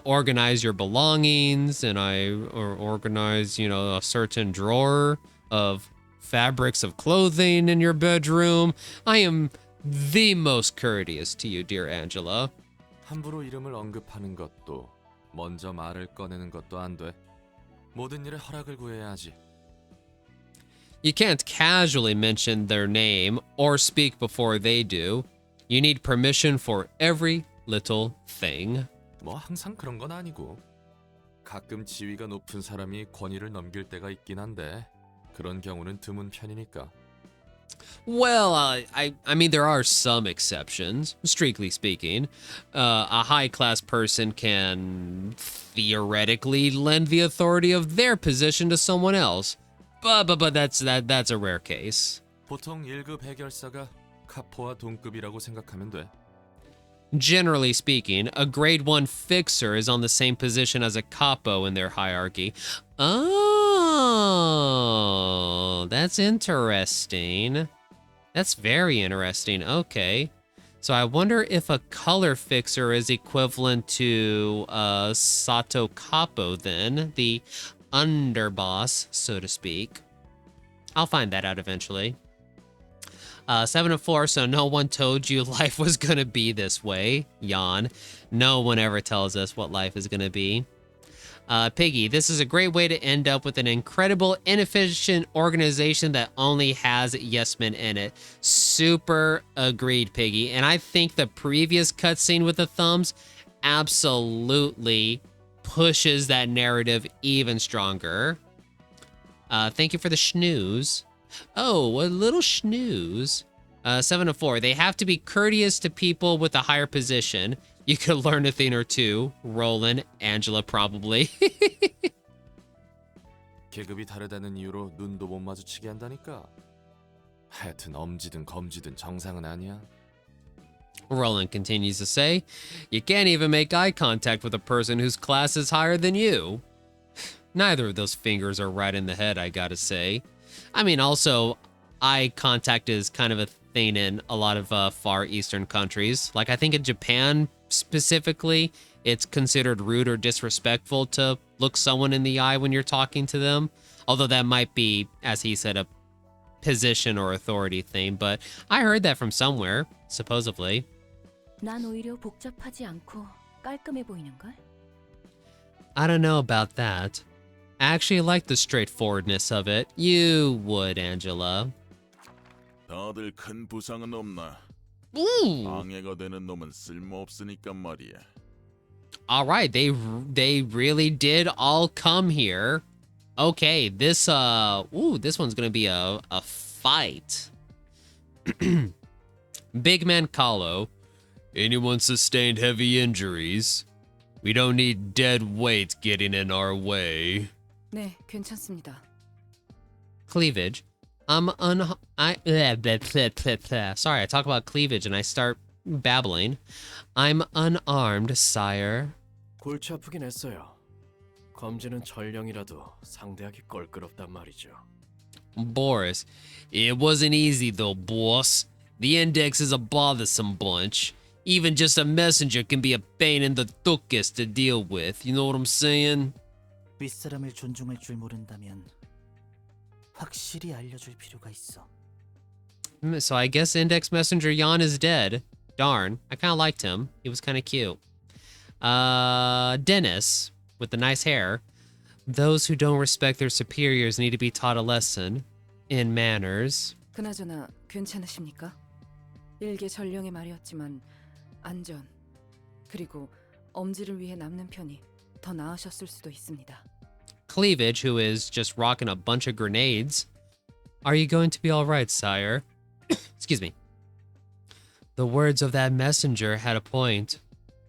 organize your belongings, and I organize, a certain drawer of fabrics of clothing in your bedroom. I am the most courteous to you, dear Angela.
함부로 이름을 언급하는 것도 먼저 말을 꺼내는 것도 안 돼. 모든 일에 허락을 구해야 하지.
You can't casually mention their name or speak before they do. You need permission for every little thing.
뭐 항상 그런 건 아니고 가끔 지위가 높은 사람이 권위를 넘길 때가 있긴 한데 그런 경우는 드문 편이니까.
Well, I mean, there are some exceptions, strictly speaking. A high-class person can theoretically lend the authority of their position to someone else, but that's a rare case.
보통 1급 해결사가 카포와 동급이라고 생각하면 돼.
Generally speaking, a grade 1 fixer is on the same position as a capo in their hierarchy. Oh, that's interesting. That's very interesting. Okay. So I wonder if a color fixer is equivalent to Sato Capo then, the underboss, so to speak. I'll find that out eventually. 7 of 4, so no one told you life was gonna be this way. Yawn. No one ever tells us what life is gonna be. Piggy, this is a great way to end up with an incredible, inefficient organization that only has yes men in it. Super agreed, Piggy. And I think the previous cutscene with the thumbs absolutely pushes that narrative even stronger. Thank you for the snooze. Oh, a little snooze. 7 of 4. They have to be courteous to people with a higher position. You could learn a thing or two. Roland, Angela probably.
계급이 다르다는 이유로 눈도 못 마주치게 한다니까. 하여튼 엄지든 검지든 정상은 아니야.
Roland continues to say, you can't even make eye contact with a person whose class is higher than you. Neither of those fingers are right in the head, I gotta say. I mean, also, eye contact is kind of a thing in a lot of Far Eastern countries. Like, I think in Japan specifically, it's considered rude or disrespectful to look someone in the eye when you're talking to them. Although that might be, as he said, a position or authority thing. But I heard that from somewhere, supposedly.
난 오히려 복잡하지 않고 깔끔해 보이는걸?
I don't know about that. I actually like the straightforwardness of it. You would, Angela.
다들 큰 부상은 없나?
Ooh.
방해가 되는 놈은 쓸모없으니까 말이야.
All right, they really did all come here. Okay, this this one's gonna be a fight. Big Man Kahlo. Anyone sustained heavy injuries? We don't need dead weight getting in our way.
네, 괜찮습니다.
Cleavage. Sorry, I talk about cleavage and I start babbling. I'm unarmed, sire.
골치 아프긴 했어요. 검지는 전령이라도 상대하기 껄끄럽단 말이죠.
Boris. It wasn't easy though, boss. The index is a bothersome bunch. Even just a messenger can be a pain in the tuchus to deal with. You know what I'm saying?
윗사람을 존중할 줄 모른다면 확실히 알려줄 필요가 있어.
So I guess Index Messenger Jan is dead. Darn, I kind of liked him. He was kind of cute. Dennis, with the nice hair. Those who don't respect their superiors need to be taught a lesson in manners.
그나저나 괜찮으십니까? 일개 전령의 말이었지만 안전 그리고 엄지를 위해 남는 편이 더 나으셨을 수도 있습니다.
Cleavage, who is just rocking a bunch of grenades. Are you going to be all right, sire? Excuse me. The words of that messenger had a point.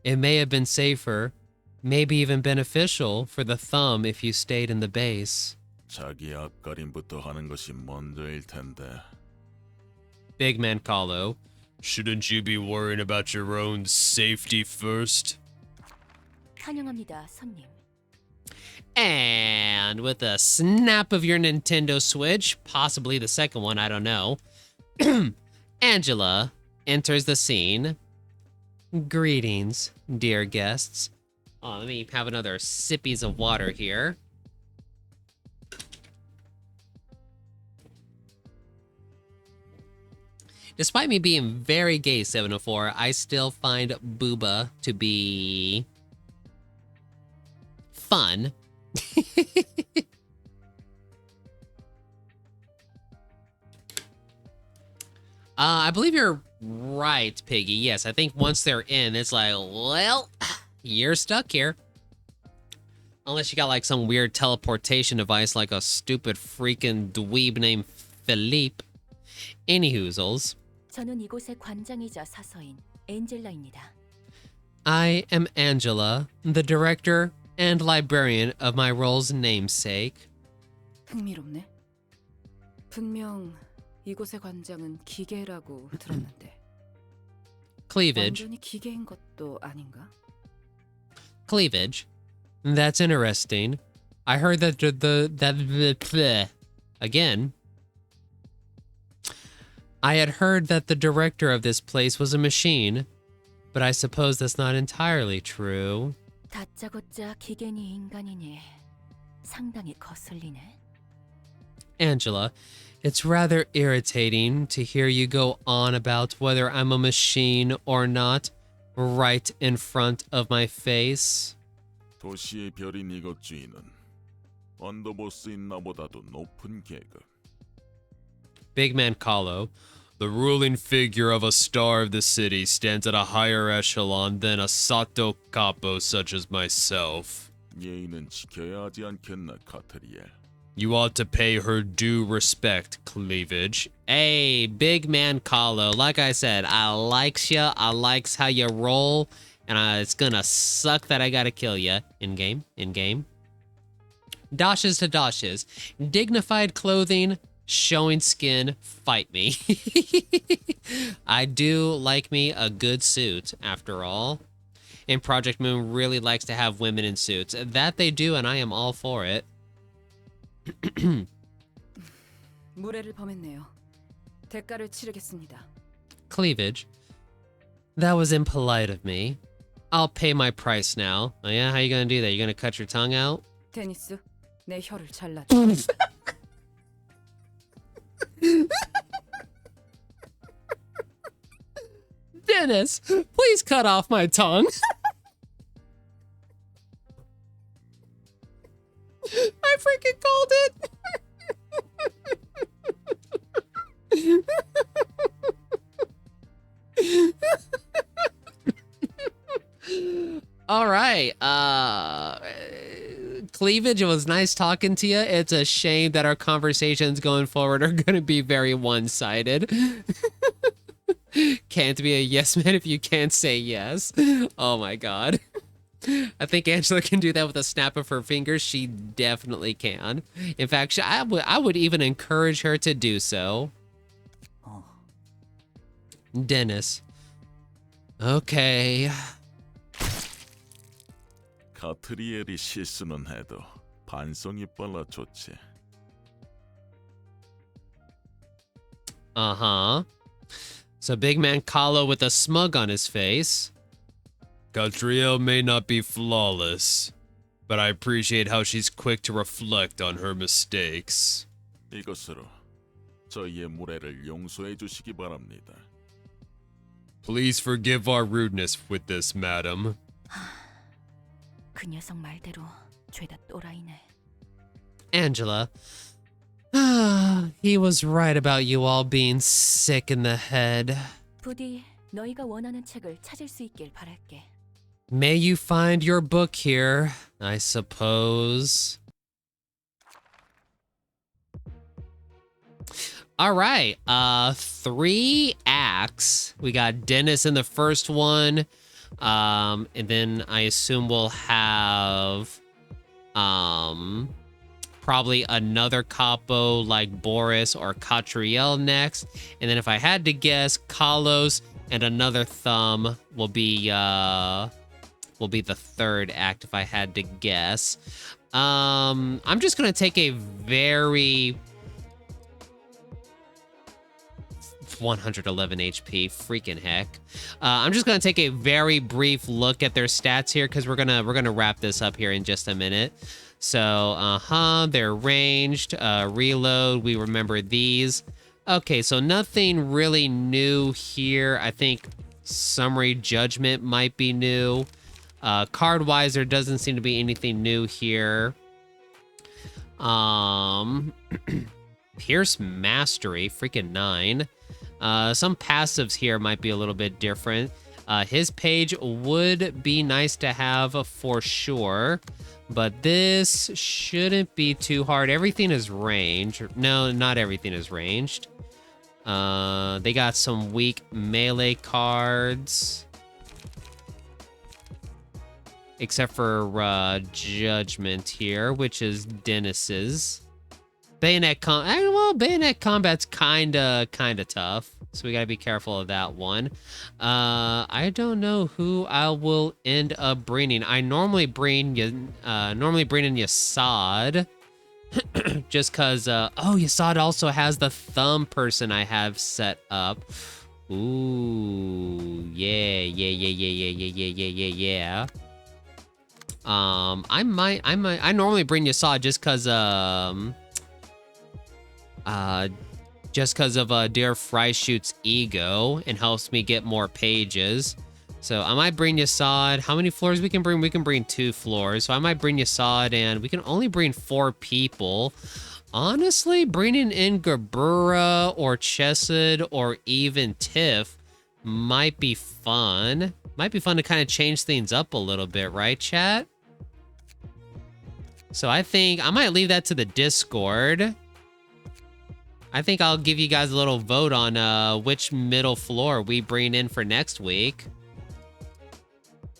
It may have been safer, maybe even beneficial for the thumb if you stayed in the base.
자기 앞가림부터 하는 것이 먼저일 텐데.
Big Man Kahlo. Shouldn't you be worrying about your own safety first?
환영합니다, 손님.
And with a snap of your Nintendo Switch, possibly the second one, I don't know, Angela enters the scene. Greetings, dear guests. Oh, let me have another sippies of water here. Despite me being very gay, 704, I still find Booba to be fun. I believe you're right, Piggy. Yes, I think once they're in, it's like, well, you're stuck here. Unless you got like some weird teleportation device like a stupid freaking dweeb named Philippe. Anyhoozles.
저는 이곳의 관장이자 사서인 엔젤라입니다.
I am Angela, the director and librarian of my role's namesake.
흥미롭네. 분명 이곳의 관장은 기계라고 들었는데.
Cleavage.
완전히 기계인 것도 아닌가?
Cleavage. That's interesting. I heard that again. I had heard that the director of this place was a machine, but I suppose that's not entirely true.
다짜고짜 기계니 인간이니 상당히 거슬리네.
Angela, it's rather irritating to hear you go on about whether I'm a machine or not right in front of my face.
도시의 별인 이것 주인은 언더보스인 나보다도 높은 계급.
Big Man Kahlo, the ruling figure of a star of the city, stands at a higher echelon than a Sato Capo such as myself.
예의는 지켜야 하지 않겠나, 카트리엘.
You ought to pay her due respect, Cleavage. Hey, big man Kahlo. Like I said, I likes ya. I likes how you roll. And it's gonna suck that I gotta kill ya. In-game. In-game. Dashes to dashes. Dignified clothing. Showing skin. Fight me. I do like me a good suit, after all. And Project Moon really likes to have women in suits. That they do, and I am all for it.
무례를 범했네요. 대가를 치르겠습니다.
Cleavage. That was impolite of me. I'll pay my price now. Oh yeah, how you gonna do that? You gonna cut your tongue out?
데니스, 내 혀를 잘라줘.
Dennis, please cut off my tongue. I freaking called it. All right. Cleavage, it was nice talking to you. It's a shame that our conversations going forward are going to be very one-sided. Can't be a yes man if you can't say yes. Oh my god. I think Angela can do that with a snap of her fingers. She definitely can. In fact, I would even encourage her to do so. Dennis. Okay.
가트리엘이 실수는 해도 반성이 빨라 좋지.
Uh-huh. So big man Kahlo with a smug on his face. Catriel may not be flawless, but I appreciate how she's quick to reflect on her mistakes.
이것으로 저희의 무례를 용서해 주시기 바랍니다.
Please forgive our rudeness with this, madam.
그 녀석 말대로 죄다 또라이네.
Angela. He was right about you all being sick in the head.
부디 너희가 원하는 책을 찾을 수 있길 바랄게.
May you find your book here, I suppose. All right, 3 acts. We got Dennis in the first one, and then I assume we'll have probably another capo like Boris or Catriel next, and then if I had to guess, Kahlo's and another thumb will be the third act if I had to guess. I'm just gonna take a very 111 HP, freaking heck. I'm just gonna take a very brief look at their stats here because we're gonna wrap this up here in just a minute. So, they're ranged, reload, we remember these. Okay, so nothing really new here. I think summary judgment might be new. Card-wise, there doesn't seem to be anything new here. Pierce Mastery, freaking 9. Some passives here might be a little bit different. His page would be nice to have for sure, but this shouldn't be too hard. Everything is ranged. No, not everything is ranged. They got some weak melee cards. Except for Judgment here, which is Dennis's. Bayonet combat's kinda tough, so we gotta be careful of that one. I don't know who I will end up bringing. I normally bring in Yasad, just cause Yasad also has the thumb person I have set up. Ooh, yeah. I normally bring Yasad just cause of Dear Fryshoot's ego and helps me get more pages. So I might bring Yasad. How many floors we can bring? We can bring 2 floors. So I might bring Yasad, and we can only bring 4 people. Honestly, bringing in Gerbera or Chesed or even Tiff might be fun. Might be fun to kind of change things up a little bit, right, chat? So I think I might leave that to the Discord. I think I'll give you guys a little vote on which middle floor we bring in for next week.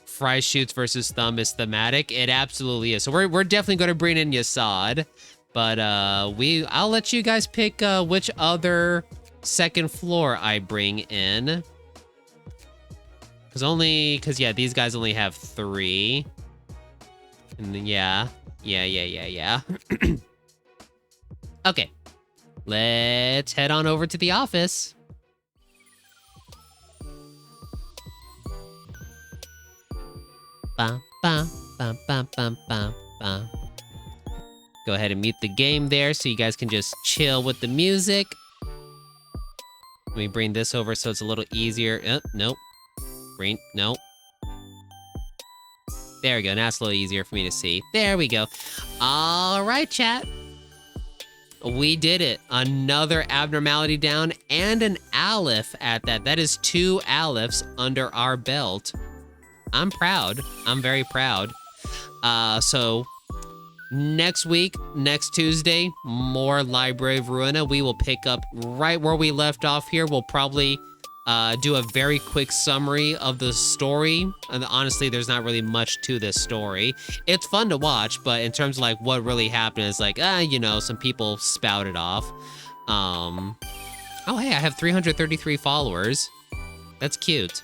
Fry shoots versus Thumb is thematic. It absolutely is. So we're definitely going to bring in Yasad. But I'll let you guys pick which other second floor I bring in. Because yeah, these guys only have 3. And then, yeah. Okay. Let's head on over to the office. Bum, bum, bum, bum, bum, bum, bum. Go ahead and mute the game there so you guys can just chill with the music. Let me bring this over so it's a little easier. Nope. Nope. There we go. Now it's a little easier for me to see. There we go. All right, chat. We did it. Another abnormality down and an Aleph at that. That is 2 Alephs under our belt. I'm proud. I'm very proud. So next week, next Tuesday, more Library of Ruina. We will pick up right where we left off here. We'll probably do a very quick summary of the story. And honestly, there's not really much to this story. It's fun to watch, but in terms of like what really happened, it's like, you know, some people spouted off. Oh, hey, I have 333 followers. That's cute.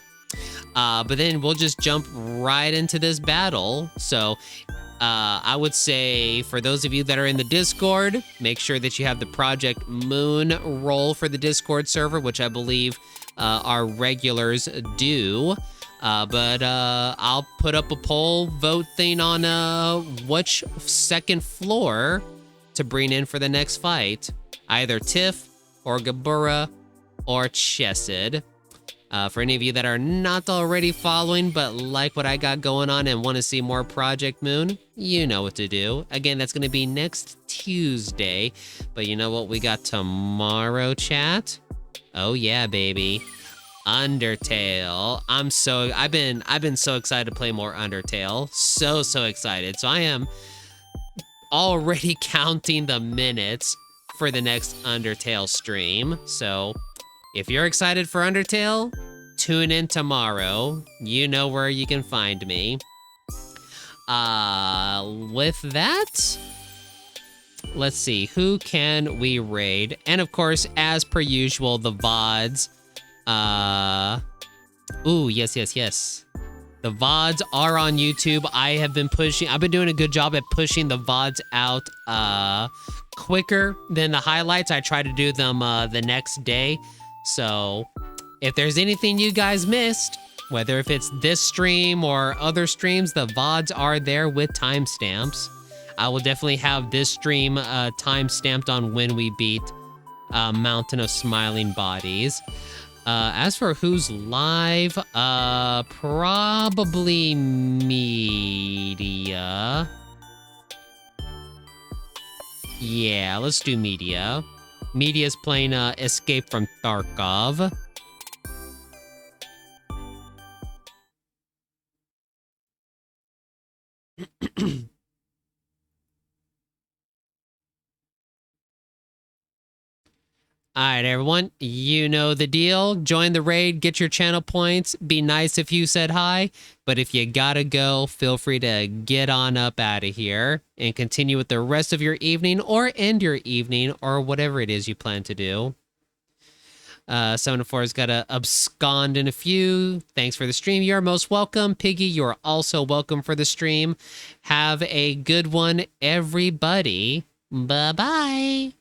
But then we'll just jump right into this battle. So I would say for those of you that are in the Discord, make sure that you have the Project Moon role for the Discord server, which I believe our regulars do. But I'll put up a poll vote thing on which second floor to bring in for the next fight. Either Tiff or Gabura or Chesed. For any of you that are not already following but like what I got going on and want to see more Project Moon, you know what to do. Again, that's going to be next Tuesday. But you know what we got tomorrow, chat? Oh yeah, baby. Undertale. I've been so excited to play more Undertale. So excited. So I am already counting the minutes for the next Undertale stream. So if you're excited for Undertale, tune in tomorrow. You know where you can find me. With that, let's see, who can we raid? And of course, as per usual, the VODs. Ooh, yes. The VODs are on YouTube. I've been doing a good job at pushing the VODs out quicker than the highlights. I try to do them the next day. So if there's anything you guys missed, whether if it's this stream or other streams, the VODs are there with timestamps. I will definitely have this stream time-stamped on when we beat Mountain of Smiling Bodies. As for who's live, probably Media. Yeah, let's do Media. Media's playing Escape from Tarkov. Alright, everyone. You know the deal. Join the raid, get your channel points. Be nice if you said hi. But if you gotta go, feel free to get on up out of here and continue with the rest of your evening or end your evening or whatever it is you plan to do. 7-4's got to abscond in a few. Thanks for the stream. You're most welcome. Piggy, you're also welcome for the stream. Have a good one, everybody. Bye-bye.